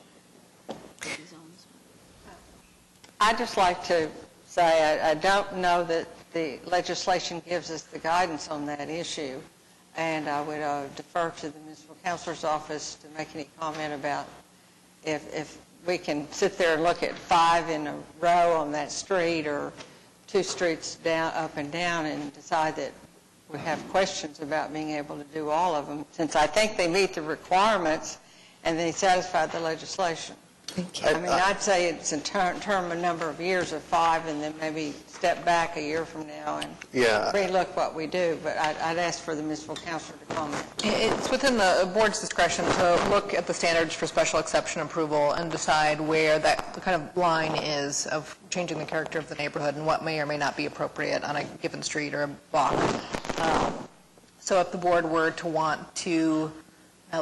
I'd just like to say I don't know that the legislation gives us the guidance on that issue, and I would defer to the municipal counselor's office to make any comment about if we can sit there and look at 5 in a row on that street or 2 streets down, up and down, and decide that we have questions about being able to do all of them, since I think they meet the requirements and they satisfy the legislation. I'd say it's in term a number of years of 5, and then maybe step back a year from now and relook what we do. But I'd ask for the municipal counselor to comment. It's within the board's discretion to look at the standards for special exception approval and decide where that kind of line is of changing the character of the neighborhood and what may or may not be appropriate on a given street or a block. So if the board were to want to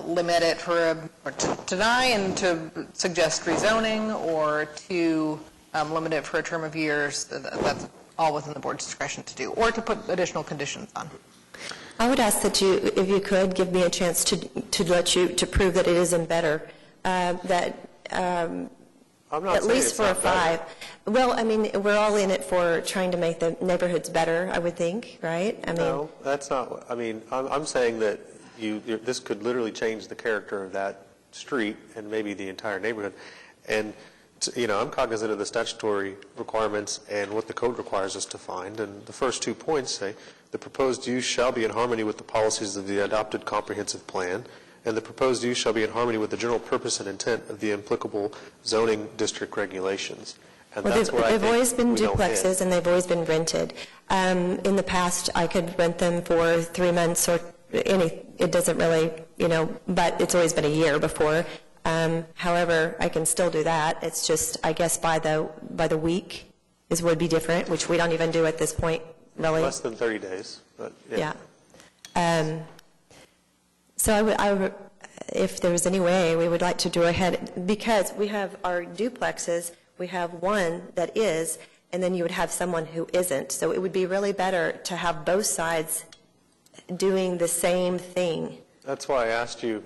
limit it or to deny and to suggest rezoning, or to limit it for a term of years, that's all within the board's discretion to do, or to put additional conditions on. I would ask that you, if you could, give me a chance to prove that it is in better that I'm not at saying least it's 4 or not better. 5. Well, I mean, we're all in it for trying to make the neighborhoods better, I would think, right? I mean, No, that's not, I mean, I'm saying that this could literally change the character of that street and maybe the entire neighborhood. And, I'm cognizant of the statutory requirements and what the code requires us to find. And the first 2 points say, the proposed use shall be in harmony with the policies of the adopted comprehensive plan, and the proposed use shall be in harmony with the general purpose and intent of the applicable zoning district regulations. And well, that's where I they've think always been we don't hit. duplexes, and they've always been rented. In the past, I could rent them for 3 months or it doesn't really, but it's always been a year before. However, I can still do that. It's just, I guess, by the week would be different, which we don't even do at this point, really. Less than 30 days, but yeah. So I would, if there was any way, we would like to do ahead, because we have our duplexes, we have one that is, and then you would have someone who isn't. So it would be really better to have both sides doing the same thing. That's why I asked you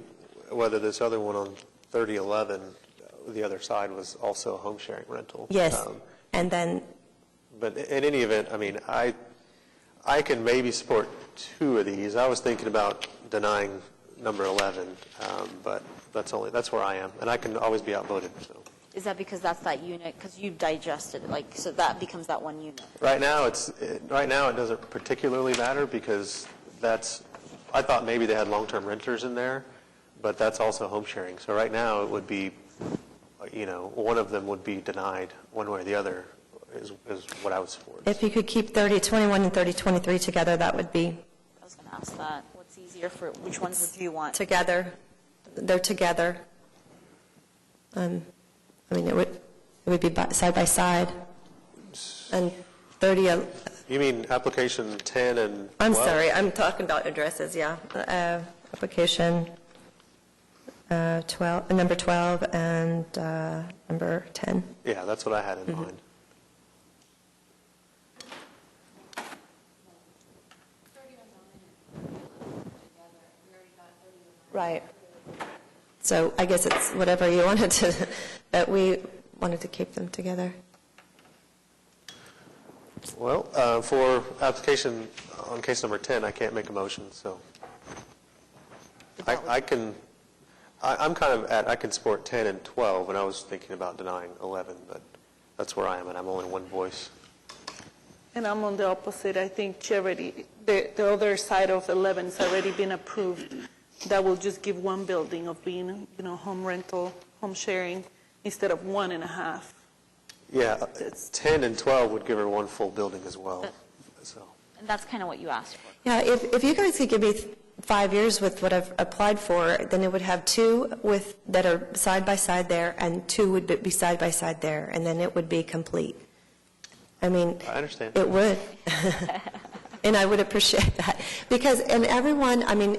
whether this other one on 3011, the other side, was also a home sharing rental. Yes, and then... But in any event, I mean, I can maybe support 2 of these. I was thinking about denying number 11, but that's where I am, and I can always be outvoted. So. Is that because that's that unit? Because you digested it, so that becomes that one unit. Right now, it doesn't particularly matter because I thought maybe they had long-term renters in there, but that's also home sharing. So right now, it would be, one of them would be denied one way or the other is what I would support. If you could keep 3021 and 3023 together, that would be... I was going to ask that. What's easier for, which ones do you want? Together. They're together. I mean, it would be side by side. And 30... You mean application 10 and 12? I'm sorry, I'm talking about addresses, yeah. Application 12, number 12 and number 10. Yeah, that's what I had in mind. Right. So I guess it's whatever you wanted to, but we wanted to keep them together. Well, for application on case number 10, I can't make a motion, so I'm kind of I can support 10 and 12, and I was thinking about denying 11, but that's where I am, and I'm only one voice. And I'm on the opposite. I think the other side of 11 has already been approved. That will just give one building of being, home rental, home sharing, instead of 1.5. Yeah, 10 and 12 would give her one full building as well. So. And that's kind of what you asked for. Yeah, if you guys could give me 5 years with what I've applied for, then it would have 2 that are side by side there, and 2 would be side by side there, and then it would be complete. I mean, I understand. It would. And I would appreciate that. Because, and everyone, I mean,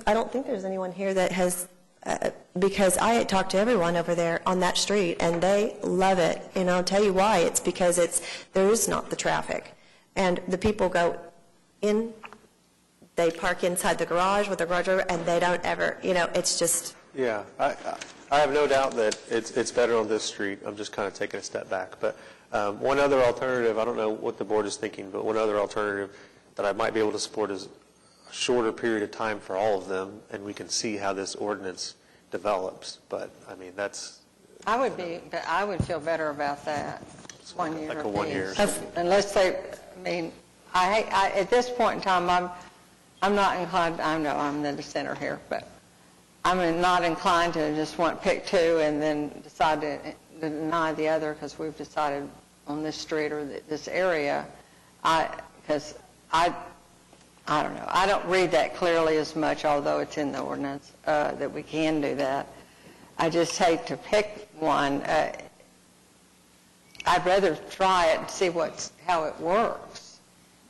I don't think there's anyone here that has, because I talked to everyone over there on that street, and they love it. And I'll tell you why. It's because there is not the traffic. And the people go in, they park inside the garage with the garage door, and they don't ever, it's just... Yeah, I have no doubt that it's better on this street. I'm just kind of taking a step back. But one other alternative, I don't know what the board is thinking, but one other alternative that I might be able to support is a shorter period of time for all of them, and we can see how this ordinance develops. But, I mean, that's... I would feel better about that, 1 year. Like a 1 year. Unless at this point in time, I'm not inclined, I know I'm the dissenter here, but I'm not inclined to just pick 2 and then decide to deny the other because we've decided on this street or this area. Because I don't know. I don't read that clearly as much, although it's in the ordinance, that we can do that. I just hate to pick one. I'd rather try it and see how it works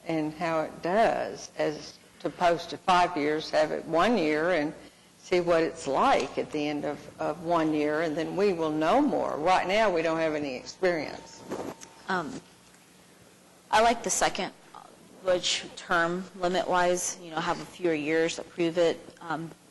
and how it does, as opposed to 5 years, have it 1 year and see what it's like at the end of 1 year, and then we will know more. Right now, we don't have any experience. I like the second, which term limit-wise, have a fewer years, approve it.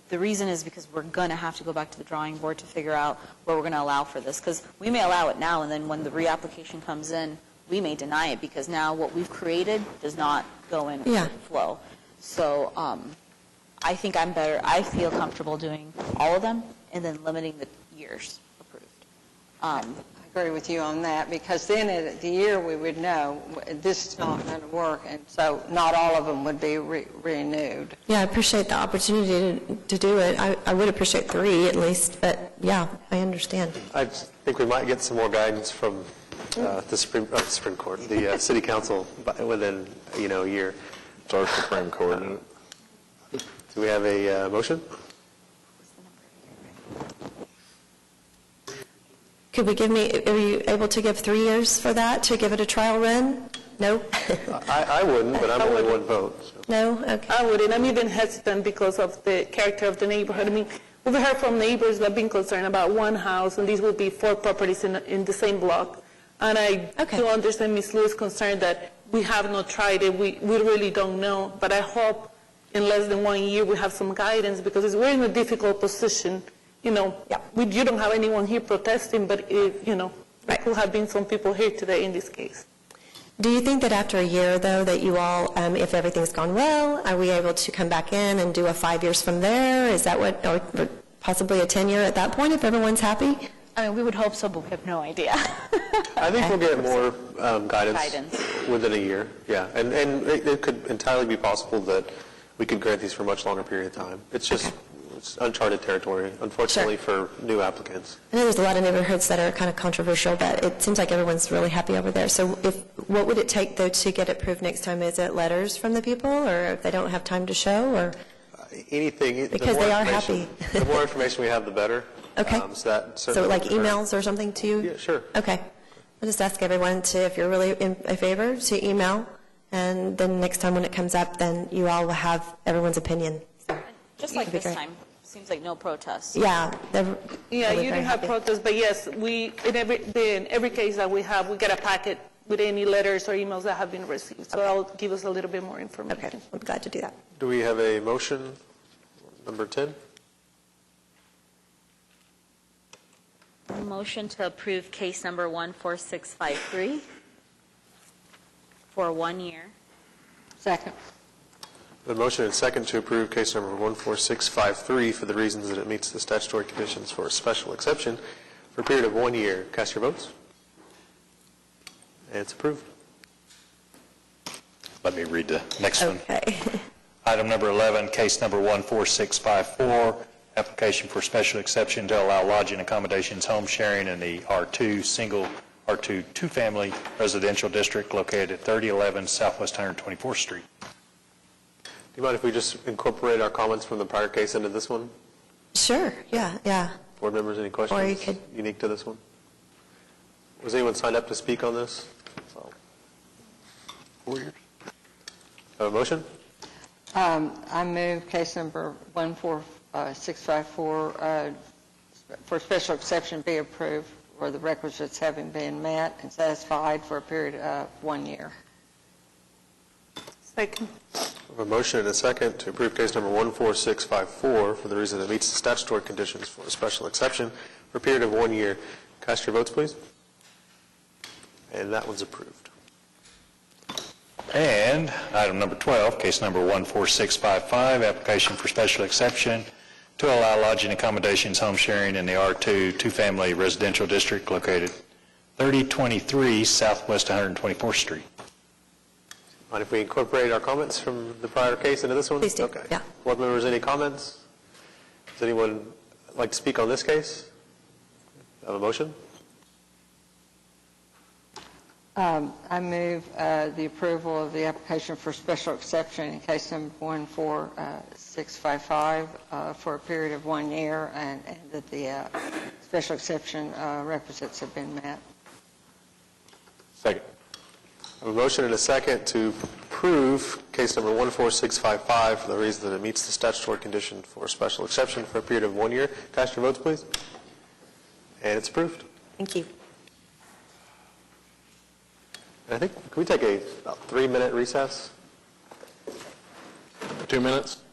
the reason is because we're going to have to go back to the drawing board to figure out where we're going to allow for this. Because we may allow it now, and then when the reapplication comes in, we may deny it because now what we've created does not go in with the flow. So I think I feel comfortable doing all of them and then limiting the years approved. I agree with you on that, because then at the year we would know this is not going to work, and so not all of them would be renewed. Yeah, I appreciate the opportunity to do it. I would appreciate 3 at least, but yeah, I understand. I think we might get some more guidance from the Supreme Court, the City Council within, a year. It's our Supreme Court. Do we have a motion? Could we are you able to give 3 years for that, to give it a trial run? No? I wouldn't, but I'm only one vote. So. No? Okay. I wouldn't. I'm even hesitant because of the character of the neighborhood. I mean, we've heard from neighbors that have been concerned about one house, and these will be 4 properties in the same block. And I do understand Ms. Lewis' concern that we have not tried it. We really don't know. But I hope in less than 1 year we have some guidance, because we're in a difficult position. You don't have anyone here protesting, but there could have been some people here today in this case. Do you think that after a year, though, that you all, if everything's gone well, are we able to come back in and do a 5 years from there? Is that what, or possibly a 10-year at that point if everyone's happy? I mean, we would hope so, but we have no idea. I think we'll get more guidance within a year, yeah. And it could entirely be possible that we could grant these for a much longer period of time. It's just it's uncharted territory, unfortunately, for new applicants. I know there's a lot of neighborhoods that are kind of controversial, but it seems like everyone's really happy over there. So what would it take, though, to get it approved next time? Is it letters from the people, or if they don't have time to show, or? Anything. Because they are happy. The more information we have, the better. Okay. So like emails or something to you? Yeah, sure. Okay. I'll just ask everyone to, if you're really in favor, to email, and then next time when it comes up, then you all will have everyone's opinion. Just like this time. Seems like no protests. Yeah. You didn't have protests, but yes, in every case that we have, we get a packet with any letters or emails that have been received. So that'll give us a little bit more information. Okay. I'm glad to do that. Do we have a motion, number 10? Motion to approve case number 14653 for 1 year. Second. The motion and second to approve case number 14653 for the reasons that it meets the statutory conditions for a special exception for a period of 1 year. Cast your votes. And it's approved. Let me read the next one. Okay. Item number 11, case number 14654, application for special exception to allow lodging accommodations home sharing in the R2 two-family residential district located at 3011 Southwest 124th Street. Do you mind if we just incorporate our comments from the prior case into this one? Sure. Yeah. Board members, any questions Or you could unique to this one? Was anyone signed up to speak on this? 4 years. Have a motion? I move case number 14654 for special exception be approved for the requisites having been met and satisfied for a period of 1 year. Second. We have a motion and a second to approve case number 14654 for the reason it meets the statutory conditions for a special exception for a period of 1 year. Cast your votes, please. And that one's approved. And item number 12, case number 14655, application for special exception to allow lodging accommodations home sharing in the R2 two-family residential district located 3023 Southwest 124th Street. Mind if we incorporate our comments from the prior case into this one? Please do. Okay. Yeah. Board members, any comments? Does anyone like to speak on this case? Have a motion? I move the approval of the application for special exception in case number 14655 for a period of 1 year, and that the special exception requisites have been met. Second. I have a motion and a second to approve case number 14655 for the reason that it meets the statutory condition for a special exception for a period of 1 year. Cast your votes, please. And it's approved. Thank you. I think, can we take about 3-minute recess? 2 minutes?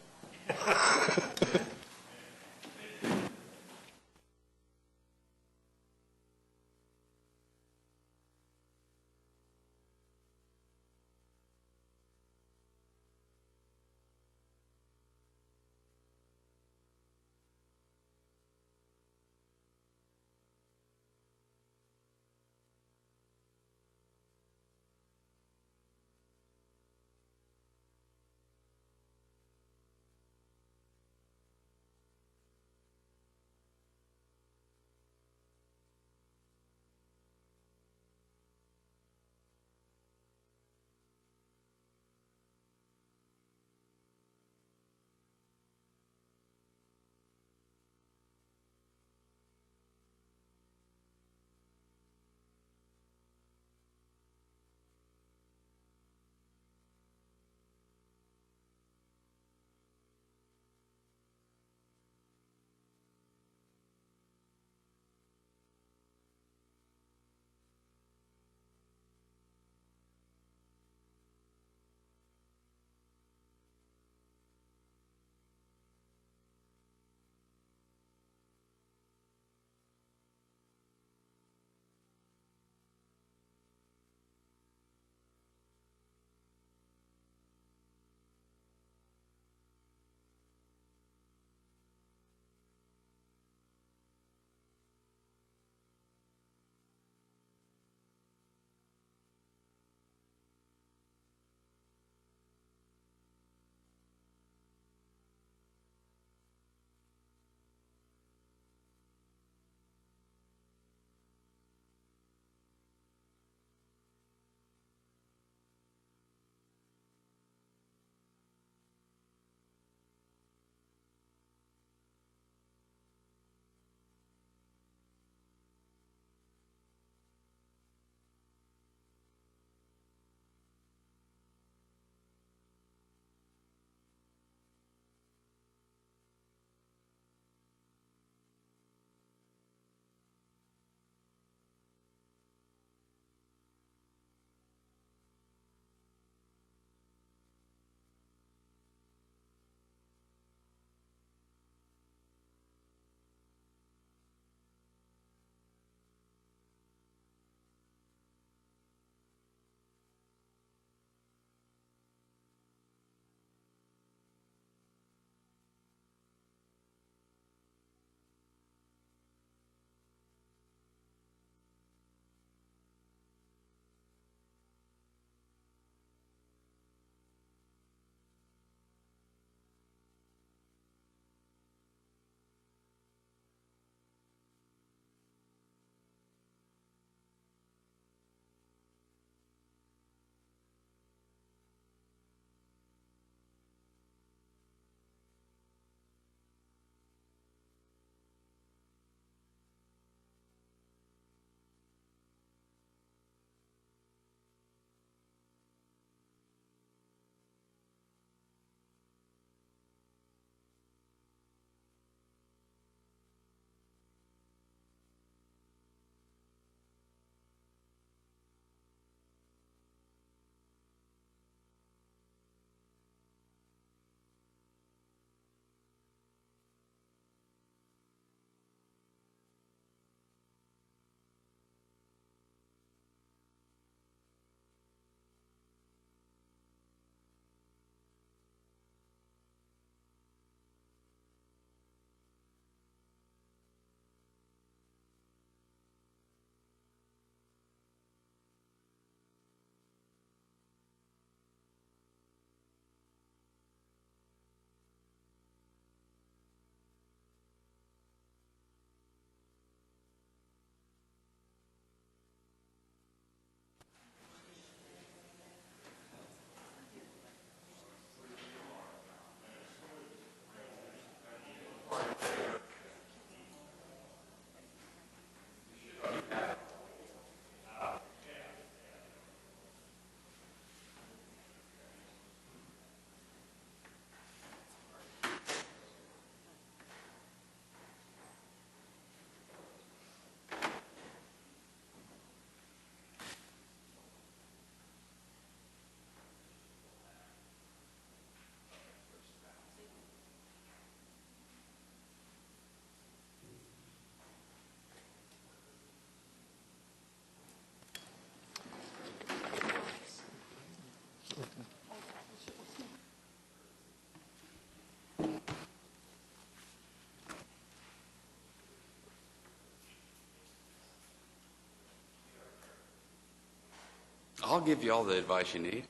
I'll give you all the advice you need.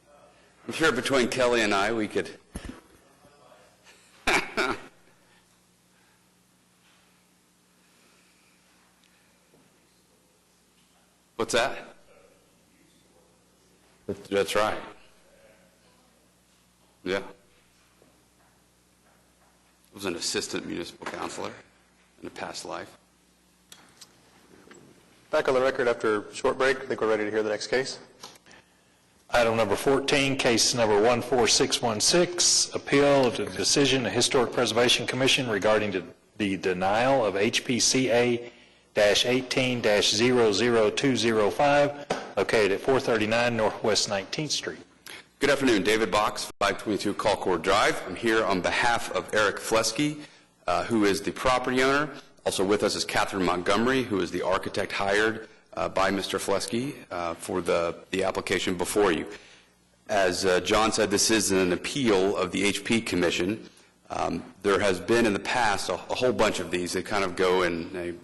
I'm sure between Kelly and I, we could. What's that? That's right. Yeah. I was an assistant municipal counselor in a past life. Back on the record after a short break. I think we're ready to hear the next case. Item number 14, case number 14616, appeal of the decision of Historic Preservation Commission regarding the denial of HPCA-18-00205 located at 439 Northwest 19th Street. Good afternoon. David Box, 522 Colcord Drive. I'm here on behalf of Eric Flesky, who is the property owner. Also with us is Catherine Montgomery, who is the architect hired by Mr. Flesky for the application before you. As John said, this is an appeal of the HP Commission. There has been in the past a whole bunch of these. They kind of go in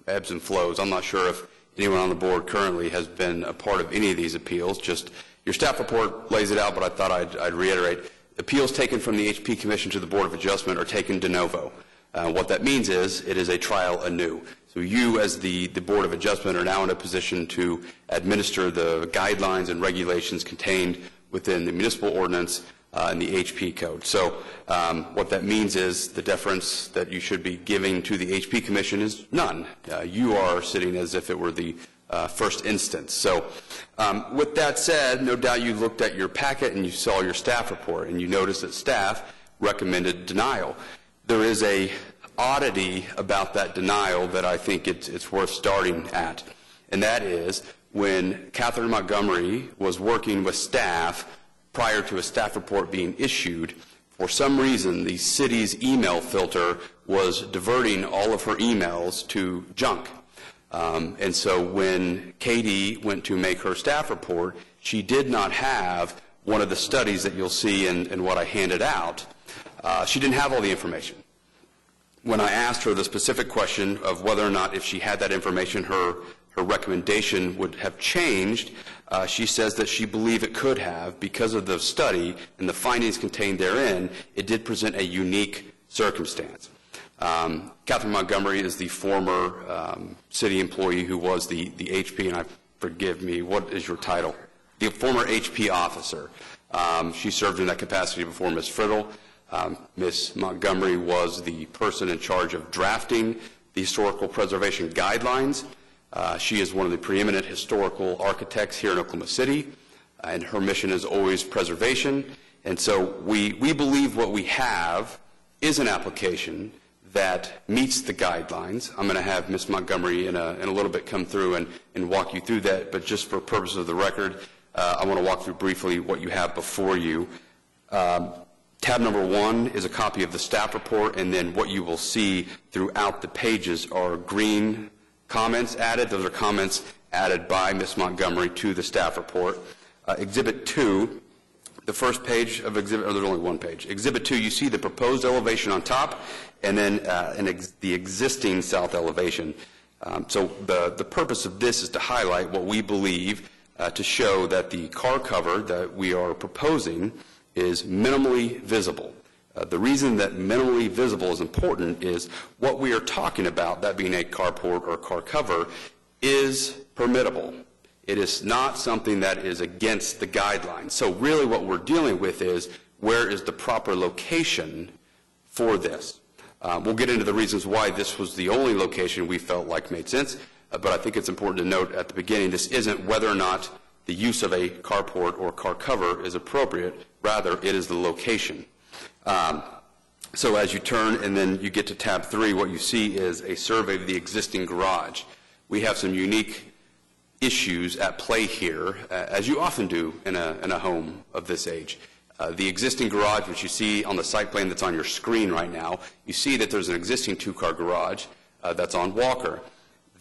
ebbs and flows. I'm not sure if anyone on the board currently has been a part of any of these appeals. Just your staff report lays it out, but I thought I'd reiterate. Appeals taken from the HP Commission to the Board of Adjustment are taken de novo. What that means is it is a trial anew. So you, as the Board of Adjustment, are now in a position to administer the guidelines and regulations contained within the municipal ordinance and the HP code. So what that means is the deference that you should be giving to the HP Commission is none. You are sitting as if it were the first instance. So with that said, no doubt you looked at your packet and you saw your staff report and you noticed that staff recommended denial. There is a oddity about that denial that I think it's worth starting at, and that is when Catherine Montgomery was working with staff prior to a staff report being issued, for some reason the city's email filter was diverting all of her emails to junk. And so when Katie went to make her staff report, she did not have one of the studies that you'll see in what I handed out. She didn't have all the information. When I asked her the specific question of whether or not if she had that information, her recommendation would have changed, she says that she believed it could have because of the study and the findings contained therein. It did present a unique circumstance. Catherine Montgomery is the former city employee who was the HP, and forgive me, what is your title? The former HP officer. She served in that capacity before Ms. Friddle. Ms. Montgomery was the person in charge of drafting the historical preservation guidelines. She is one of the preeminent historical architects here in Oklahoma City, and her mission is always preservation. And so we believe what we have is an application that meets the guidelines. I'm going to have Ms. Montgomery in a little bit come through and walk you through that, but just for purposes of the record, I want to walk through briefly what you have before you. Tab number 1 is a copy of the staff report, and then what you will see throughout the pages are green comments added. Those are comments added by Ms. Montgomery to the staff report. Exhibit 2, the first page of exhibit, there's only one page. Exhibit 2, you see the proposed elevation on top, and then the existing south elevation. So the purpose of this is to highlight what we believe to show that the car cover that we are proposing is minimally visible. The reason that minimally visible is important is what we are talking about, that being a carport or car cover, is permittable. It is not something that is against the guidelines. So really what we're dealing with is where is the proper location for this. We'll get into the reasons why this was the only location we felt like made sense, but I think it's important to note at the beginning this isn't whether or not the use of a carport or car cover is appropriate. Rather, it is the location. So as you turn and then you get to tab 3, what you see is a survey of the existing garage. We have some unique issues at play here, as you often do in a home of this age. The existing garage, which you see on the site plan that's on your screen right now, you see that there's an existing 2-car garage that's on Walker.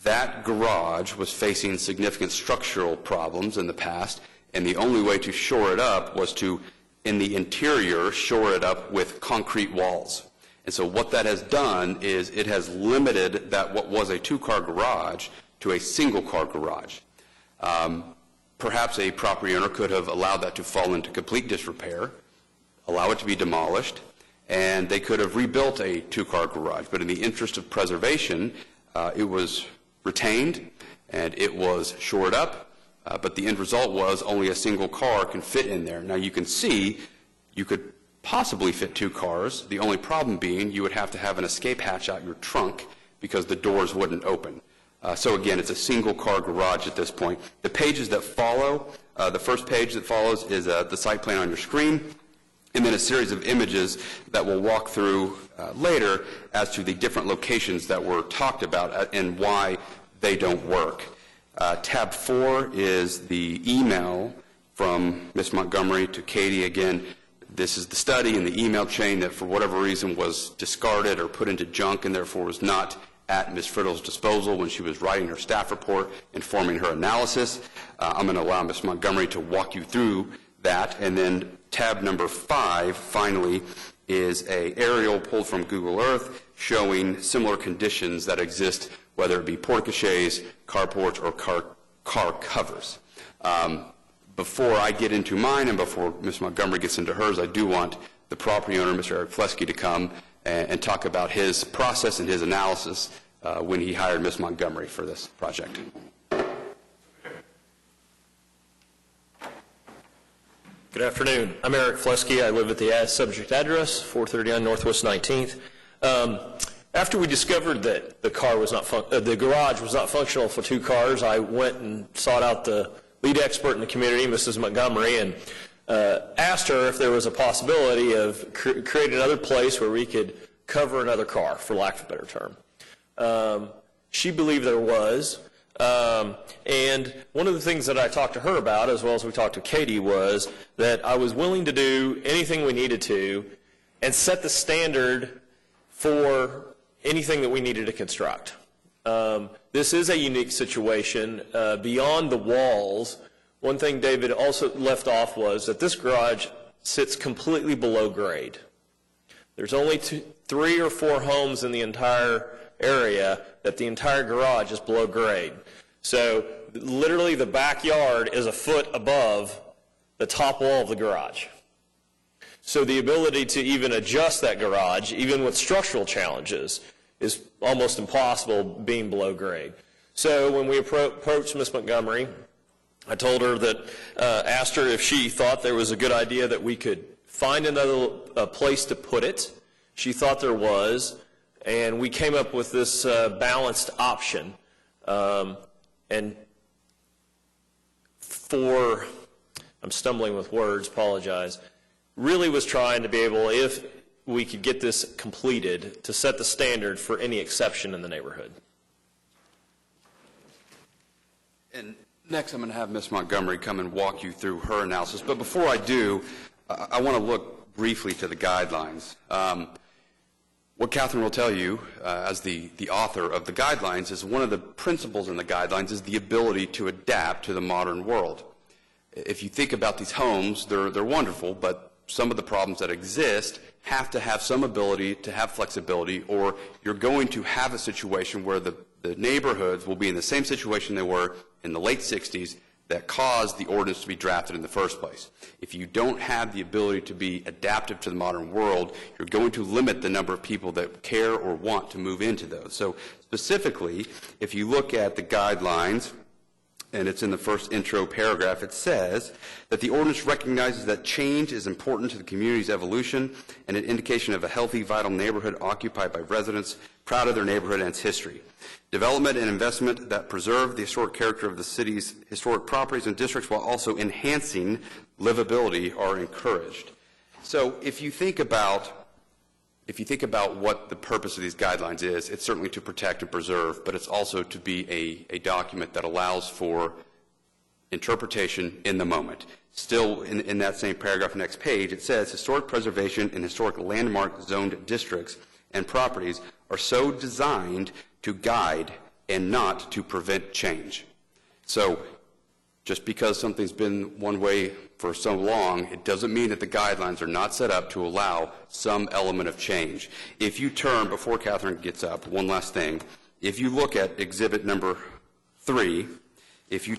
That garage was facing significant structural problems in the past, and the only way to shore it up was to, in the interior, shore it up with concrete walls. And so what that has done is it has limited that what was a 2-car garage to a single-car garage. perhaps a property owner could have allowed that to fall into complete disrepair, allow it to be demolished, and they could have rebuilt a two-car garage. But in the interest of preservation, it was retained and it was shored up, but the end result was only a single car can fit in there. Now you can see you could possibly fit two cars. The only problem being you would have to have an escape hatch out your trunk because the doors wouldn't open. So again, it's a single car garage at this point. The pages that follow, the first page that follows is the site plan on your screen, and then a series of images that we'll walk through later as to the different locations that were talked about and why they don't work. Tab 4 is the email from Ms. Montgomery to Katie. Again, this is the study in the email chain that for whatever reason was discarded or put into junk and therefore was not at Ms. Frittle's disposal when she was writing her staff report and forming her analysis. I'm going to allow Ms. Montgomery to walk you through that. And then tab number 5, finally, is an aerial pulled from Google Earth showing similar conditions that exist, whether it be porte-cochees, carports, or car covers. Before I get into mine and before Ms. Montgomery gets into hers, I do want the property owner, Mr. Eric Flesky, to come and talk about his process and his analysis when he hired Ms. Montgomery for this project. Good afternoon. I'm Eric Flesky. I live at the subject address, 439 Northwest 19th. After we discovered that the garage was not functional for two cars, I went and sought out the lead expert in the community, Mrs. Montgomery, and asked her if there was a possibility of creating another place where we could cover another car, for lack of a better term. She believed there was. And one of the things that I talked to her about, as well as we talked to Katie, was that I was willing to do anything we needed to and set the standard for anything that we needed to construct. This is a unique situation. Beyond the walls, one thing David also left off was that this garage sits completely below grade. There's only 3 or 4 homes in the entire area that the entire garage is below grade. So literally the backyard is a foot above the top wall of the garage. So the ability to even adjust that garage, even with structural challenges, is almost impossible being below grade. So when we approached Ms. Montgomery, I told her that, asked her if she thought there was a good idea that we could find another place to put it. She thought there was, and we came up with this balanced option. And I'm stumbling with words, apologize, really was trying to be able, if we could get this completed, to set the standard for any exception in the neighborhood. And next I'm going to have Ms. Montgomery come and walk you through her analysis. But before I do, I want to look briefly to the guidelines. What Catherine will tell you, as the author of the guidelines, is one of the principles in the guidelines is the ability to adapt to the modern world. If you think about these homes, they're wonderful, but some of the problems that exist have to have some ability to have flexibility, or you're going to have a situation where the neighborhoods will be in the same situation they were in the late 60s that caused the ordinance to be drafted in the first place. If you don't have the ability to be adaptive to the modern world, you're going to limit the number of people that care or want to move into those. So specifically, if you look at the guidelines, and it's in the first intro paragraph, it says that the ordinance recognizes that change is important to the community's evolution and an indication of a healthy, vital neighborhood occupied by residents proud of their neighborhood and its history. Development and investment that preserve the historic character of the city's historic properties and districts while also enhancing livability are encouraged. So if you think about what the purpose of these guidelines is, it's certainly to protect and preserve, but it's also to be a document that allows for interpretation in the moment. Still, in that same paragraph, next page, it says, historic preservation in historic landmark zoned districts and properties are so designed to guide and not to prevent change. So just because something's been one way for so long, it doesn't mean that the guidelines are not set up to allow some element of change. If you turn, before Catherine gets up, one last thing. If you look at exhibit number 3, if you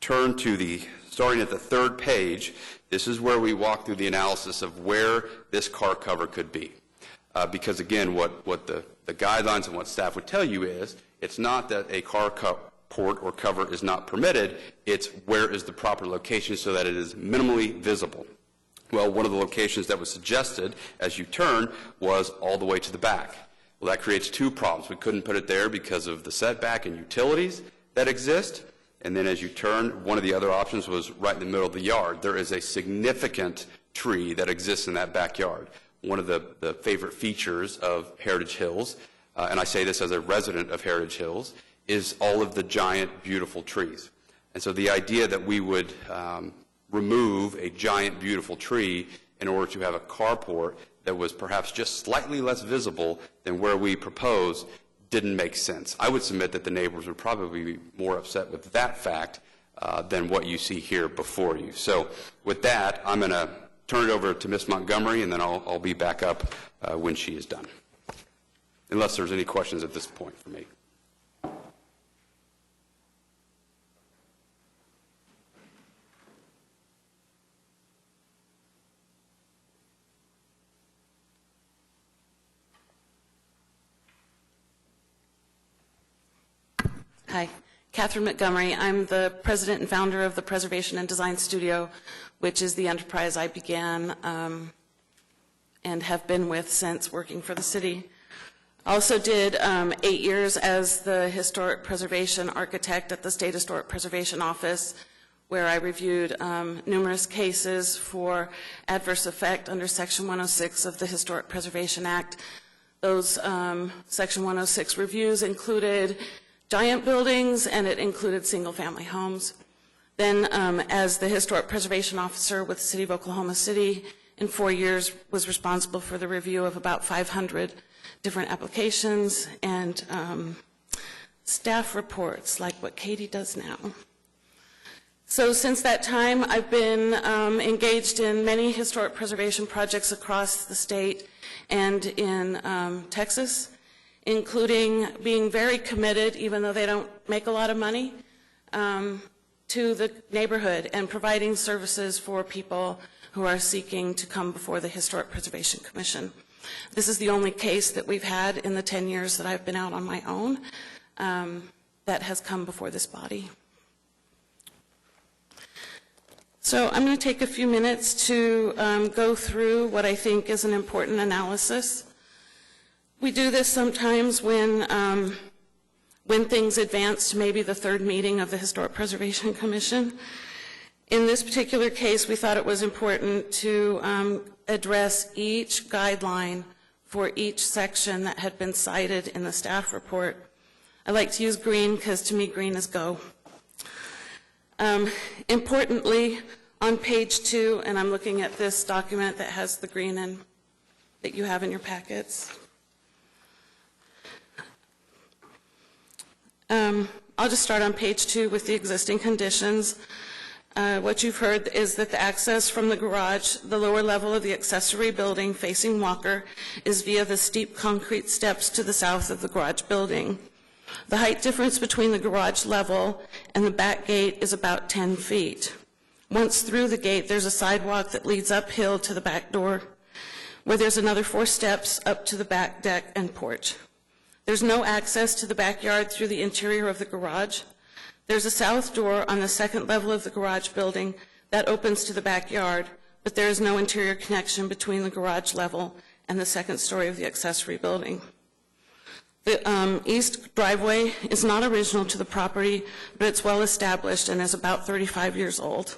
turn to starting at the third page, this is where we walk through the analysis of where this car cover could be. Because again, what the guidelines and what staff would tell you is, it's not that a car port or cover is not permitted, it's where is the proper location so that it is minimally visible. Well, one of the locations that was suggested as you turn was all the way to the back. Well, that creates two problems. We couldn't put it there because of the setback and utilities that exist. And then as you turn, one of the other options was right in the middle of the yard. There is a significant tree that exists in that backyard. One of the favorite features of Heritage Hills, and I say this as a resident of Heritage Hills, is all of the giant, beautiful trees. And so the idea that we would remove a giant, beautiful tree in order to have a carport that was perhaps just slightly less visible than where we propose didn't make sense. I would submit that the neighbors would probably be more upset with that fact than what you see here before you. So with that, I'm going to turn it over to Ms. Montgomery, and then I'll be back up when she is done, unless there's any questions at this point for me. Hi, Catherine Montgomery. I'm the president and founder of the Preservation and Design Studio, which is the enterprise I began and have been with since working for the city. I also did 8 years as the historic preservation architect at the State Historic Preservation Office, where I reviewed numerous cases for adverse effect under Section 106 of the Historic Preservation Act. Those Section 106 reviews included giant buildings, and it included single-family homes. Then, as the Historic Preservation Officer with the City of Oklahoma City, in 4 years was responsible for the review of about 500 different applications and staff reports, like what Katie does now. So since that time, I've been engaged in many historic preservation projects across the state and in Texas, including being very committed, even though they don't make a lot of money, to the neighborhood and providing services for people who are seeking to come before the Historic Preservation Commission. This is the only case that we've had in the 10 years that I've been out on my own that has come before this body. So I'm going to take a few minutes to go through what I think is an important analysis. We do this sometimes when things advance to maybe the third meeting of the Historic Preservation Commission. In this particular case, we thought it was important to address each guideline for each section that had been cited in the staff report. I like to use green because to me green is go. Importantly, on page 2, and I'm looking at this document that has the green in, that you have in your packets. I'll just start on page 2 with the existing conditions. What you've heard is that the access from the garage, the lower level of the accessory building facing Walker, is via the steep concrete steps to the south of the garage building. The height difference between the garage level and the back gate is about 10 feet. Once through the gate, there's a sidewalk that leads uphill to the back door, where there's another 4 steps up to the back deck and porch. There's no access to the backyard through the interior of the garage. There's a south door on the second level of the garage building that opens to the backyard, but there is no interior connection between the garage level and the second story of the accessory building. The east driveway is not original to the property, but it's well established and is about 35 years old.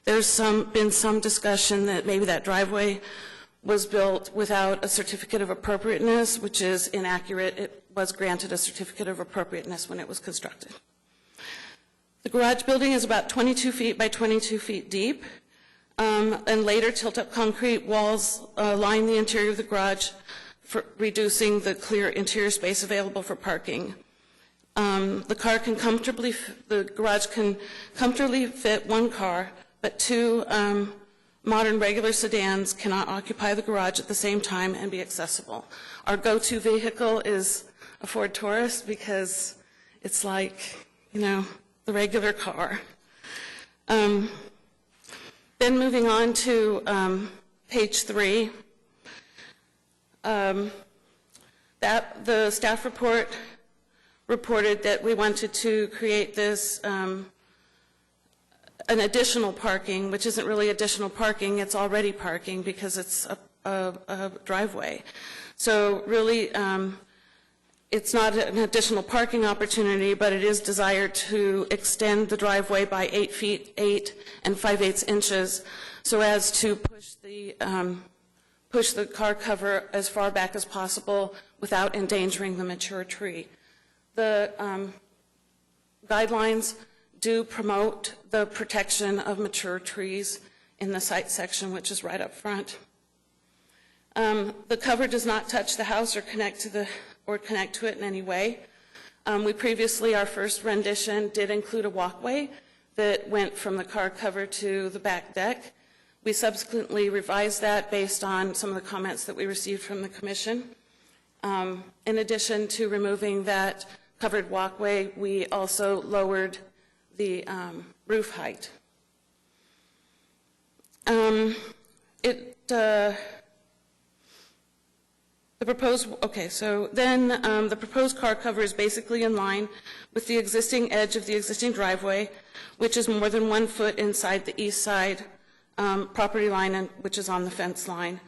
There's been some discussion that maybe that driveway was built without a certificate of appropriateness, which is inaccurate. It was granted a certificate of appropriateness when it was constructed. The garage building is about 22 feet by 22 feet deep, and later tilt-up concrete walls line the interior of the garage, for reducing the clear interior space available for parking. The garage can comfortably fit 1 car, but 2 modern regular sedans cannot occupy the garage at the same time and be accessible. Our go-to vehicle is a Ford Taurus because it's like, you know, the regular car. Then moving on to page 3, that the staff report reported that we wanted to create this an additional parking, which isn't really additional parking, it's already parking because it's a driveway. So really, it's not an additional parking opportunity, but it is desired to extend the driveway by 8 feet 8 and 5/8 inches so as to push the car cover as far back as possible without endangering the mature tree. The guidelines do promote the protection of mature trees in the site section, which is right up front. The cover does not touch the house or connect to it in any way. We previously, our first rendition did include a walkway that went from the car cover to the back deck. We subsequently revised that based on some of the comments that we received from the commission. In addition to removing that covered walkway, we also lowered the roof height. The proposed car cover is basically in line with the existing edge of the existing driveway, which is more than 1 foot inside the east side property line, which is on the fence line.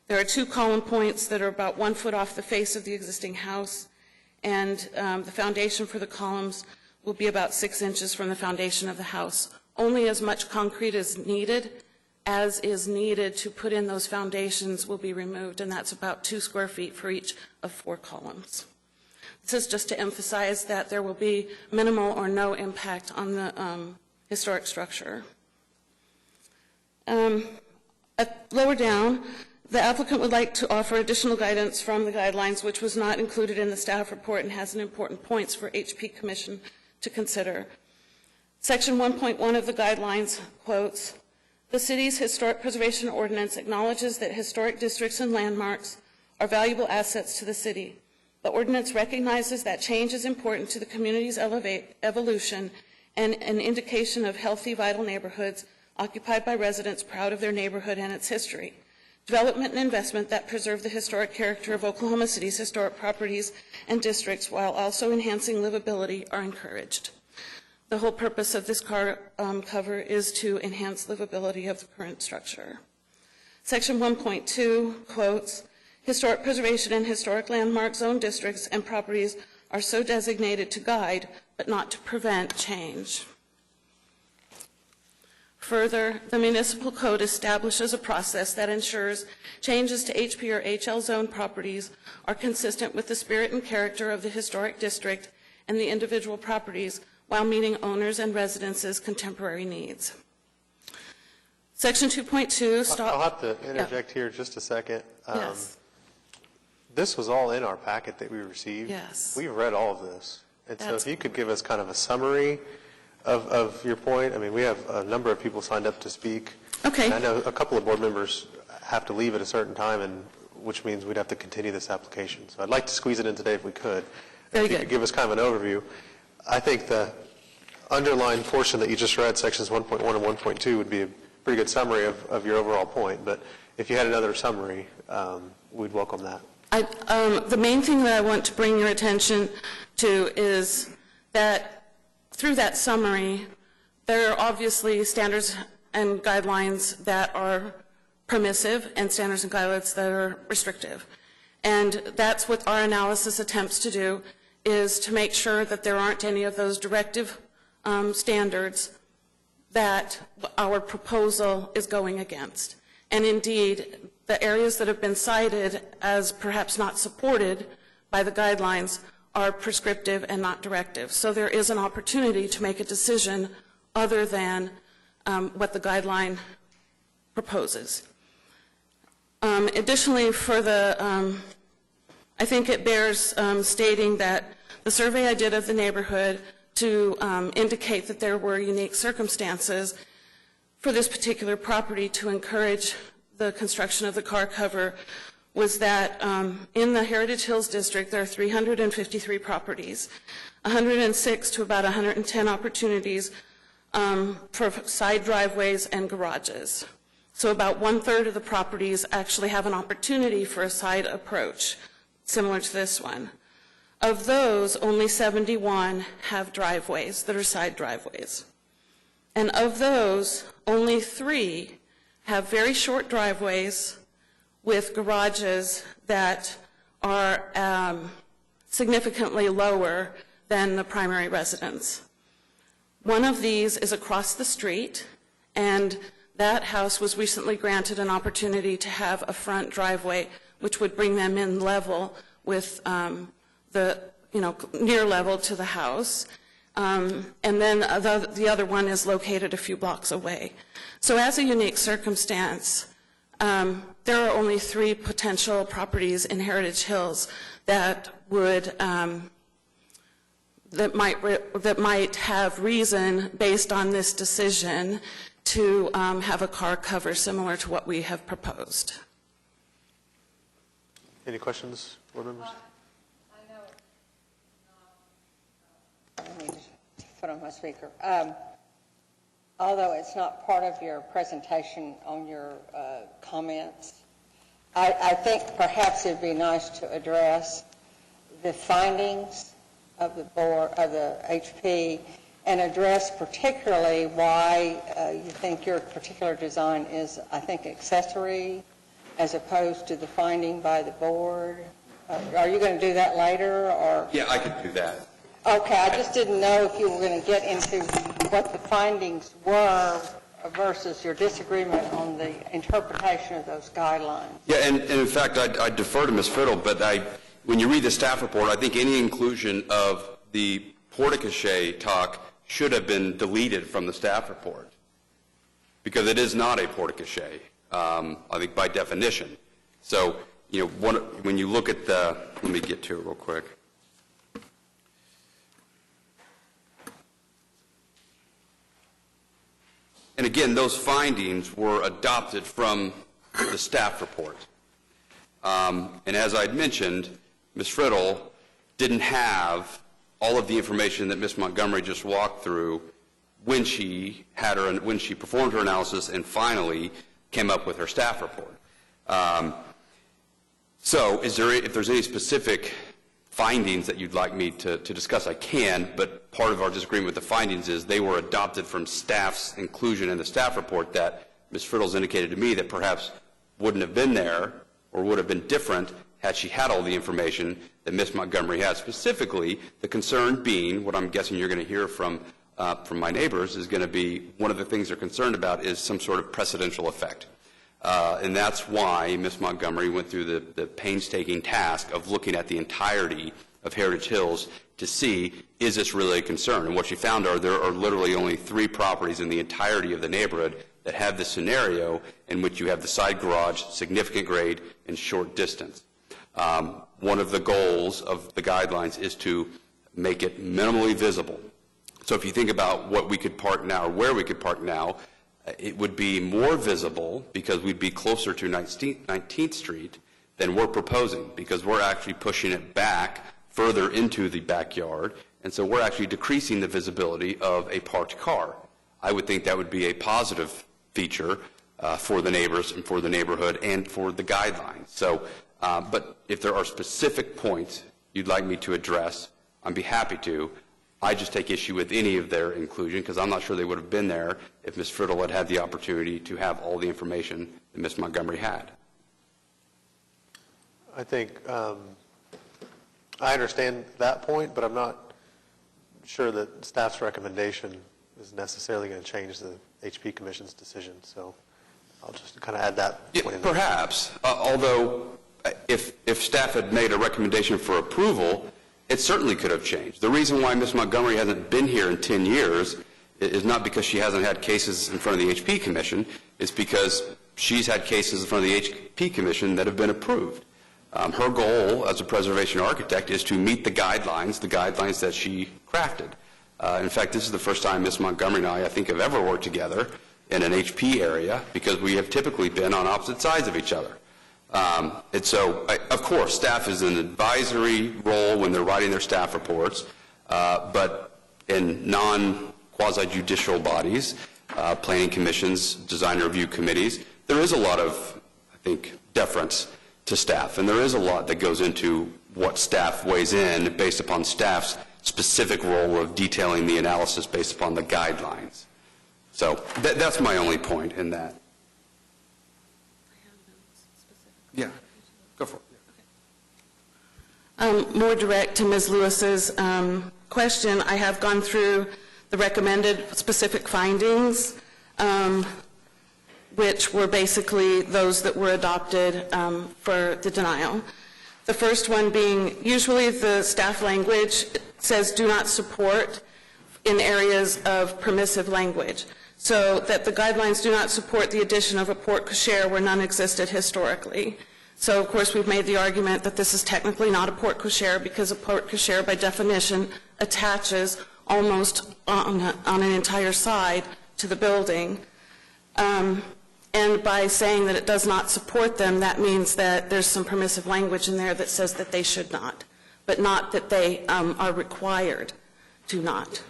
There are 2 column points that are about 1 foot off the face of the existing house, and the foundation for the columns will be about 6 inches from the foundation of the house. Only as much concrete as is needed to put in those foundations will be removed, and that's about 2 square feet for each of 4 columns. This is just to emphasize that there will be minimal or no impact on the historic structure. Lower down, the applicant would like to offer additional guidance from the guidelines, which was not included in the staff report and has an important points for HP Commission to consider. Section 1.1 of the guidelines quotes, "The city's historic preservation ordinance acknowledges that historic districts and landmarks are valuable assets to the city. The ordinance recognizes that change is important to the community's evolution and an indication of healthy, vital neighborhoods occupied by residents proud of their neighborhood and its history. Development and investment that preserve the historic character of Oklahoma City's historic properties and districts while also enhancing livability are encouraged." The whole purpose of this car cover is to enhance livability of the current structure. Section 1.2 quotes, "Historic preservation and historic landmark zone districts and properties are so designated to guide, but not to prevent change." Further, the municipal code establishes a process that ensures changes to HP or HL zone properties are consistent with the spirit and character of the historic district and the individual properties while meeting owners' and residents' contemporary needs. Section 2.2, I'll have to interject here just a second. Yes. This was all in our packet that we received. Yes. We've read all of this. And so if you could give us kind of a summary of your point. I mean, we have a number of people signed up to speak. Okay. And I know a couple of board members have to leave at a certain time, and which means we'd have to continue this application. So I'd like to squeeze it in today if we could. Very if you good. could give us kind of an overview. I think the underlined portion that you just read, sections 1.1 and 1.2, would be a pretty good summary of your overall point. But if you had another summary, we'd welcome that. The main thing that I want to bring your attention to is that through that summary, there are obviously standards and guidelines that are permissive and standards and guidelines that are restrictive. And that's what our analysis attempts to do, is to make sure that there aren't any of those directive standards that our proposal is going against. And indeed, the areas that have been cited as perhaps not supported by the guidelines are prescriptive and not directive. So there is an opportunity to make a decision other than what the guideline proposes. Additionally, for the, I think it bears stating that the survey I did of the neighborhood to indicate that there were unique circumstances for this particular property to encourage the construction of the car cover was that in the Heritage Hills District, there are 353 properties, 106 to about 110 opportunities for side driveways and garages. So about 1/3 of the properties actually have an opportunity for a side approach, similar to this one. Of those, only 71 have driveways that are side driveways. And of those, only 3 have very short driveways with garages that are significantly lower than the primary residence. One of these is across the street, and that house was recently granted an opportunity to have a front driveway, which would bring them in level with near level to the house. And then the other one is located a few blocks away. So as a unique circumstance, there are only 3 potential properties in Heritage Hills that would that might have reason based on this decision to have a car cover similar to what we have proposed. Any questions, board members? Let me just put on my speaker. Although it's not part of your presentation on your comments, I think perhaps it'd be nice to address the findings of the board, of the HP, and address particularly why you think your particular design is, I think, accessory as opposed to the finding by the board. Are you going to do that later, or? Yeah, I could do that. Okay, I just didn't know if you were going to get into what the findings were versus your disagreement on the interpretation of those guidelines. Yeah, and in fact, I defer to Ms. Fiddle, but when you read the staff report, I think any inclusion of the porte-cochere talk should have been deleted from the staff report, because it is not a porte-cochere, I think, by definition. So, when you look at let me get to it real quick. And again, those findings were adopted from the staff report. And as I'd mentioned, Ms. Friddle didn't have all of the information that Ms. Montgomery just walked through when she performed her analysis and finally came up with her staff report. So if there's any specific findings that you'd like me to discuss, I can, but part of our disagreement with the findings is they were adopted from staff's inclusion in the staff report that Ms. Friddle's indicated to me that perhaps wouldn't have been there or would have been different had she had all the information that Ms. Montgomery had. Specifically, the concern being, what I'm guessing you're going to hear from my neighbors, is going to be one of the things they're concerned about is some sort of precedential effect. And that's why Ms. Montgomery went through the painstaking task of looking at the entirety of Heritage Hills to see, is this really a concern? And what she found there are literally only 3 properties in the entirety of the neighborhood that have this scenario in which you have the side garage, significant grade, and short distance. One of the goals of the guidelines is to make it minimally visible. So if you think about what we could park now or where we could park now, it would be more visible because we'd be closer to 19th Street than we're proposing, because we're actually pushing it back further into the backyard, and so we're actually decreasing the visibility of a parked car. I would think that would be a positive feature for the neighbors and for the neighborhood and for the guidelines. So, but if there are specific points you'd like me to address, I'd be happy to. I just take issue with any of their inclusion because I'm not sure they would have been there if Ms. Friddle had had the opportunity to have all the information that Ms. Montgomery had. I think I understand that point, but I'm not sure that staff's recommendation is necessarily going to change the HP Commission's decision. So I'll just kind of add that point in there. Perhaps, although if staff had made a recommendation for approval, it certainly could have changed. The reason why Ms. Montgomery hasn't been here in 10 years is not because she hasn't had cases in front of the HP Commission. It's because she's had cases in front of the HP Commission that have been approved. Her goal as a preservation architect is to meet the guidelines that she crafted. In fact, this is the first time Ms. Montgomery and I think, have ever worked together in an HP area because we have typically been on opposite sides of each other. And so, of course, staff is in an advisory role when they're writing their staff reports, but in quasi-judicial bodies, planning commissions, design review committees, there is a lot of, I think, deference to staff, and there is a lot that goes into what staff weighs in based upon staff's specific role of detailing the analysis based upon the guidelines. So that's my only point in that. Yeah, go for it. More direct to Ms. Lewis's question, I have gone through the recommended specific findings, which were basically those that were adopted for the denial. The first one being, usually the staff language says do not support in areas of permissive language, so that the guidelines do not support the addition of a porte cochere where none existed historically. So, of course, we've made the argument that this is technically not a porte cochere because a porte cochere, by definition, attaches almost on an entire side to the building. And by saying that it does not support them, that means that there's some permissive language in there that says that they should not, but not that they are required to not.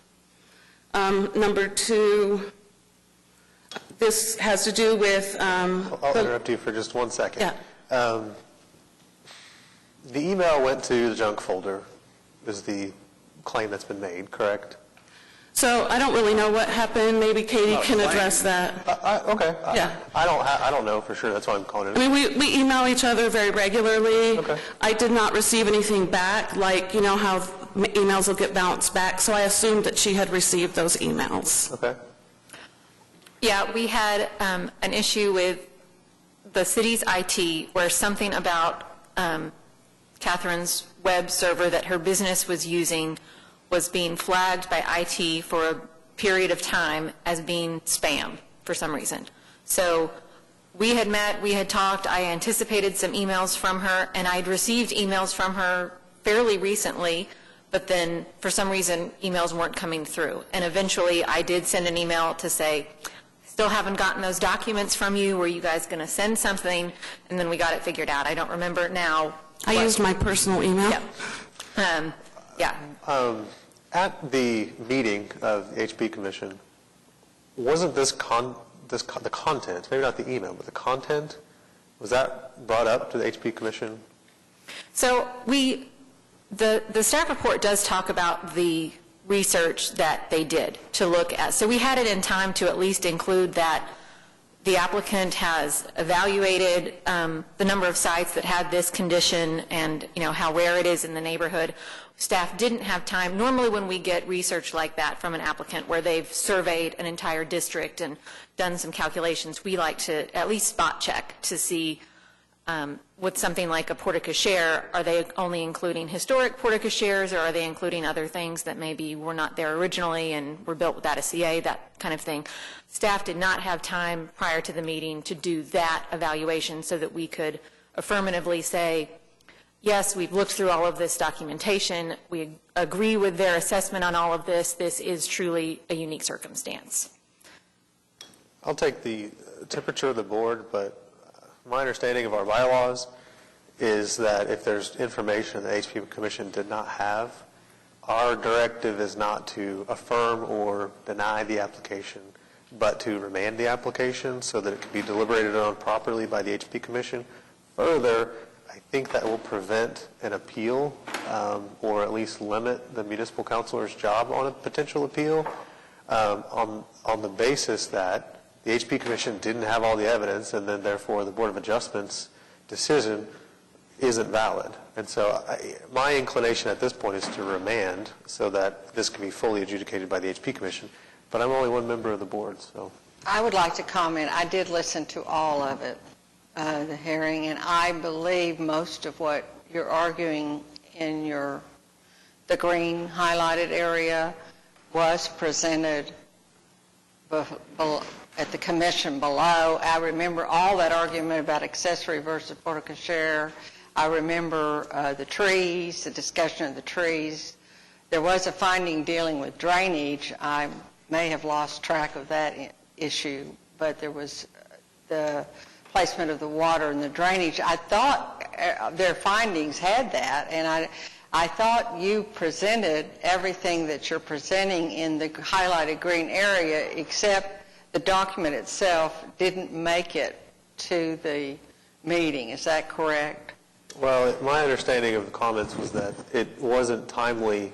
Number two, this has to do with... I'll interrupt you for just 1 second. Yeah. The email went to the junk folder, is the claim that's been made, correct? So I don't really know what happened. Maybe Katie can address that. Okay. Yeah. I don't know for sure. That's why I'm calling it. I mean, we email each other very regularly. Okay. I did not receive anything back, like, you know how emails will get bounced back, so I assumed that she had received those emails. Okay. Yeah, we had an issue with the city's IT where something about Catherine's web server that her business was using was being flagged by IT for a period of time as being spam for some reason. So we had met, we had talked, I anticipated some emails from her, and I'd received emails from her fairly recently, but then for some reason emails weren't coming through. And eventually I did send an email to say, still haven't gotten those documents from you, were you guys going to send something? And then we got it figured out. I don't remember now. I used my personal email. Yeah. At the meeting of the HP Commission, wasn't the content, maybe not the email, but the content, was that brought up to the HP Commission? So the staff report does talk about the research that they did to look at. So we had it in time to at least include that the applicant has evaluated the number of sites that had this condition and, you know, how rare it is in the neighborhood. Staff didn't have time. Normally when we get research like that from an applicant where they've surveyed an entire district and done some calculations, we like to at least spot check to see with something like a porte cochere, are they only including historic porte cocheres, or are they including other things that maybe were not there originally and were built without a CA, that kind of thing. Staff did not have time prior to the meeting to do that evaluation so that we could affirmatively say, yes, we've looked through all of this documentation, we agree with their assessment on all of this, this is truly a unique circumstance. I'll take the temperature of the board, but my understanding of our bylaws is that if there's information the HP Commission did not have, our directive is not to affirm or deny the application, but to remand the application so that it can be deliberated on properly by the HP Commission. Further, I think that will prevent an appeal or at least limit the municipal councilor's job on a potential appeal on the basis that the HP Commission didn't have all the evidence, and then therefore the Board of Adjustment's decision isn't valid. And so my inclination at this point is to remand so that this can be fully adjudicated by the HP Commission. But I'm only one member of the board, so. I would like to comment. I did listen to all of it, the hearing, and I believe most of what you're arguing in the green highlighted area was presented at the commission below. I remember all that argument about accessory versus porte cochere. I remember the trees, the discussion of the trees. There was a finding dealing with drainage. I may have lost track of that issue, but there was the placement of the water and the drainage. I thought their findings had that, and I thought you presented everything that you're presenting in the highlighted green area, except the document itself didn't make it to the meeting. Is that correct? Well, my understanding of the comments was that it wasn't timely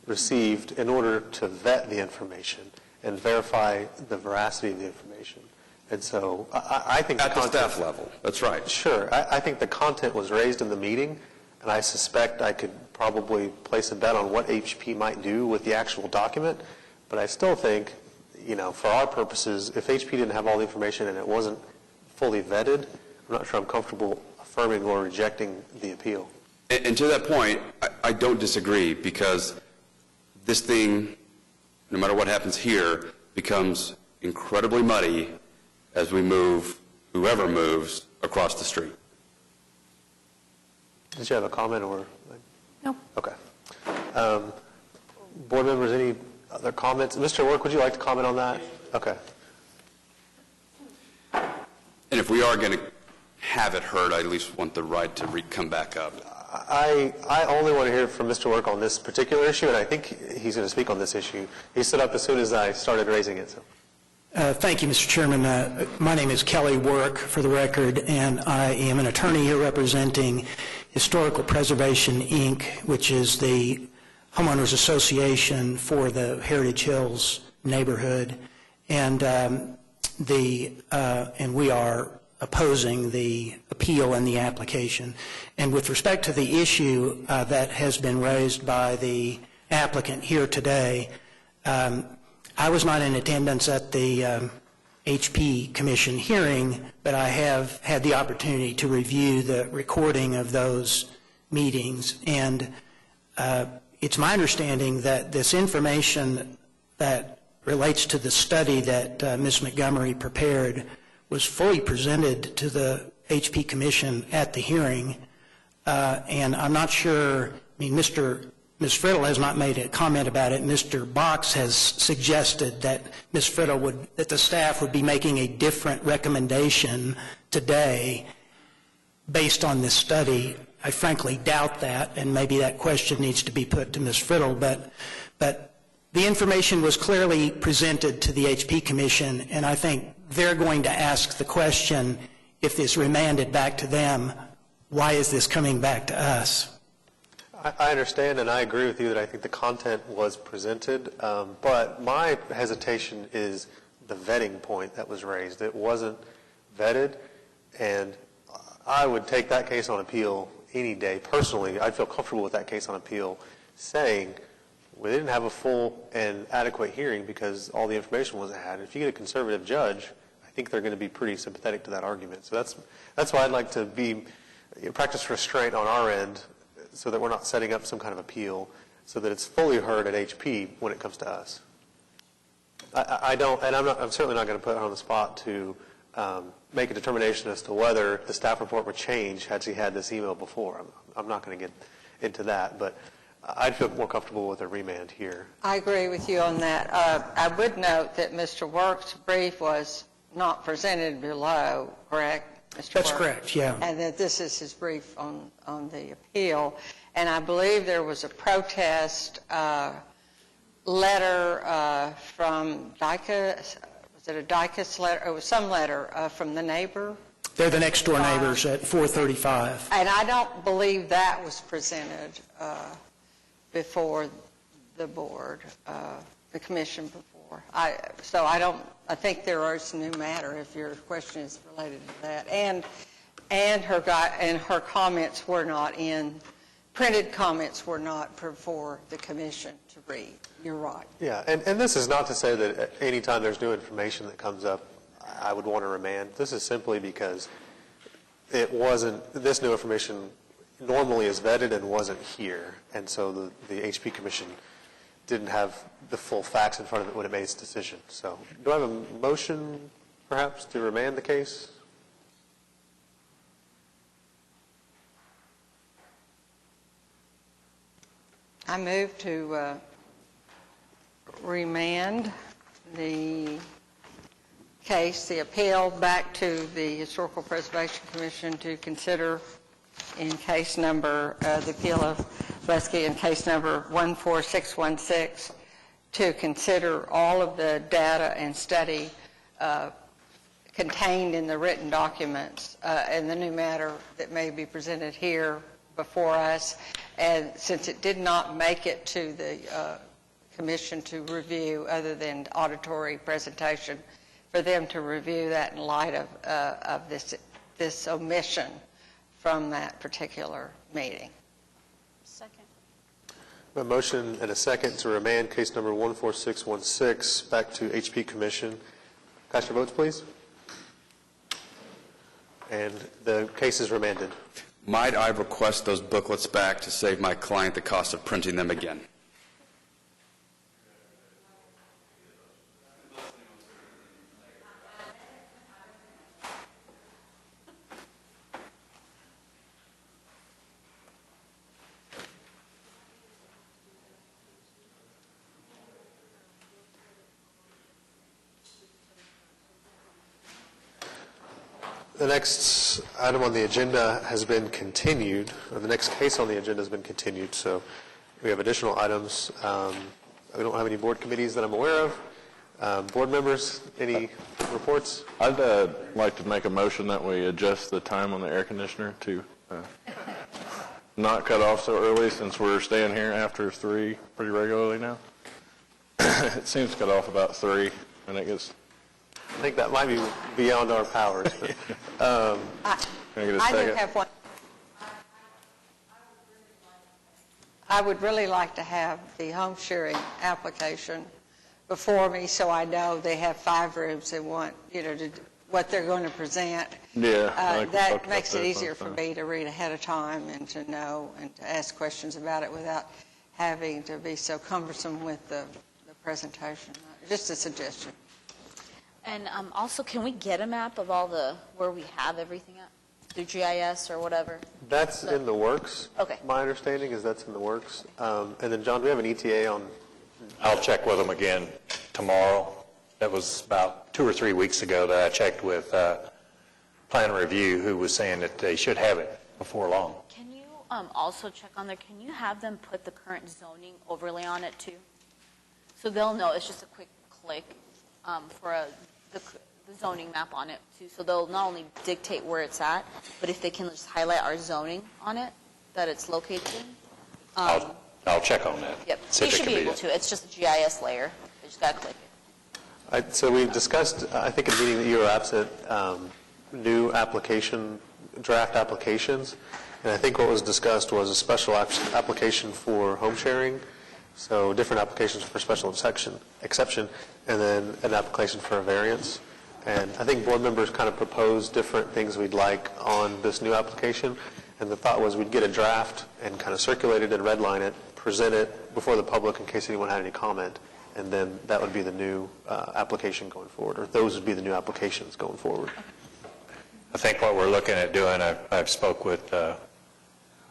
received in order to vet the information and verify the veracity of the information. And so I think at the staff level, that's right. Sure. I think the content was raised in the meeting, and I suspect I could probably place a bet on what HP might do with the actual document. But I still think, for our purposes, if HP didn't have all the information and it wasn't fully vetted, I'm not sure I'm comfortable affirming or rejecting the appeal. And to that point, I don't disagree, because this thing, no matter what happens here, becomes incredibly muddy as we move, whoever moves, across the street. Did you have a comment or? No. Okay. Board members, any other comments? Mr. Work, would you like to comment on that? Okay. And if we are going to have it heard, I at least want the right to come back up. I only want to hear from Mr. Work on this particular issue, and I think he's going to speak on this issue. He stood up as soon as I started raising it. So. Thank you, Mr. Chairman. My name is Kelly Work, for the record, and I am an attorney here representing Historical Preservation, Inc., which is the homeowners association for the Heritage Hills neighborhood, and we are opposing the appeal and the application. And with respect to the issue that has been raised by the applicant here today, I was not in attendance at the HP Commission hearing, but I have had the opportunity to review the recording of those meetings. And it's my understanding that this information that relates to the study that Ms. Montgomery prepared was fully presented to the HP Commission at the hearing. And I'm not sure, Ms. Friddle has not made a comment about it. Mr. Box has suggested that Ms. Friddle that the staff would be making a different recommendation today based on this study. I frankly doubt that, and maybe that question needs to be put to Ms. Friddle, but the information was clearly presented to the HP Commission, and I think they're going to ask the question, if it's remanded back to them, why is this coming back to us? I understand, and I agree with you that I think the content was presented, but my hesitation is the vetting point that was raised. It wasn't vetted, and I would take that case on appeal any day. Personally, I'd feel comfortable with that case on appeal, saying we didn't have a full and adequate hearing because all the information wasn't had. If you get a conservative judge, I think they're going to be pretty sympathetic to that argument. So that's why I'd like to practice restraint on our end, so that we're not setting up some kind of appeal, so that it's fully heard at HP when it comes to us. I don't, and I'm certainly not going to put her on the spot to make a determination as to whether the staff report would change had she had this email before. I'm not going to get into that, but I'd feel more comfortable with a remand here. I agree with you on that. I would note that Mr. Work's brief was not presented below, correct? Mr. That's Work? correct, yeah. And that this is his brief on the appeal. And I believe there was a protest letter from DICA. Was it a DICA's letter? It was some letter from the neighbor. They're the next door neighbors at 435. And I don't believe that was presented before the board, the commission before. I think there is new matter if your question is related to that. And her comments were not printed comments were not for the commission to read. You're right. Yeah, and this is not to say that any time there's new information that comes up, I would want to remand. This is simply because this new information normally is vetted and wasn't here. And so the HP Commission didn't have the full facts in front of it when it made its decision. So do I have a motion, perhaps, to remand the case? I move to remand the case, the appeal, back to the Historical Preservation Commission to consider in case number, the appeal of Flesky in case number 14616 to consider all of the data and study contained in the written documents and the new matter that may be presented here before us. And since it did not make it to the commission to review other than auditory presentation, for them to review that in light of this omission from that particular meeting. Second. A motion and a second to remand case number 14616 back to HP Commission. Cast your votes, please. And the case is remanded. Might I request those booklets back to save my client the cost of printing them again? The next item on the agenda has been continued, or the next case on the agenda has been continued, so we have additional items. We don't have any board committees that I'm aware of. Board members, any reports? I'd like to make a motion that we adjust the time on the air conditioner to not cut off so early, since we're staying here after 3 pretty regularly now. It seems to cut off about 3, and it gets... I think that might be beyond our powers. But, can I get a I do second? have one. I would really like to have the home sharing application before me, so I know they have 5 rooms and want, what they're going to present. Yeah. I think we talked That about makes it that easier last for time. me to read ahead of time and to know and to ask questions about it without having to be so cumbersome with the presentation. Just a suggestion. And also, can we get a map of all where we have everything at through GIS or whatever? That's in the works. Okay. My understanding is that's in the works. And then, John, do we have an ETA on? I'll check with them again tomorrow. That was about 2 or 3 weeks ago that I checked with Plan Review, who was saying that they should have it before long. Can you also check on there, can you have them put the current zoning overlay on it too? So they'll know, it's just a quick click for the zoning map on it too. So they'll not only dictate where it's at, but if they can just highlight our zoning on it, that it's located in. I'll check on that. Yep, See they if it should can be be able done. to. It's just a GIS layer. They just got to click it. So we've discussed, I think in the meeting that you were absent, new draft applications. And I think what was discussed was a special application for home sharing, so different applications for special exception, and then an application for a variance. And I think board members kind of proposed different things we'd like on this new application. And the thought was we'd get a draft and kind of circulate it and redline it, present it before the public in case anyone had any comment. And then that would be the new application going forward, or those would be the new applications going forward. I think what we're looking at doing, I've spoke with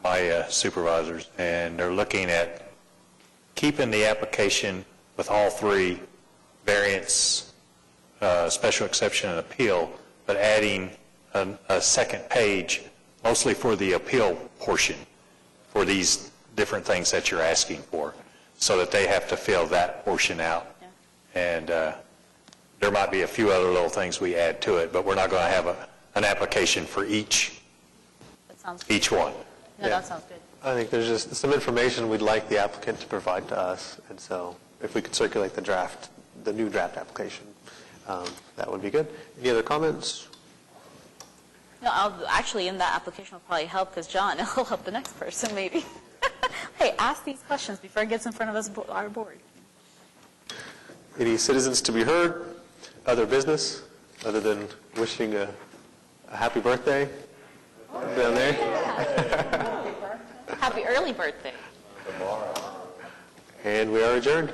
my supervisors, and they're looking at keeping the application with all 3, variance, special exception, and appeal, but adding a second page, mostly for the appeal portion, for these different things that you're asking for, so that they have to fill that portion out. Yeah. And there might be a few other little things we add to it, but we're not going to have an application for each one. No, that sounds good. I think there's just some information we'd like the applicant to provide to us, and so if we could circulate the new draft application, that would be good. Any other comments? No, actually, in that application will probably help because John, it'll help the next person maybe. Hey, ask these questions before it gets in front of our board. Any citizens to be heard? Other business, other than wishing a happy birthday down there? Happy early birthday. And we are adjourned.